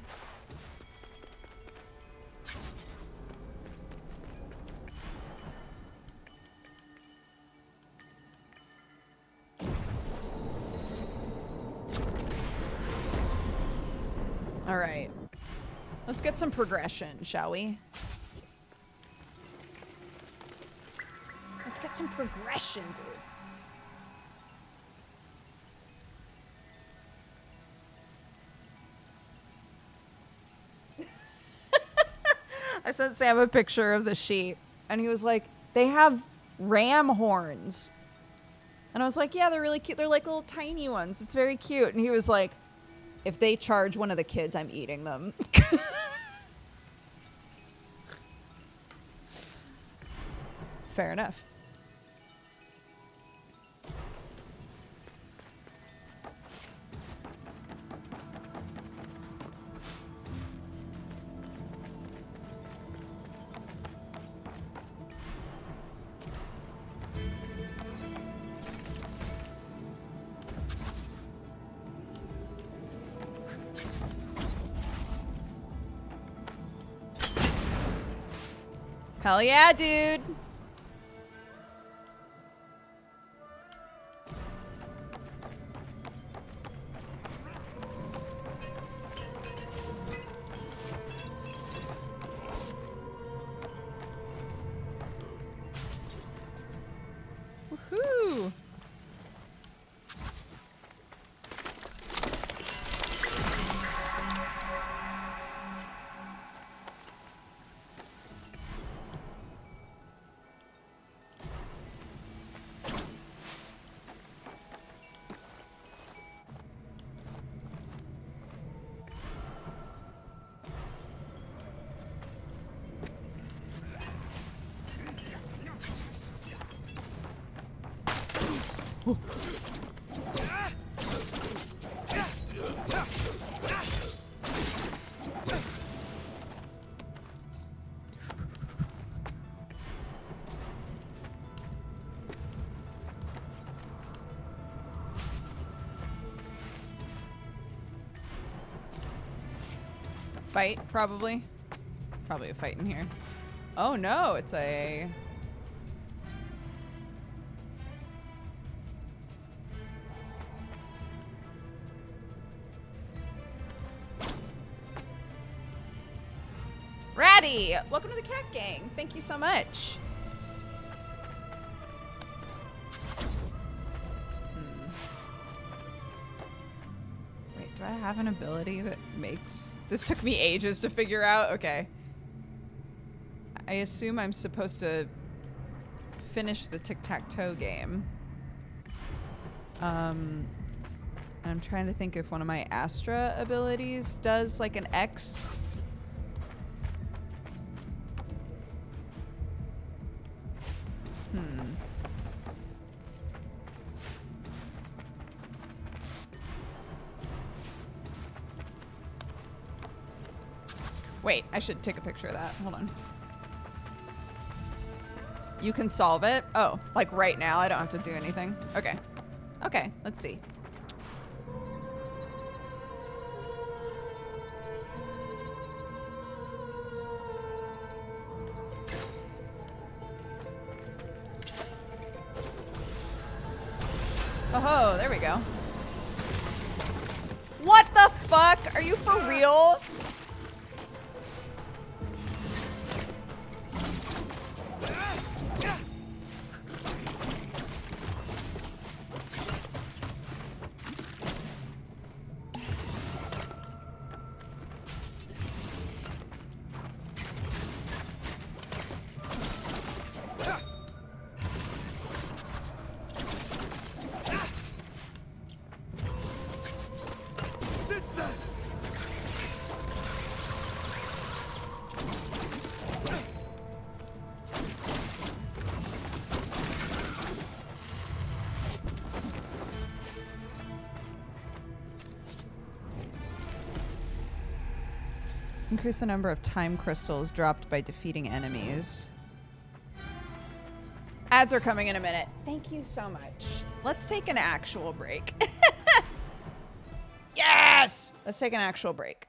Alright. Let's get some progression, shall we? Let's get some progression, dude. I sent Sam a picture of the sheep, and he was like, they have ram horns. And I was like, yeah, they're really cute. They're like little tiny ones. It's very cute. And he was like, if they charge one of the kids, I'm eating them. Fair enough. Hell yeah, dude. Woohoo. Fight, probably. Probably a fight in here. Oh no, it's a... Ratty! Welcome to the cat gang. Thank you so much. Wait, do I have an ability that makes... This took me ages to figure out. Okay. I assume I'm supposed to finish the tic-tac-toe game. I'm trying to think if one of my Astra abilities does like an X. Wait, I should take a picture of that. Hold on. You can solve it? Oh, like right now? I don't have to do anything? Okay. Okay, let's see. Oh, there we go. What the fuck? Are you for real? Increase the number of time crystals dropped by defeating enemies. Ads are coming in a minute. Thank you so much. Let's take an actual break. Yes! Let's take an actual break.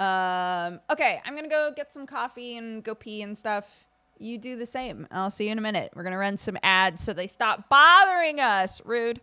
Okay, I'm gonna go get some coffee and go pee and stuff. You do the same. I'll see you in a minute. We're gonna run some ads so they stop bothering us. Rude.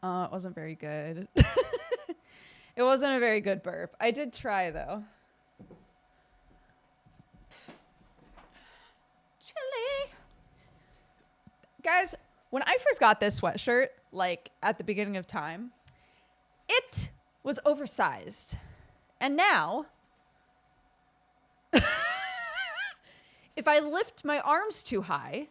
It wasn't very good. It wasn't a very good burp. I did try, though. Chili. Guys, when I first got this sweatshirt, like at the beginning of time, it was oversized. And now, if I lift my arms too high,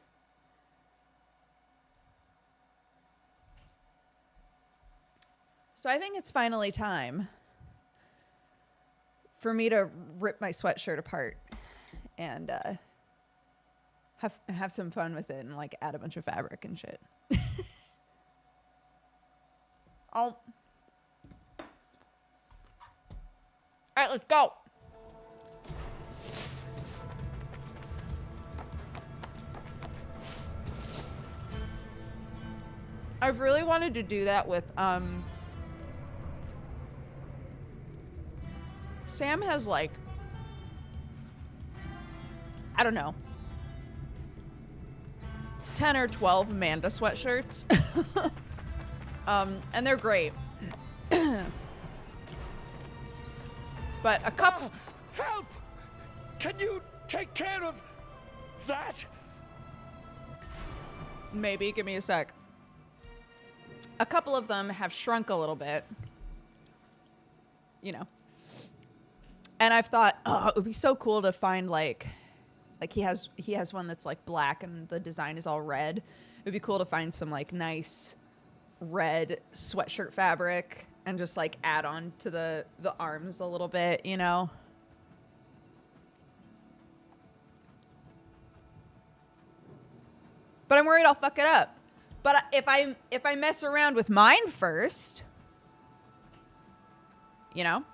so I think it's finally time for me to rip my sweatshirt apart and have some fun with it and like add a bunch of fabric and shit. All right, let's go. I've really wanted to do that with Sam has like, I don't know, 10 or 12 Amanda sweatshirts. And they're great. But a couple... Help! Can you take care of that? Maybe, give me a sec. A couple of them have shrunk a little bit. You know. And I've thought, oh, it would be so cool to find like he has one that's like black and the design is all red. It would be cool to find some like nice red sweatshirt fabric and just like add on to the arms a little bit, you know. But I'm worried I'll fuck it up. But if I mess around with mine first, you know.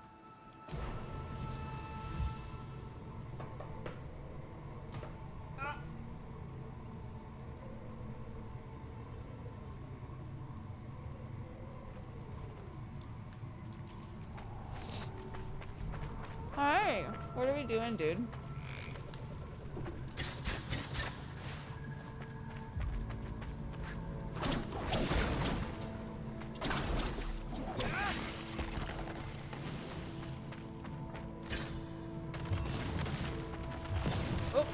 Hi, what are we doing, dude? Oh.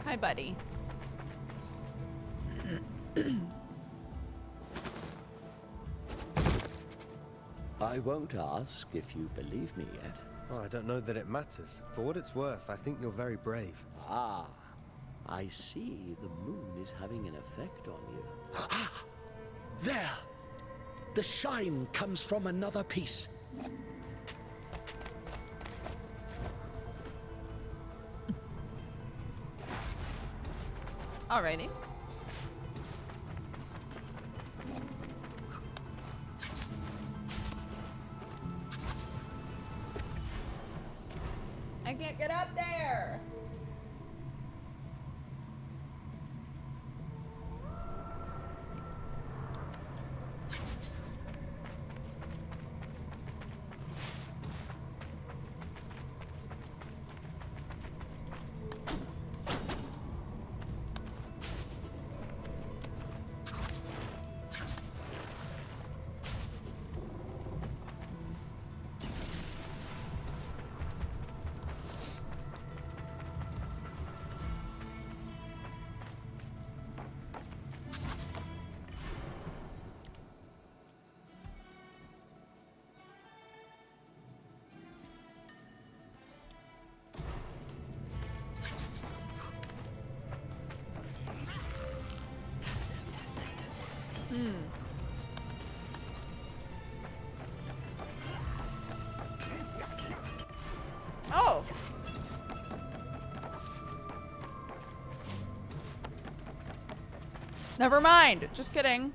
Hi, buddy. I won't ask if you believe me yet. Well, I don't know that it matters. For what it's worth, I think you're very brave. Ah, I see the moon is having an effect on you. There! The shine comes from another piece. Alrighty. I can't get up there. Oh. Never mind. Just kidding.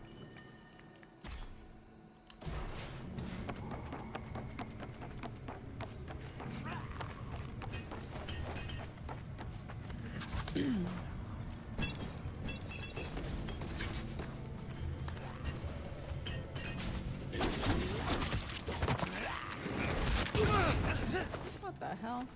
What the hell?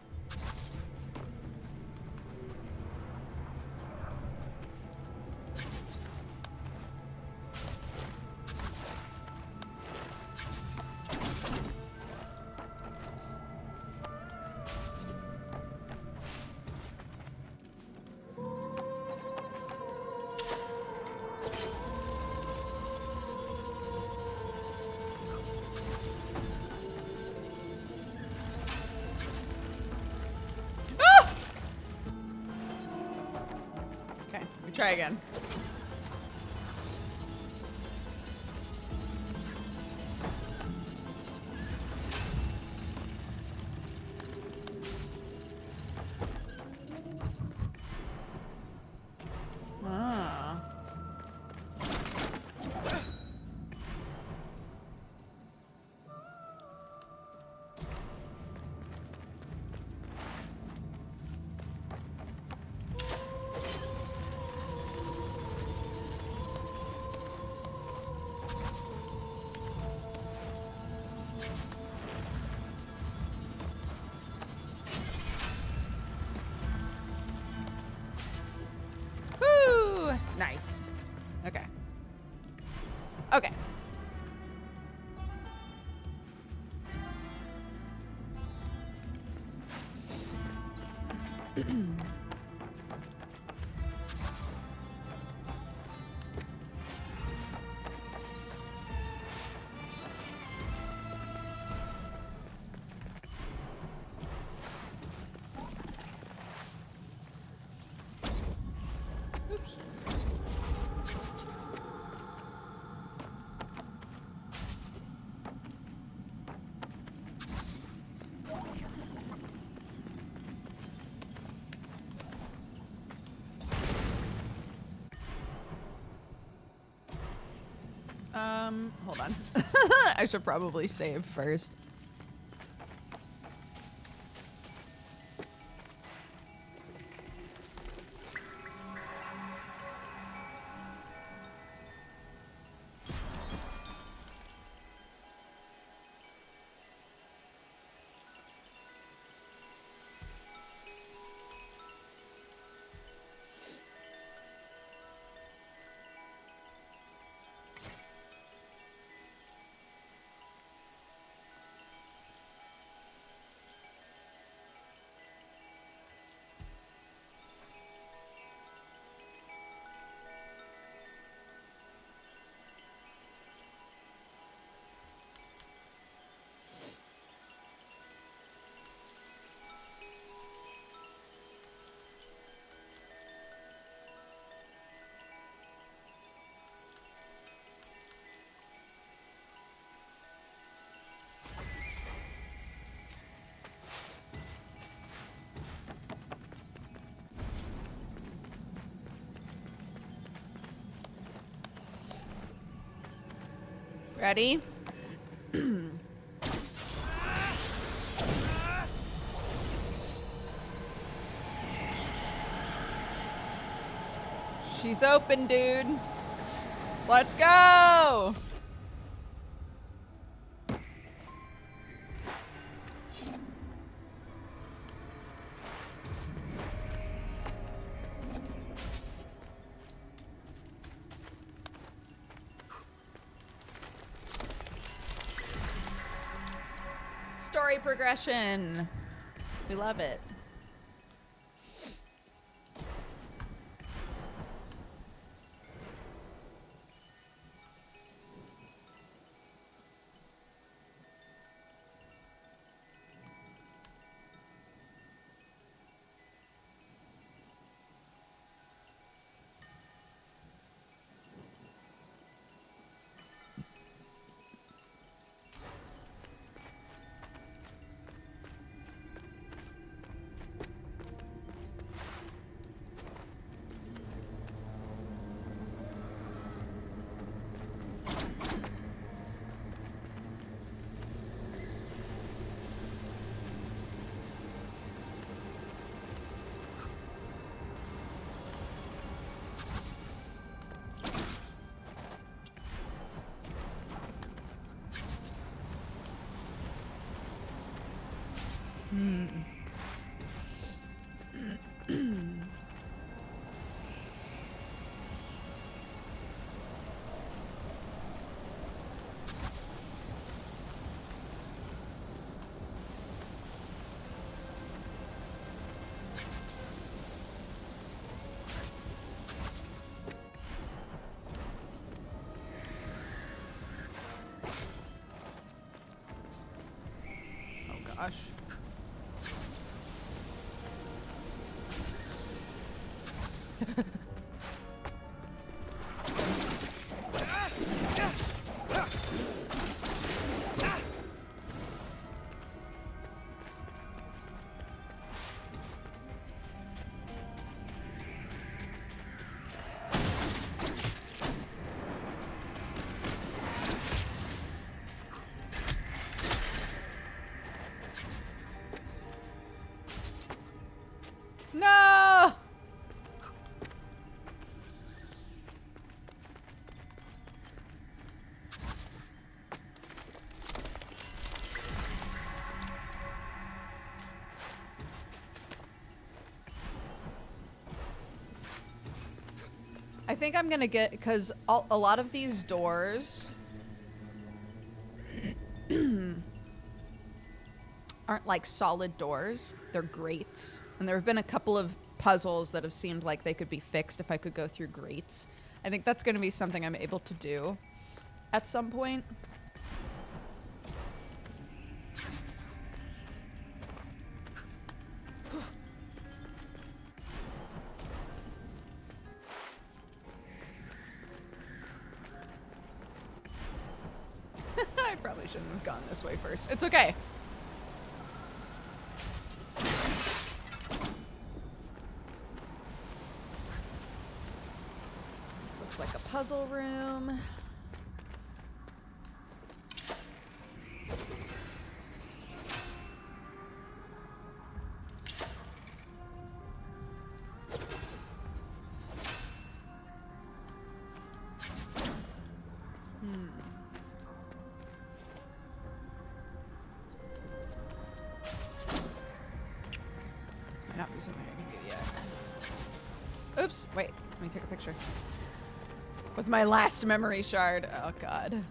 Try again. Ah. Nice. Okay. Okay. Oops. Hold on. I should probably save first. Ready? She's open, dude. Let's go! Story progression. We love it. Oh gosh. No! I think I'm gonna get, because a lot of these doors aren't like solid doors, they're grates. And there have been a couple of puzzles that have seemed like they could be fixed if I could go through grates. I think that's gonna be something I'm able to do at some point. I probably shouldn't have gone this way first. It's okay. This looks like a puzzle room. Might not be something I can do yet. Oops, wait, let me take a picture. With my last memory shard. Oh god.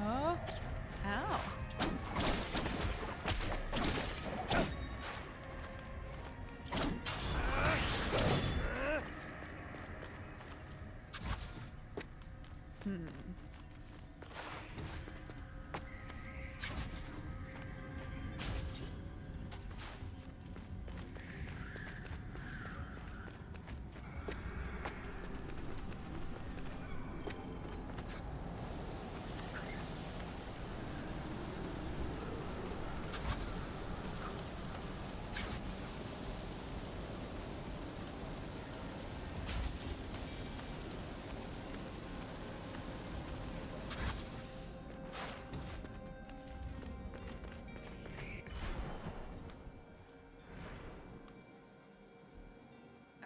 Oh, ow.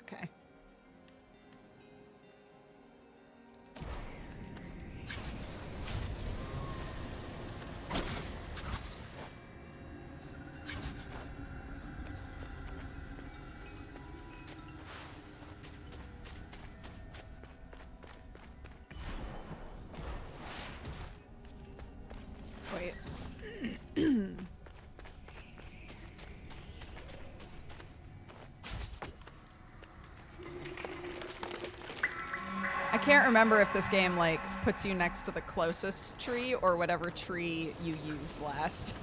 Okay. Wait. I can't remember if this game like puts you next to the closest tree or whatever tree you used last.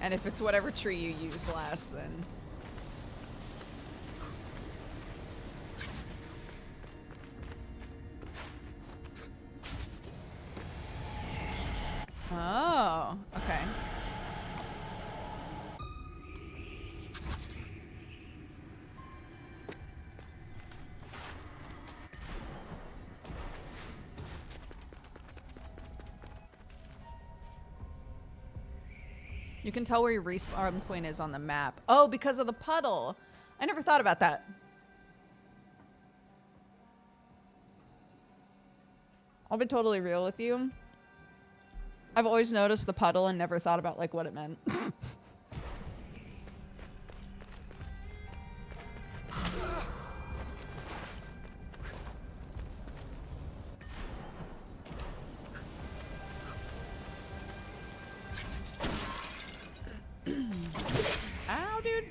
And if it's whatever tree you used last, then oh, okay. You You can tell where your respawn point is on the map. Oh, because of the puddle. I never thought about that. I'll be totally real with you. I've always noticed the puddle and never thought about like what it meant. Ow, dude.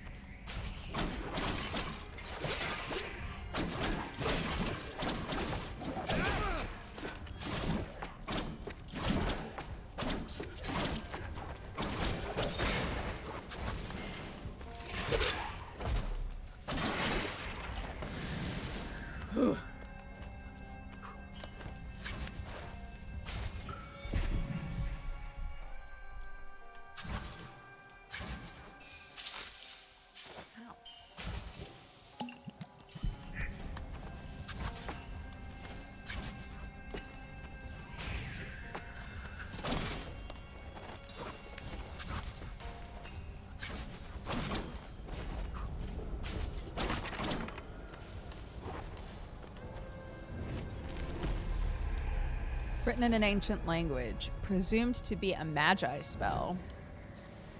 Written in an ancient language, presumed to be a magi spell.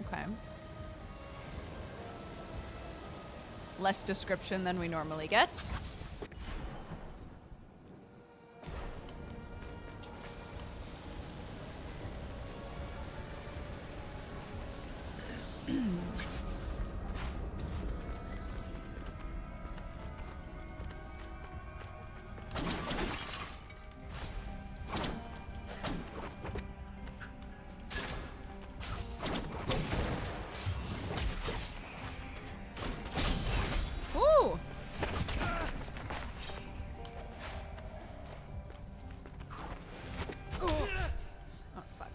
Okay. Less description than we normally get. Ooh. Oh, fuck.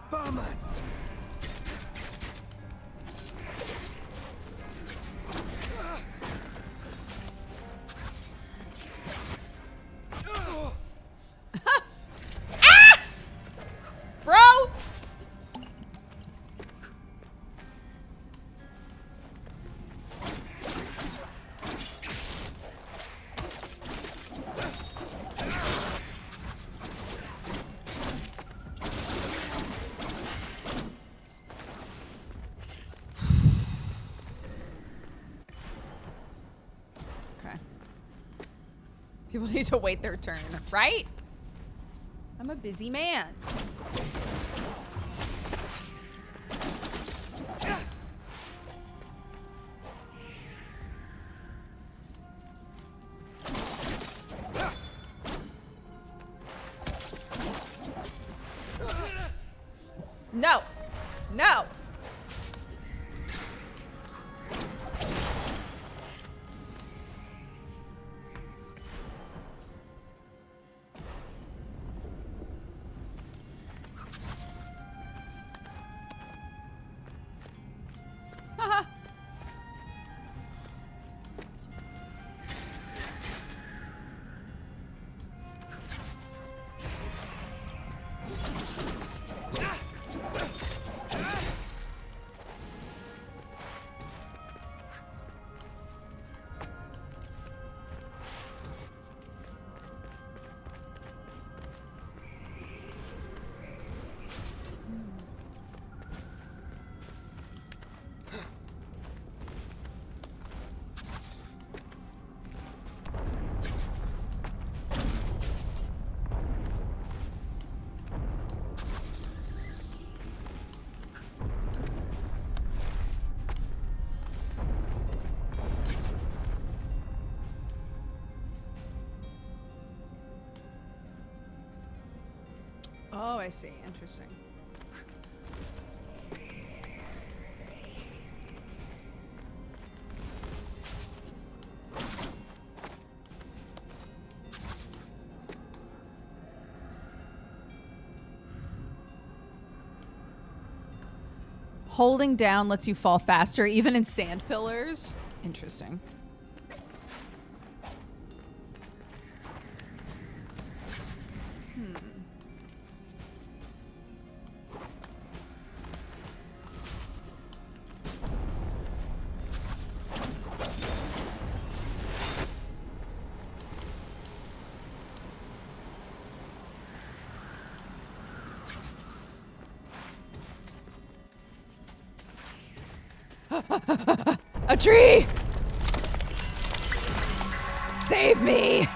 Bummer. Bro! Okay. People need to wait their turn, right? I'm a busy man. No. No. Haha. Oh, I see. Interesting. Holding down lets you fall faster, even in sand pillars. Interesting. A tree! Save me!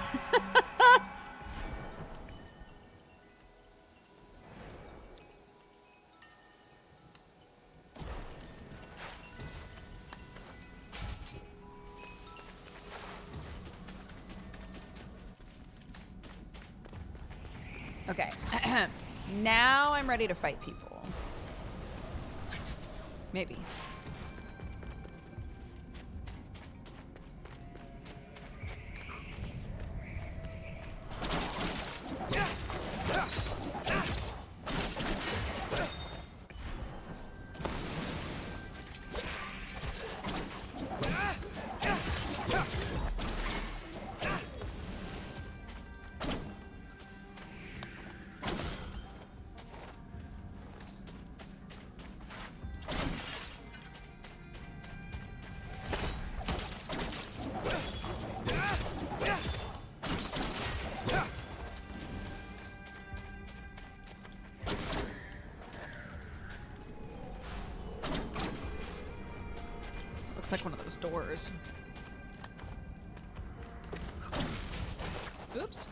Okay. Now I'm ready to fight people. Maybe. Looks like one of those doors. Oops.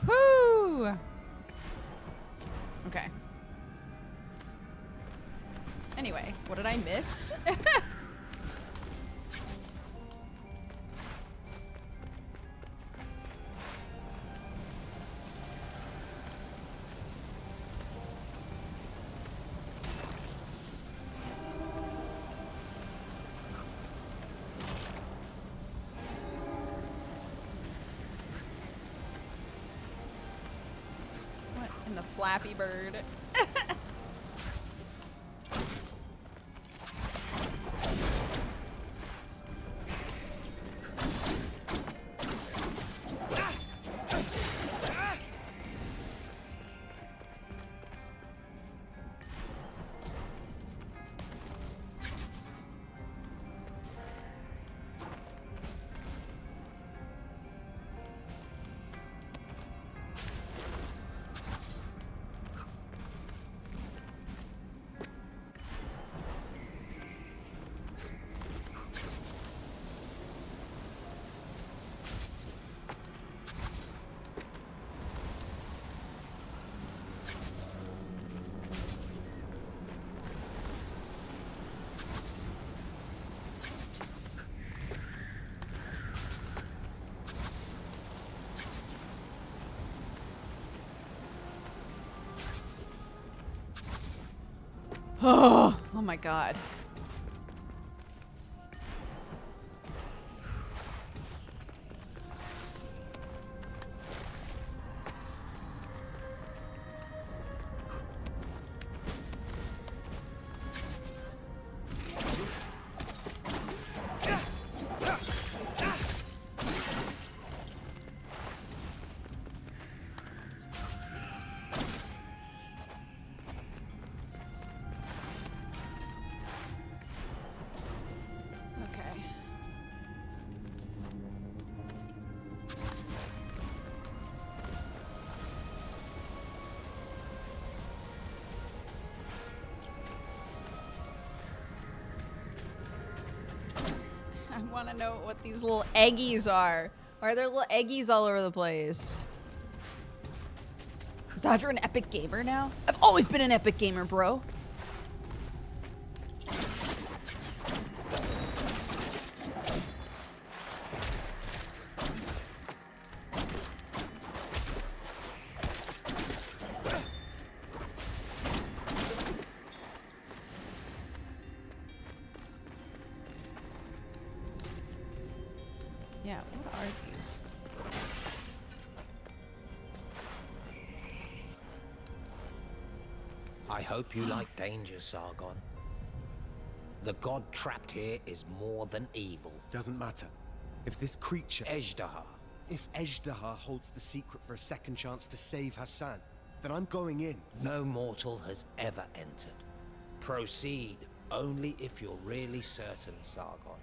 Whoo! Okay. Anyway, what did I miss? What in the Flappy Bird? Oh my god. I want to know what these little eggies are. Why are there little eggies all over the place? Is Dodger an epic gamer now? I've always been an epic gamer, bro. Yeah, what are these? I hope you like danger, Sargon. The god trapped here is more than evil. Doesn't matter. If this creature... Ejdaha. If Ejdaha holds the secret for a second chance to save Hassan, then I'm going in. No mortal has ever entered. Proceed only if you're really certain, Sargon.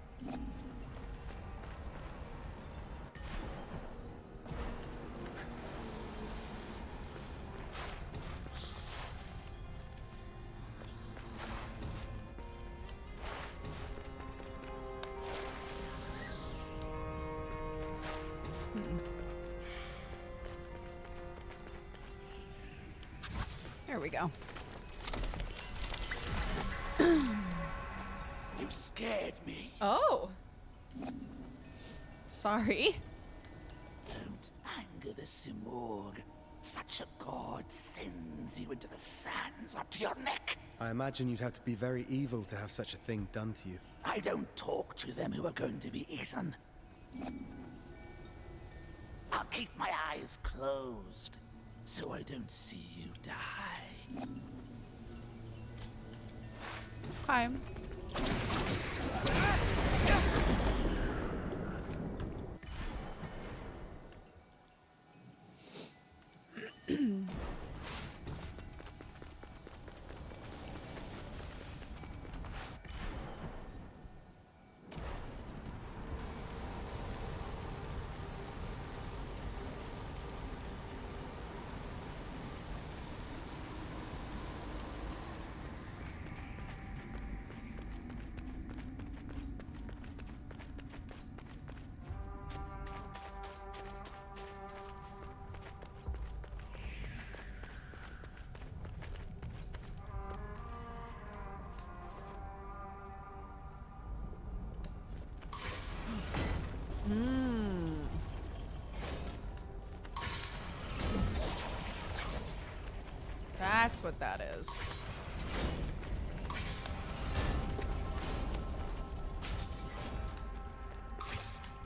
There we go. You scared me. Oh. Sorry. Don't anger the Simorg. Such a god sends you into the sands up to your neck. I imagine you'd have to be very evil to have such a thing done to you. I don't talk to them who are going to be eaten. I'll keep my eyes closed so I don't see you die. Hi. That's what that is.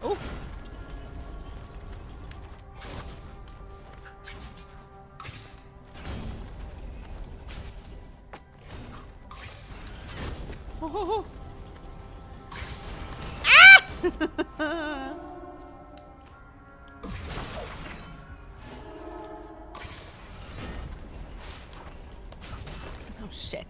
Oh. Oh. Ah! Oh shit.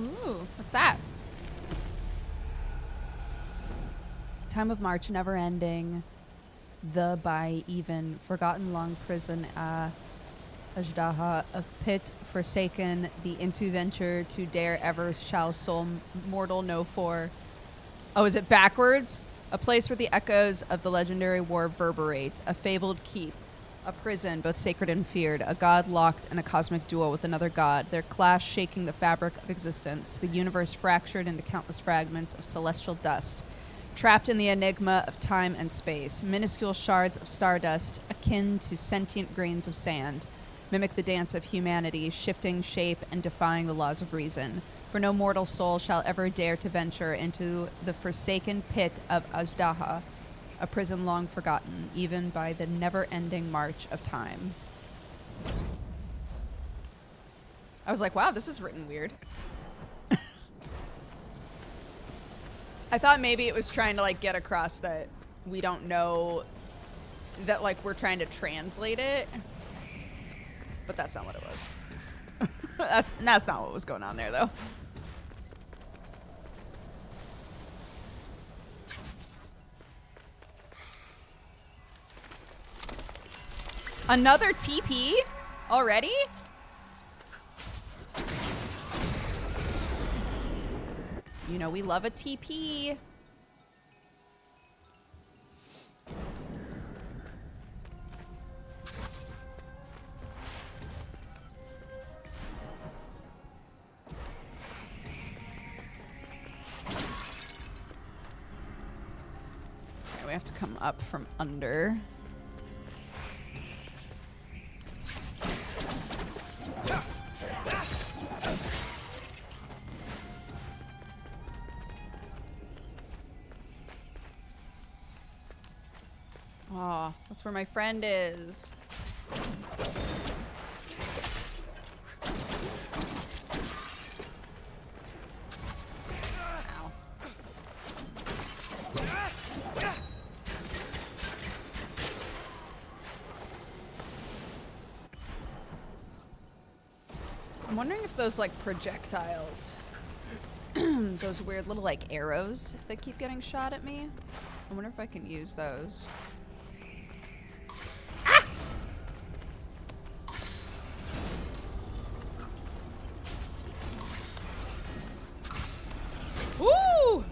Ooh, what's that? Time of March, never ending. The by even forgotten long prison. Ajdaha of pit forsaken. The into venture to dare ever shall soul mortal know for. Oh, is it backwards? A place where the echoes of the legendary war reverberate. A fabled keep. A prison, both sacred and feared, a god locked in a cosmic duel with another god, their clash shaking the fabric of existence, the universe fractured into countless fragments of celestial dust, trapped in the enigma of time and space, minuscule shards of stardust, akin to sentient grains of sand, mimic the dance of humanity, shifting shape and defying the laws of reason. For no mortal soul shall ever dare to venture into the forsaken pit of Ajdaha, a prison long forgotten, even by the never-ending march of time. I was like, wow, this is written weird. I thought maybe it was trying to like get across that we don't know that like we're trying to translate it, but that's not what it was. That's not what was going on there though. Another TP already? You know we love a TP. Okay, we have to come up from under. Oh, that's where my friend is. Ow. I'm wondering if those like projectiles, those weird little like arrows that keep getting shot at me, I wonder if I can use those. Woo!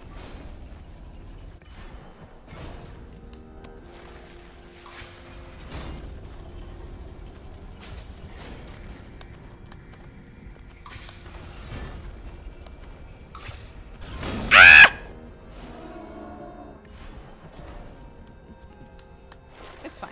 It's fine.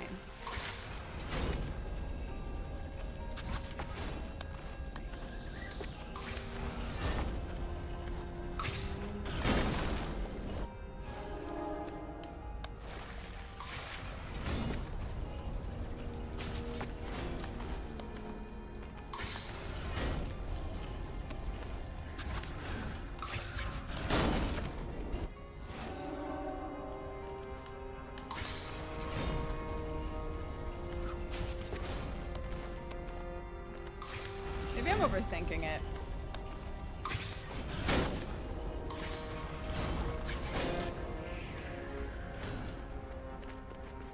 Maybe I'm overthinking it.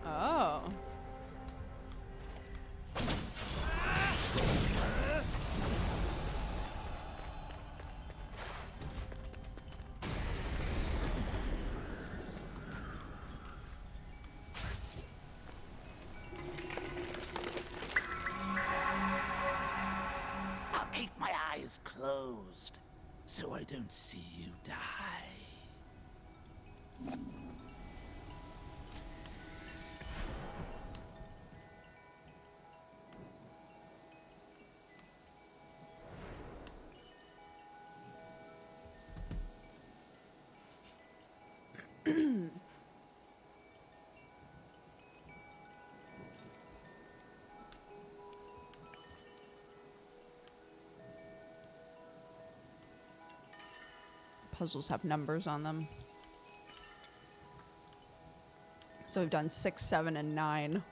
Oh. I'll keep my eyes closed so I don't see you die. Puzzles have numbers on them. So we've done 6, 7, and 9.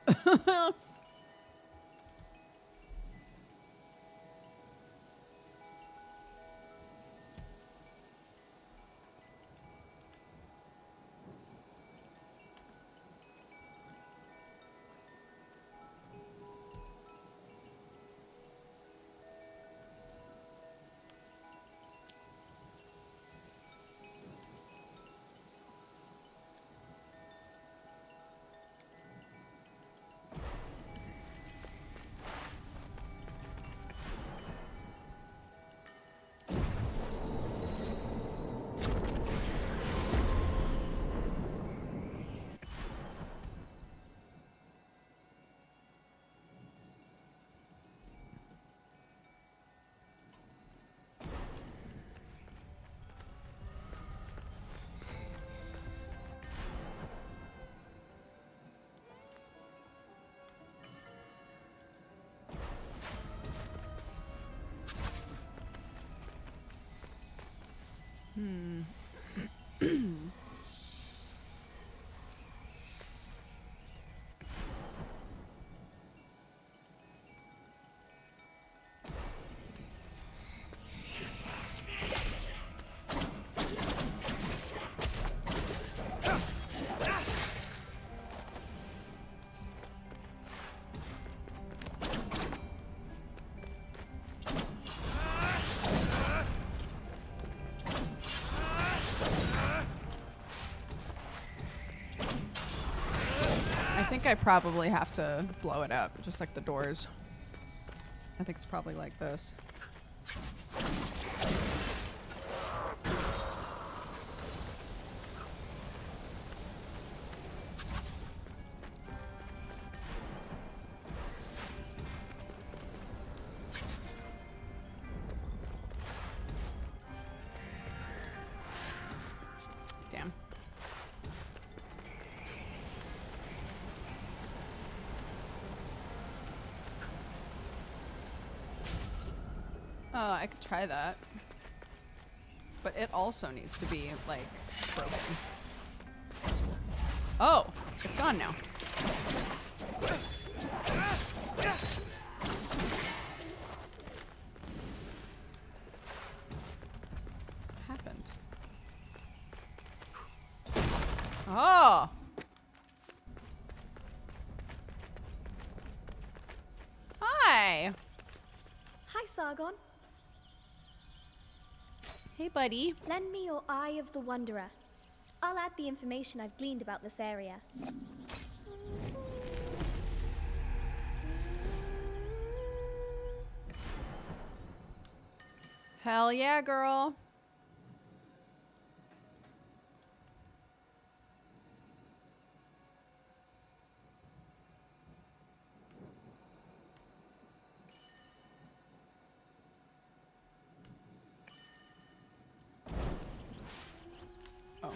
I probably have to blow it up, just like the doors. I think it's probably like this. Damn. Oh, I could try that. But it also needs to be, like, broken. Oh, it's gone now. What happened? Oh! Hi! Hi, Sargon. Hey, buddy. Lend me your Eye of the Wanderer. I'll add the information I've gleaned about this area. Hell yeah, girl. Oh.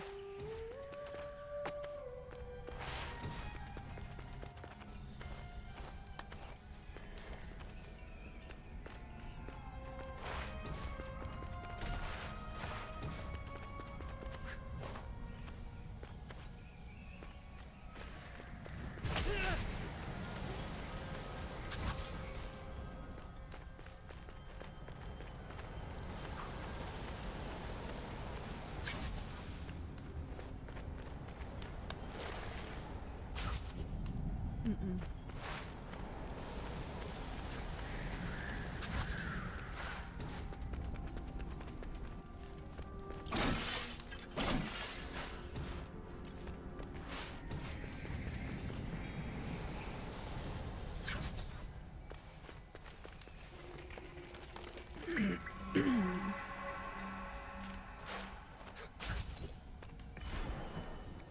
Mm-mm.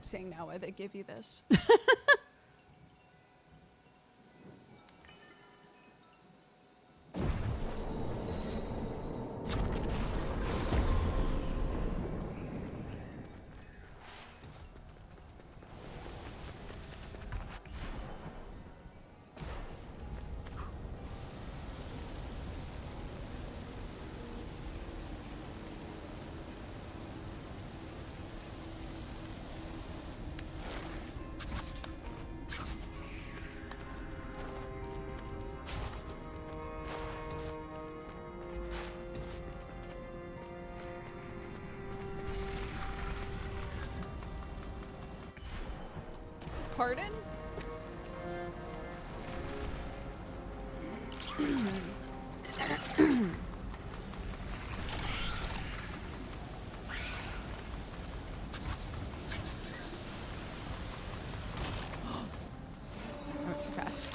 Saying now why they give you this. Pardon? Oh, too fast.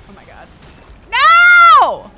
Oh my god. No!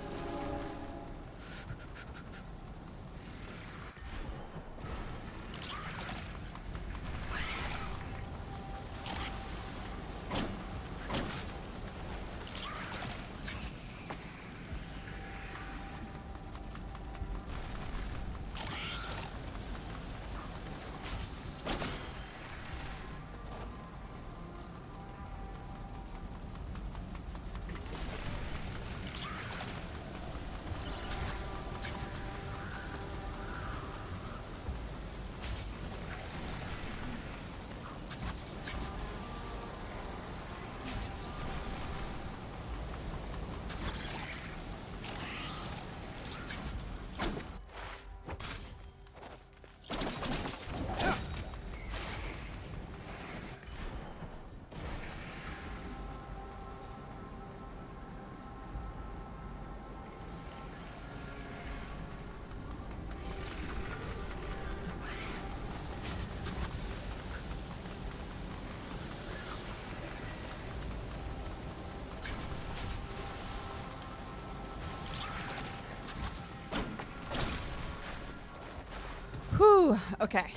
Okay.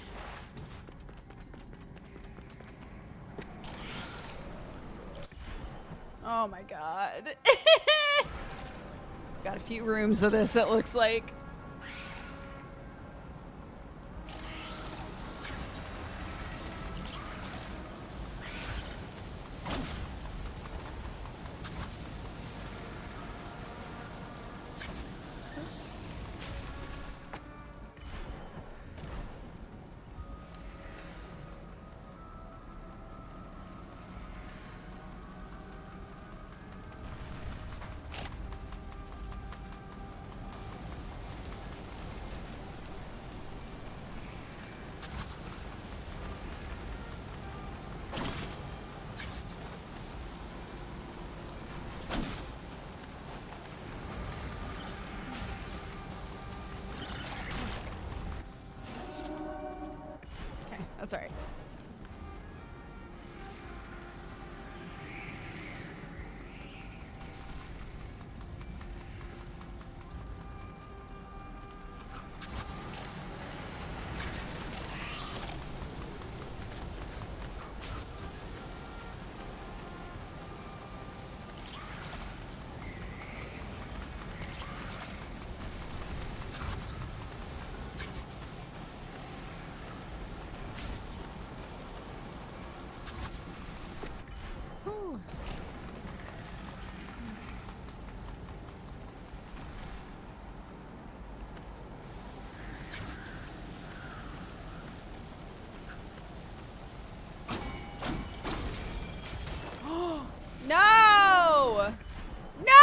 Oh my god. Got a few rooms of this, it looks like. That's all right. No! No!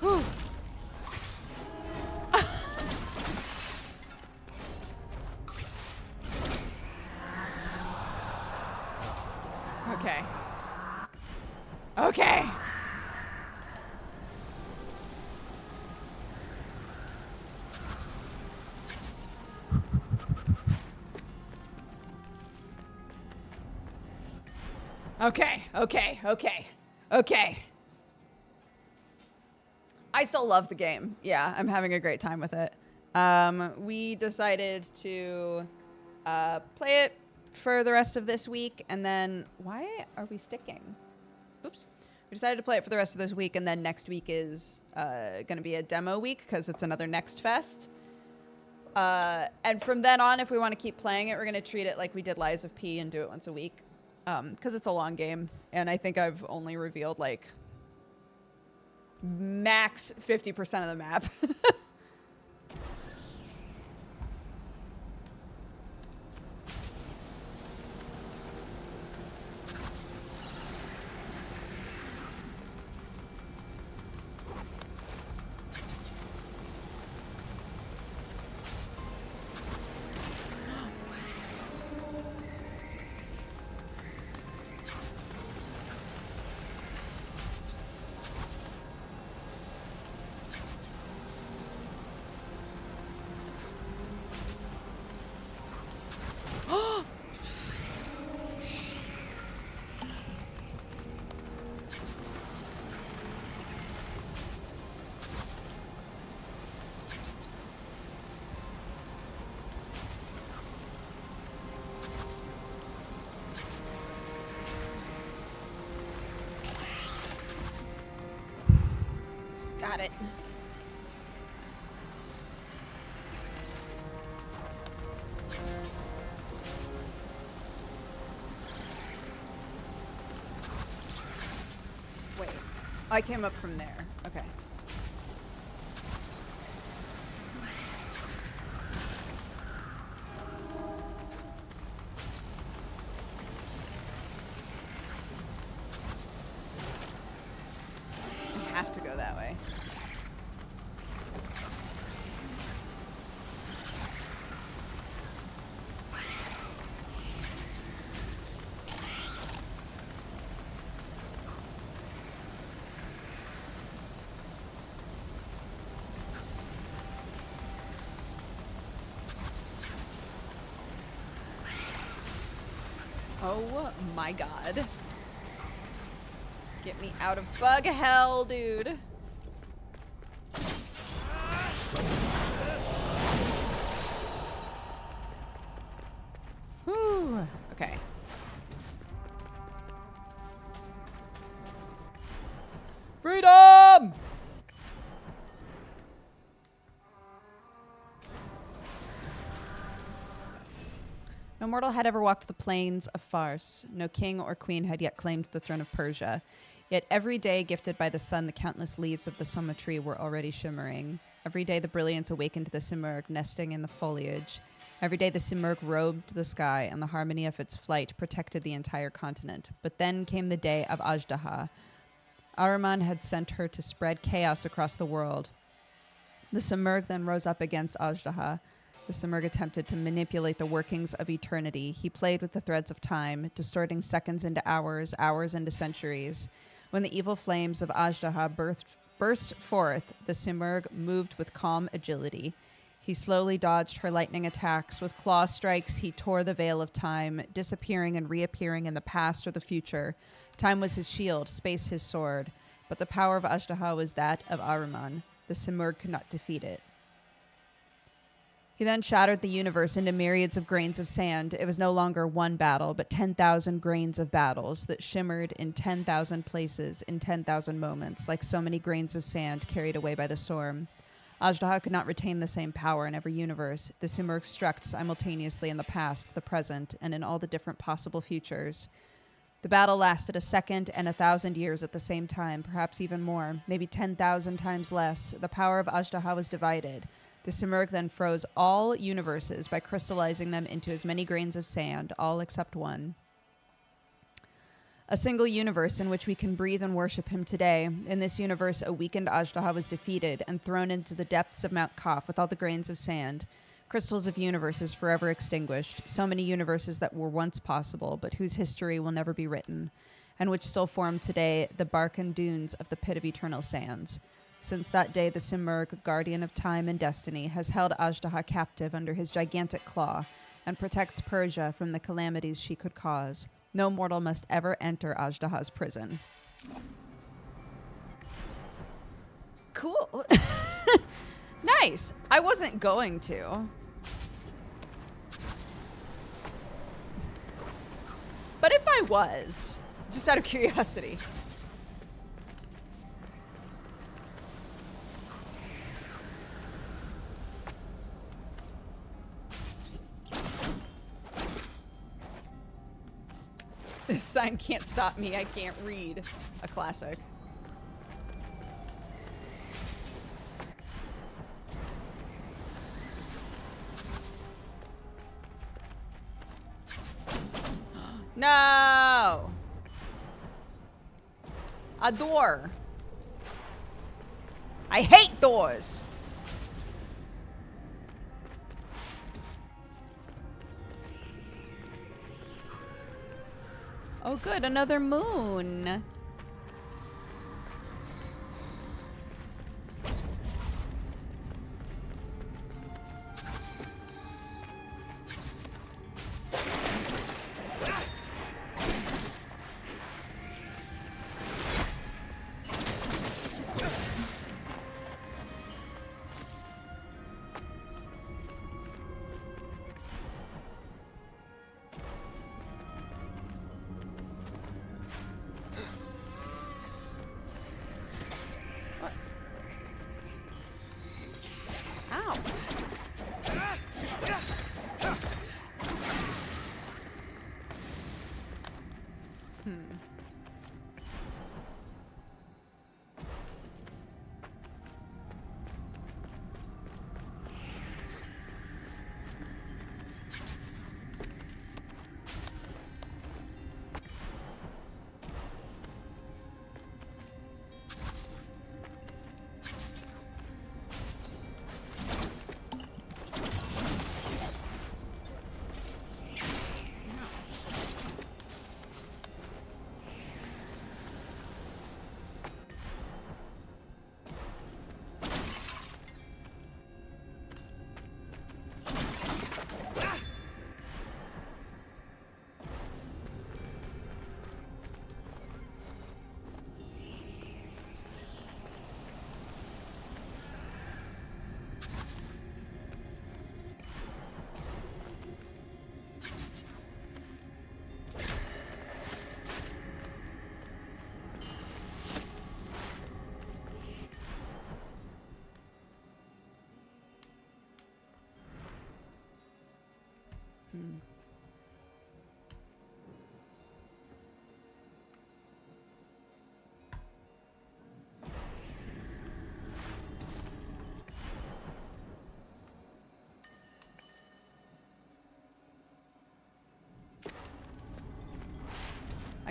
Whew. Okay. Okay. Okay, okay, okay, okay. I still love the game. Yeah, I'm having a great time with it. We decided to play it for the rest of this week, and then why are we sticking? Oops. We decided to play it for the rest of this week, and then next week is going to be a demo week because it's another Next Fest. And from then on, if we want to keep playing it, we're going to treat it like we did Lies of P and do it once a week because it's a long game, and I think I've only revealed like max 50% of the map. Got it. Wait, I came up from there. Okay. I have to go that way. Oh my god. Get me out of bug hell, dude. Whew. Okay. Freedom! No mortal had ever walked the plains of Fars. No king or queen had yet claimed the throne of Persia. Yet every day, gifted by the sun, the countless leaves of the Soma tree were already shimmering. Every day, the brilliance awakened the Simurgh, nesting in the foliage. Every day, the Simurgh robed the sky, and the harmony of its flight protected the entire continent. But then came the day of Ajdaha. Ahriman had sent her to spread chaos across the world. The Simurgh then rose up against Ajdaha. The Simurgh attempted to manipulate the workings of eternity. He played with the threads of time, distorting seconds into hours, hours into centuries. When the evil flames of Ajdaha burst forth, the Simurgh moved with calm agility. He slowly dodged her lightning attacks. With claw strikes, he tore the veil of time, disappearing and reappearing in the past or the future. Time was his shield, space his sword. But the power of Ajdaha was that of Ahriman. The Simurgh could not defeat it. He then shattered the universe into myriads of grains of sand. It was no longer one battle, but 10,000 grains of battles that shimmered in 10,000 places in 10,000 moments, like so many grains of sand carried away by the storm. Ajdaha could not retain the same power in every universe. The Simurgh struck simultaneously in the past, the present, and in all the different possible futures. The battle lasted a second and 1,000 years at the same time, perhaps even more, maybe 10,000 times less. The power of Ajdaha was divided. The Simurgh then froze all universes by crystallizing them into as many grains of sand, all except one. A single universe in which we can breathe and worship him today. In this universe, a weakened Ajdaha was defeated and thrown into the depths of Mount Kaf with all the grains of sand. Crystals of universes forever extinguished. So many universes that were once possible, but whose history will never be written, and which still form today the Barkan dunes of the pit of eternal sands. Since that day, the Simurgh, guardian of time and destiny, has held Ajdaha captive under his gigantic claw and protects Persia from the calamities she could cause. No mortal must ever enter Ajdaha's prison. Cool. Nice. I wasn't going to. But if I was, just out of curiosity. This sign can't stop me. I can't read. A classic. No! A door. I hate doors. Oh good, another moon.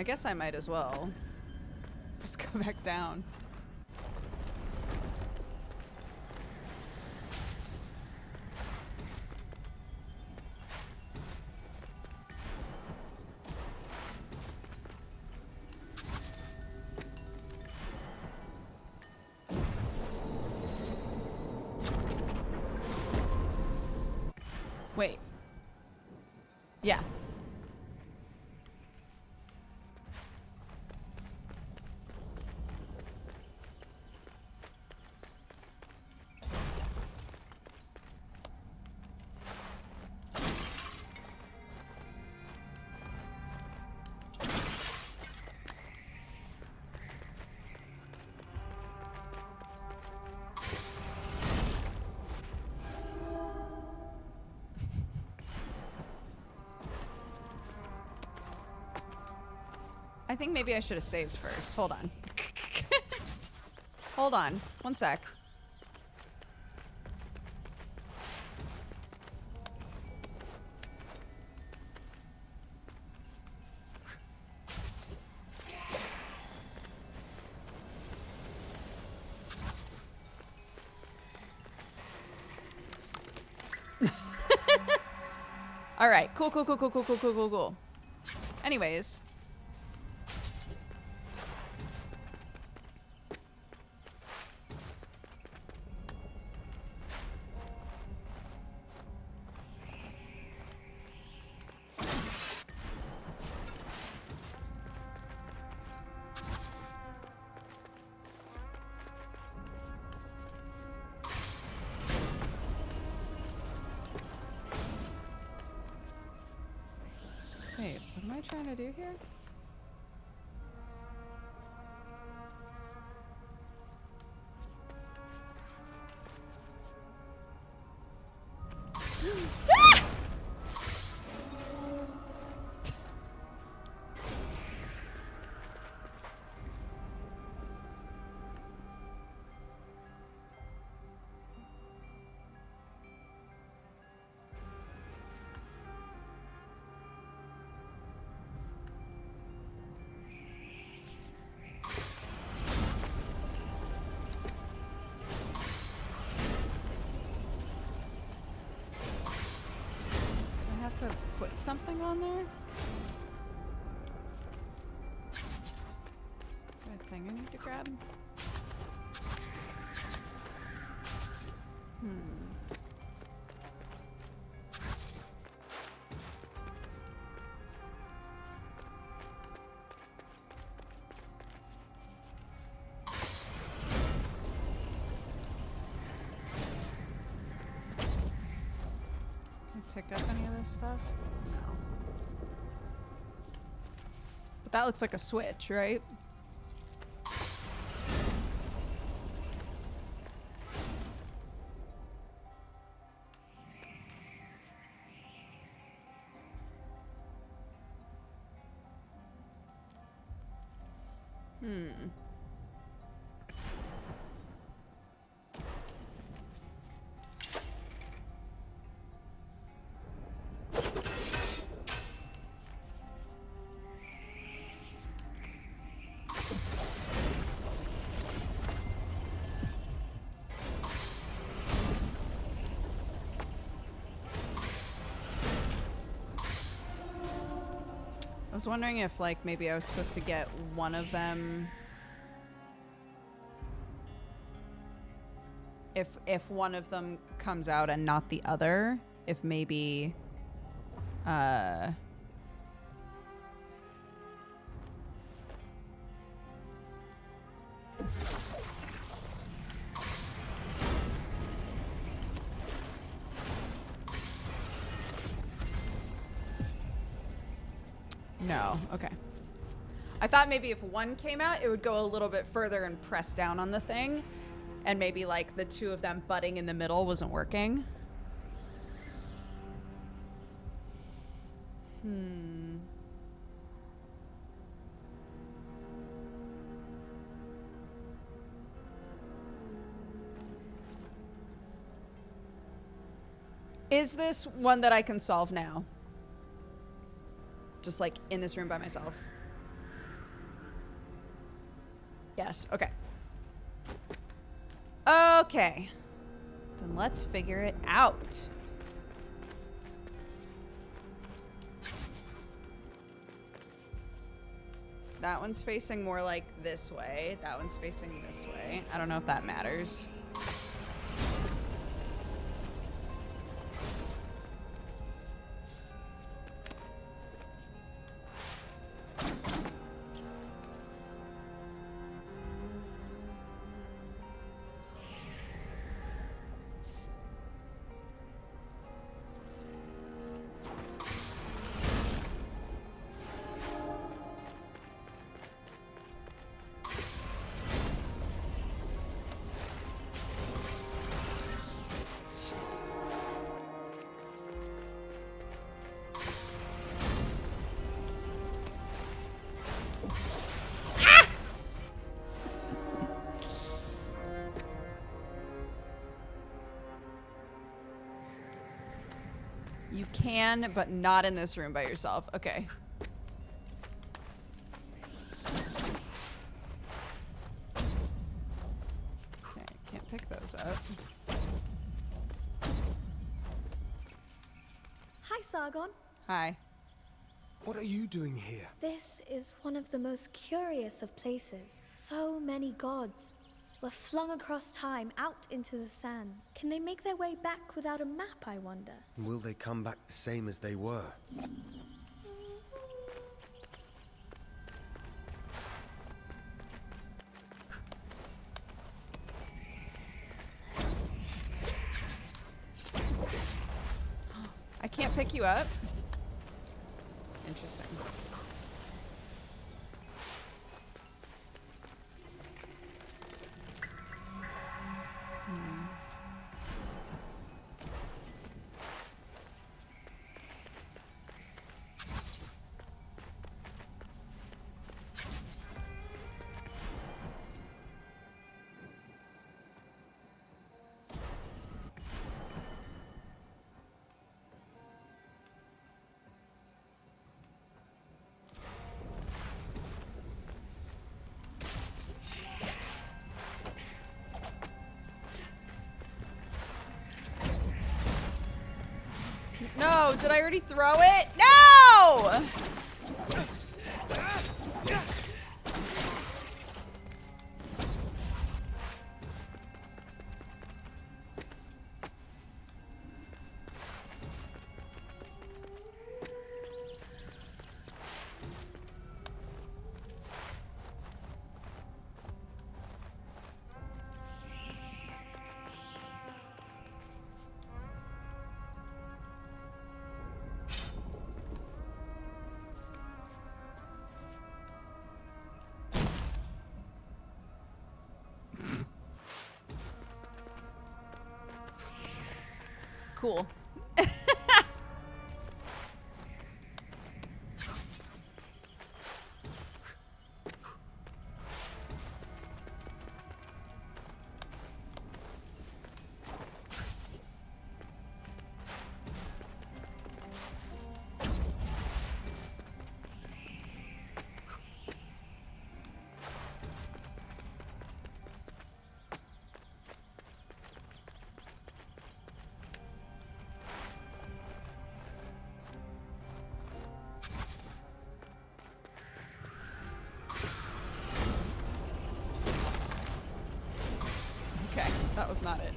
guess I might as well. Just go back down. Wait. Yeah. I think maybe I should have saved first. Hold on. Hold on. One sec. All right. Cool, cool, cool, cool, cool, cool, cool, cool, cool. Anyways. Wait, what am I trying to do here? To put something on there? Is there a thing I need to grab? Picked up any of this stuff? No. But that looks like a switch, right? I was wondering if, like, maybe I was supposed to get one of them. If one of them comes out and not the other, if maybe, No, okay. I thought maybe if one came out, it would go a little bit further and press down on the thing. And maybe like the two of them butting in the middle wasn't working. Is this one that I can solve now? Just like in this room by myself. Yes, okay. Okay. Then let's figure it out. That one's facing more like this way. That one's facing this way. I don't know if that matters. You can, but not in this room by yourself. Okay. Okay, can't pick those up. Hi, Sargon. Hi. What are you doing here? This is one of the most curious of places. So many gods were flung across time out into the sands. Can they make their way back without a map, I wonder? Will they come back the same as they were? I can't pick you up. Interesting. No, did I already throw it? No! Cool. Okay, that was not it.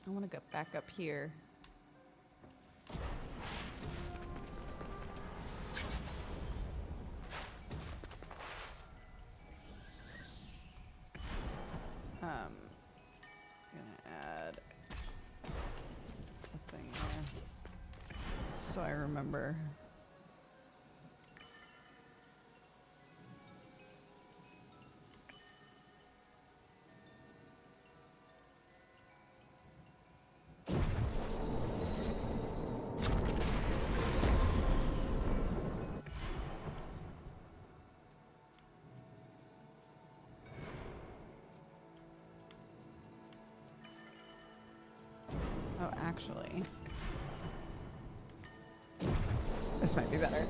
I want to go back up here. so I remember. Oh, actually. This might be better.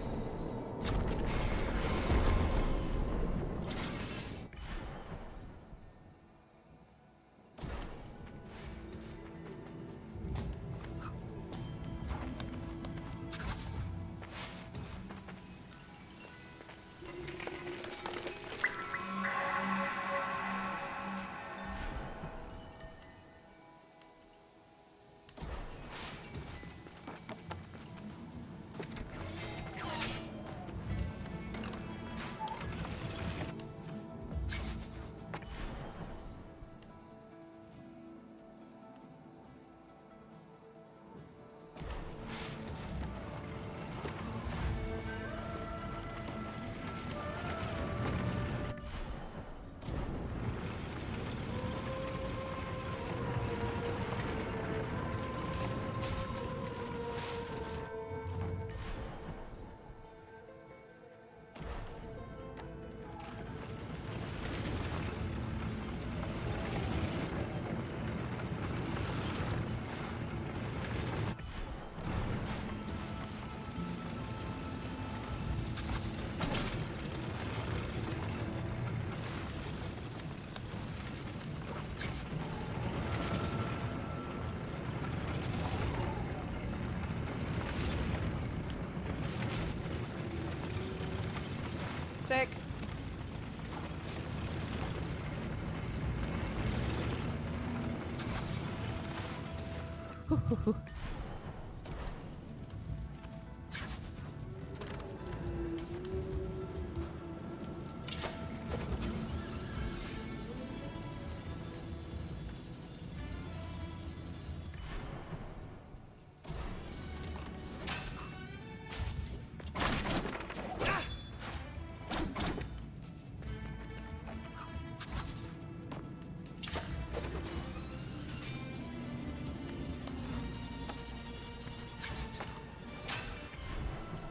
Sick.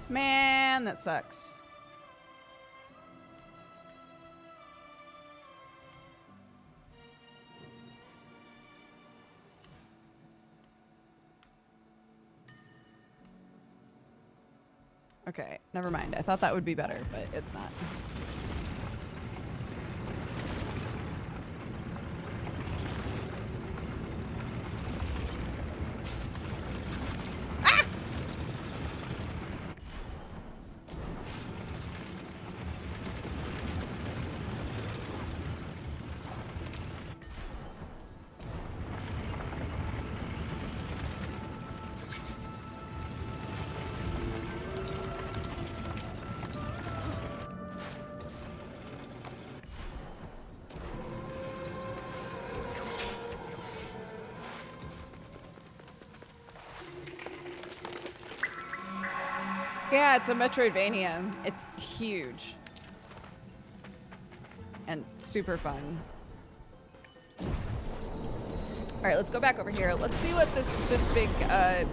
Man, that sucks. Okay, never mind. I thought that would be better, but it's not. Yeah, it's a Metroidvania. It's huge. And super fun. All right, let's go back over here. Let's see what this big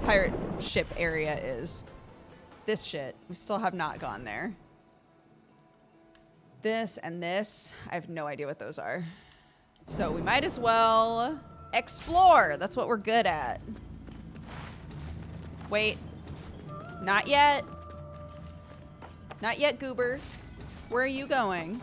pirate ship area is. This shit. We still have not gone there. This and this. I have no idea what those are. So we might as well explore. That's what we're good at. Wait. Not yet. Not yet, Goober. Where are you going?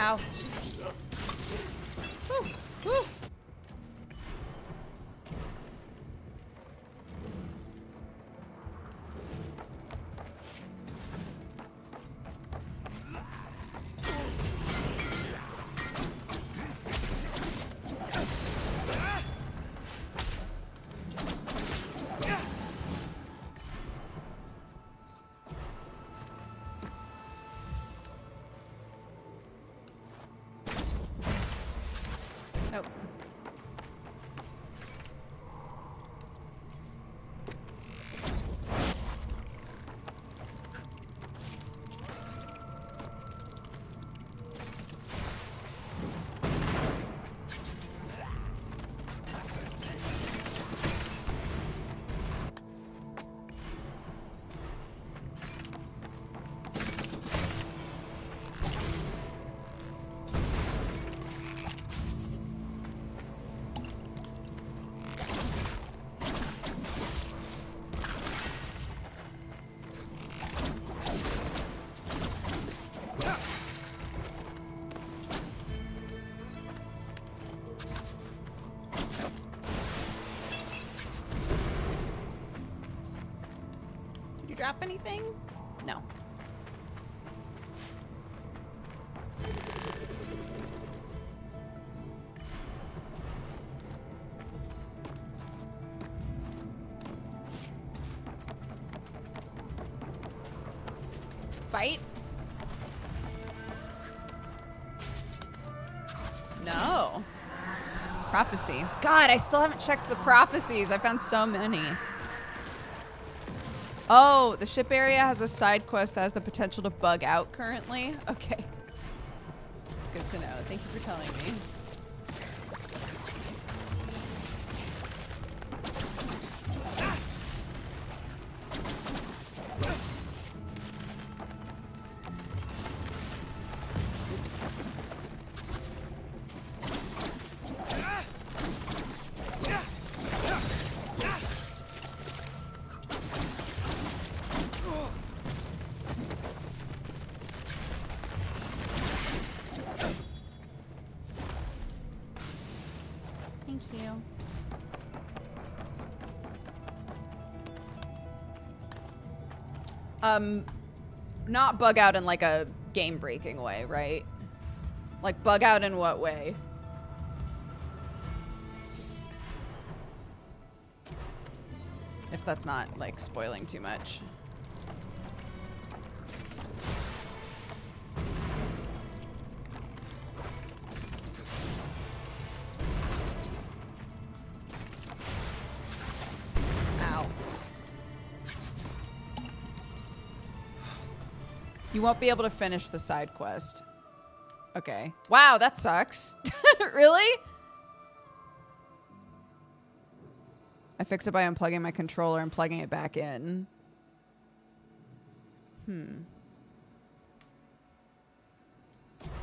Ow. Woo, woo. Nope. Did you drop anything? No. Fight? No. Prophecy. God, I still haven't checked the prophecies. I found so many. Oh, the ship area has a side quest that has the potential to bug out currently. Okay. Good to know. Thank you for telling me. Thank you. Not bug out in like a game breaking way, right? Like bug out in what way? If that's not like spoiling too much. You won't be able to finish the side quest. Okay. Wow, that sucks. Really? I fix it by unplugging my controller and plugging it back in.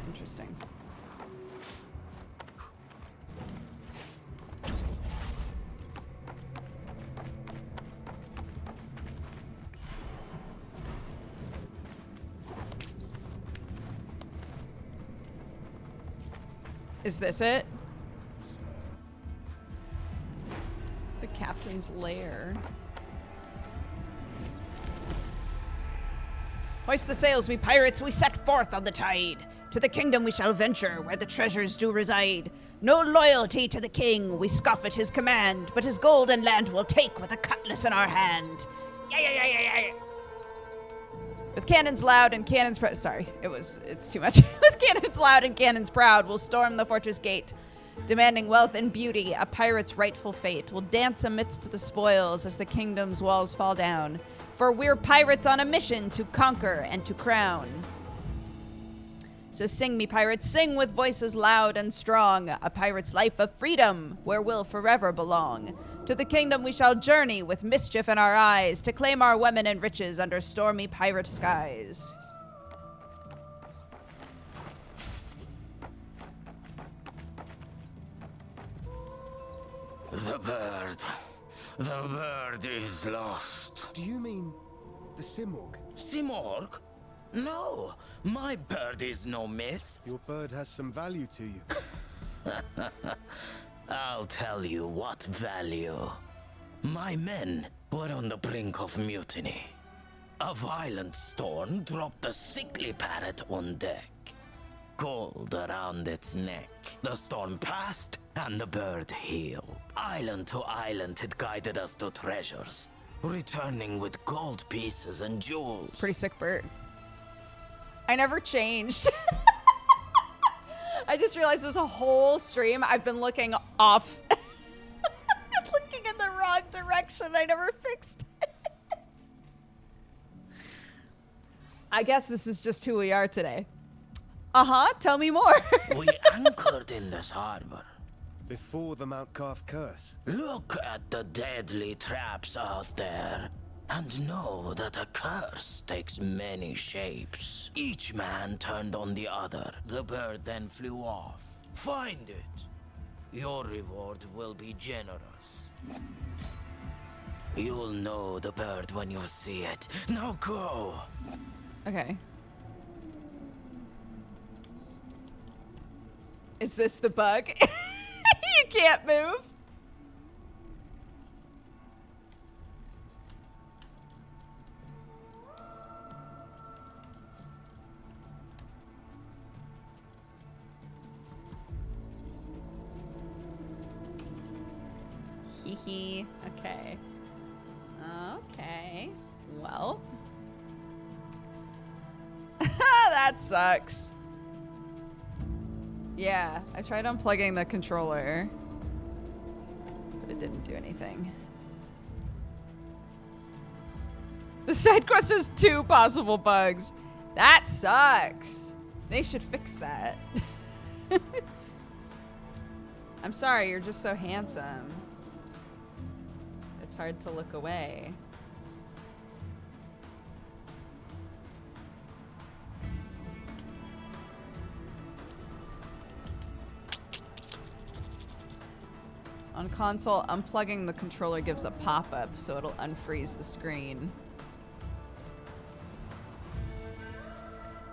Interesting. Is this it? The captain's lair. Hoist the sails, we pirates, we set forth on the tide. To the kingdom we shall venture, where the treasures do reside. No loyalty to the king, we scoff at his command, but his golden land we'll take with a cutlass in our hand. Yeah. With cannons loud and cannons proud. Sorry, it's too much. With cannons loud and cannons proud, we'll storm the fortress gate, demanding wealth and beauty, a pirate's rightful fate. We'll dance amidst the spoils as the kingdom's walls fall down. For we're pirates on a mission to conquer and to crown. So sing me, pirates, sing with voices loud and strong, a pirate's life of freedom, where we'll forever belong. To the kingdom we shall journey with mischief in our eyes, to claim our women and riches under stormy pirate skies. The bird is lost. Do you mean the Simorg? Simorg? No, my bird is no myth. Your bird has some value to you. I'll tell you what value. My men were on the brink of mutiny. A violent storm dropped the sickly parrot on deck. Gold around its neck. The storm passed, and the bird healed. Island to island, it guided us to treasures, returning with gold pieces and jewels. Pretty sick bird. I never changed. I just realized there's a whole stream I've been looking off. Looking in the wrong direction. I never fixed it. I guess this is just who we are today. Uh-huh, tell me more. We anchored in this harbor. Before the Mount Calf curse. Look at the deadly traps out there, and know that a curse takes many shapes. Each man turned on the other. The bird then flew off. Find it. Your reward will be generous. You'll know the bird when you see it. Now go. Okay. Is this the bug? You can't move. Hee hee. Okay. Okay. Well. That sucks. Yeah, I tried unplugging the controller, but it didn't do anything. The side quest has 2 possible bugs. That sucks. They should fix that. I'm sorry, you're just so handsome. It's hard to look away. On console, unplugging the controller gives a pop-up, so it'll unfreeze the screen.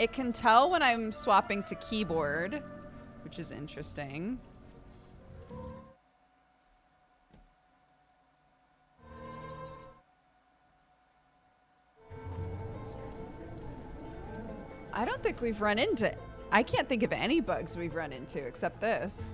It can tell when I'm swapping to keyboard, which is interesting. I don't think we've run into... I can't think of any bugs we've run into except this.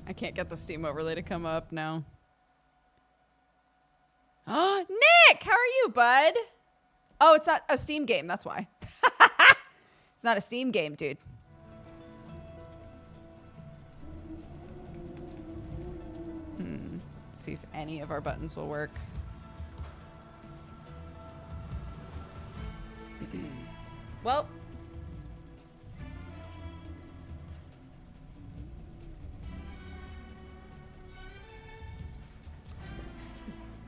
I can't get the Steam overlay to come up now. Oh, Nick! How are you, bud? Oh, it's not a Steam game. That's why. It's not a Steam game, dude. Let's see if any of our buttons will work. Well.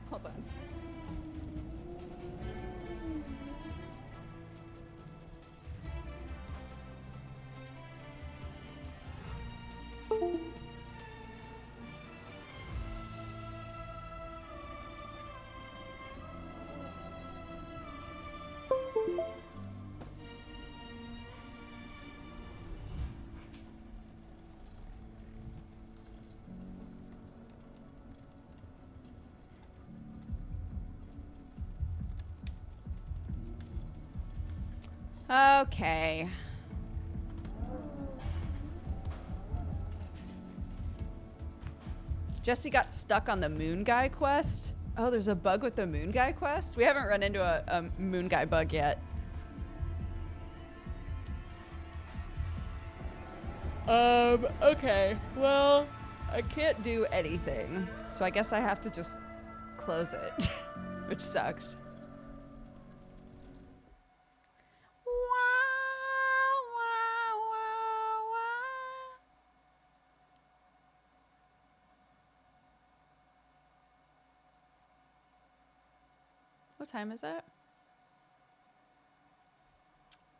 Hold on. Okay. Jesse got stuck on the Moon Guy quest. Oh, there's a bug with the Moon Guy quest? We haven't run into a Moon Guy bug yet. Okay. Well, I can't do anything. So I guess I have to just close it, which sucks. What time is it?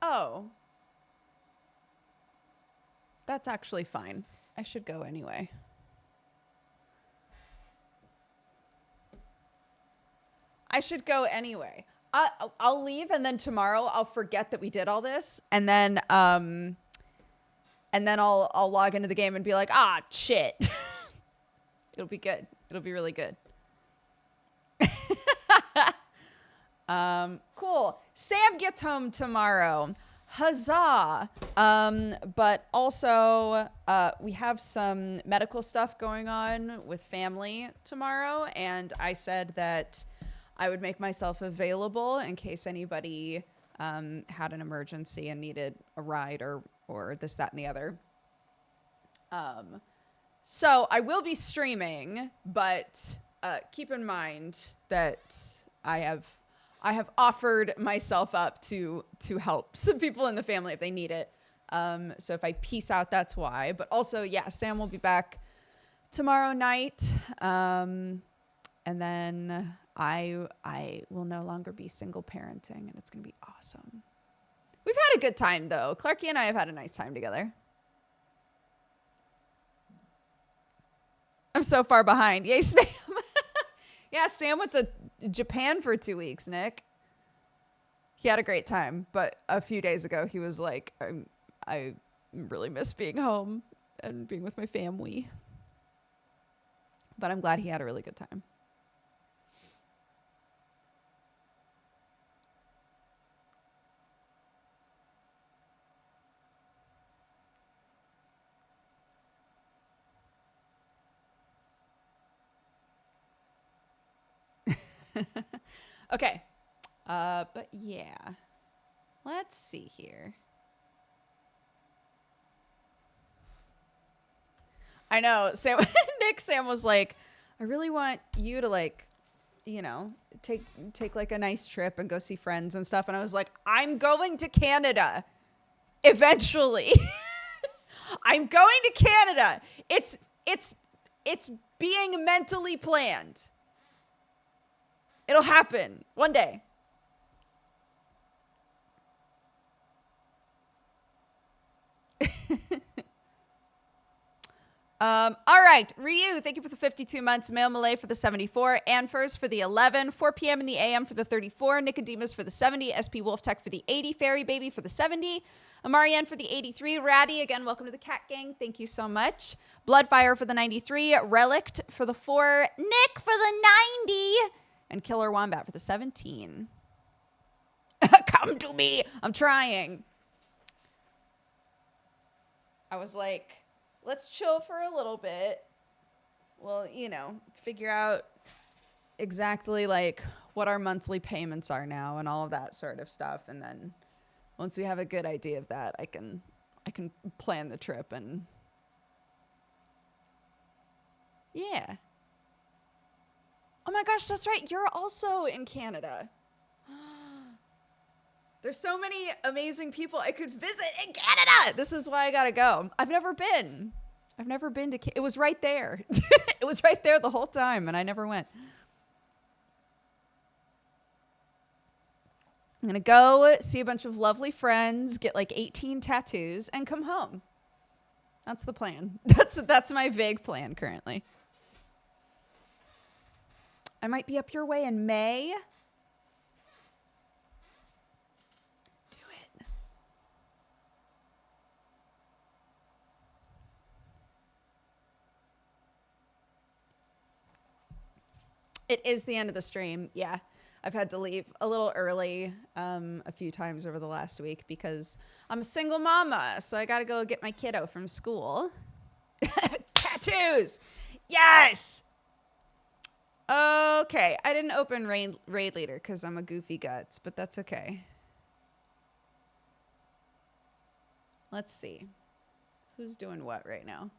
Oh. That's actually fine. I should go anyway. I should go anyway. I'll leave, and then tomorrow I'll forget that we did all this, and then I'll log into the game and be like, ah, shit. It'll be good. It'll be really good. Cool. Sam gets home tomorrow. Huzzah. But also, we have some medical stuff going on with family tomorrow, and I said that I would make myself available in case anybody had an emergency and needed a ride or this, that, and the other. So I will be streaming, but keep in mind that I have offered myself up to help some people in the family if they need it. So if I peace out, that's why. But also, yeah, Sam will be back tomorrow night. And then I will no longer be single parenting, and it's going to be awesome. We've had a good time, though. Clarky and I have had a nice time together. I'm so far behind. Yay, spam. Yeah, Sam went to Japan for 2 weeks, Nick. He had a great time, but a few days ago, he was like, I really miss being home and being with my family. But I'm glad he had a really good time. Okay. But yeah. Let's see here. I know. Sam was like, I really want you to, like, you know, take like a nice trip and go see friends and stuff. And I was like, I'm going to Canada eventually. I'm going to Canada. It's being mentally planned. It'll happen one day. All right, Ryu, thank you for the 52 months. Mail Malay for the 74. Anfers for the 11. 4 p.m. in the AM for the 34. Nicodemus for the 70. SP Wolf Tech for the 80. Fairy Baby for the 70. Amarian for the 83. Ratty, again, welcome to the Cat Gang. Thank you so much. Bloodfire for the 93. Relict for the 4. Nick for the 90. And Killer Wombat for the 17. Come to me. I'm trying. I was like, let's chill for a little bit. Well, you know, figure out exactly like what our monthly payments are now and all of that sort of stuff. And then once we have a good idea of that, I can plan the trip and yeah. Oh my gosh, that's right. You're also in Canada. There's so many amazing people I could visit in Canada. This is why I gotta go. I've never been to Canada. It was right there. It was right there the whole time, and I never went. I'm gonna go see a bunch of lovely friends, get like 18 tattoos, and come home. That's the plan. That's my vague plan currently. I might be up your way in May. Do it. It is the end of the stream. Yeah. I've had to leave a little early a few times over the last week because I'm a single mama. So I got to go get my kiddo from school. Tattoos. Yes. Okay, I didn't open Raid Leader because I'm a goofy guts, but that's okay. Let's see. Who's doing what right now?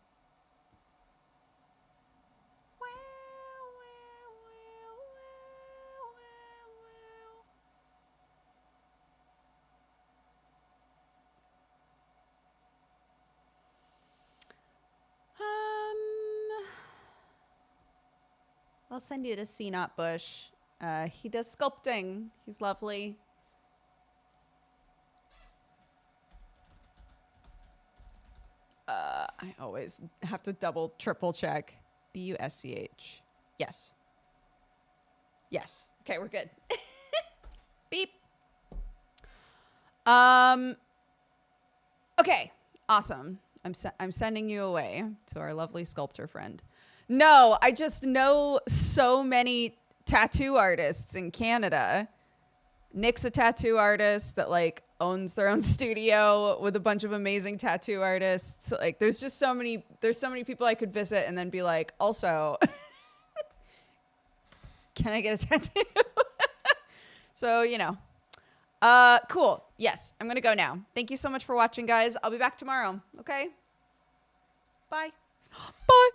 I'll send you to CNOT Bush. He does sculpting. He's lovely. I always have to double, triple check. B-U-S-C-H. Yes. Yes. Okay, we're good. Beep. Okay. Awesome. I'm sending you away to our lovely sculptor friend. No, I just know so many tattoo artists in Canada. Nick's a tattoo artist that like owns their own studio with a bunch of amazing tattoo artists. Like there's so many people I could visit and then be like, also, can I get a tattoo? So, you know. Cool. Yes, I'm going to go now. Thank you so much for watching, guys. I'll be back tomorrow. Okay? Bye. Bye.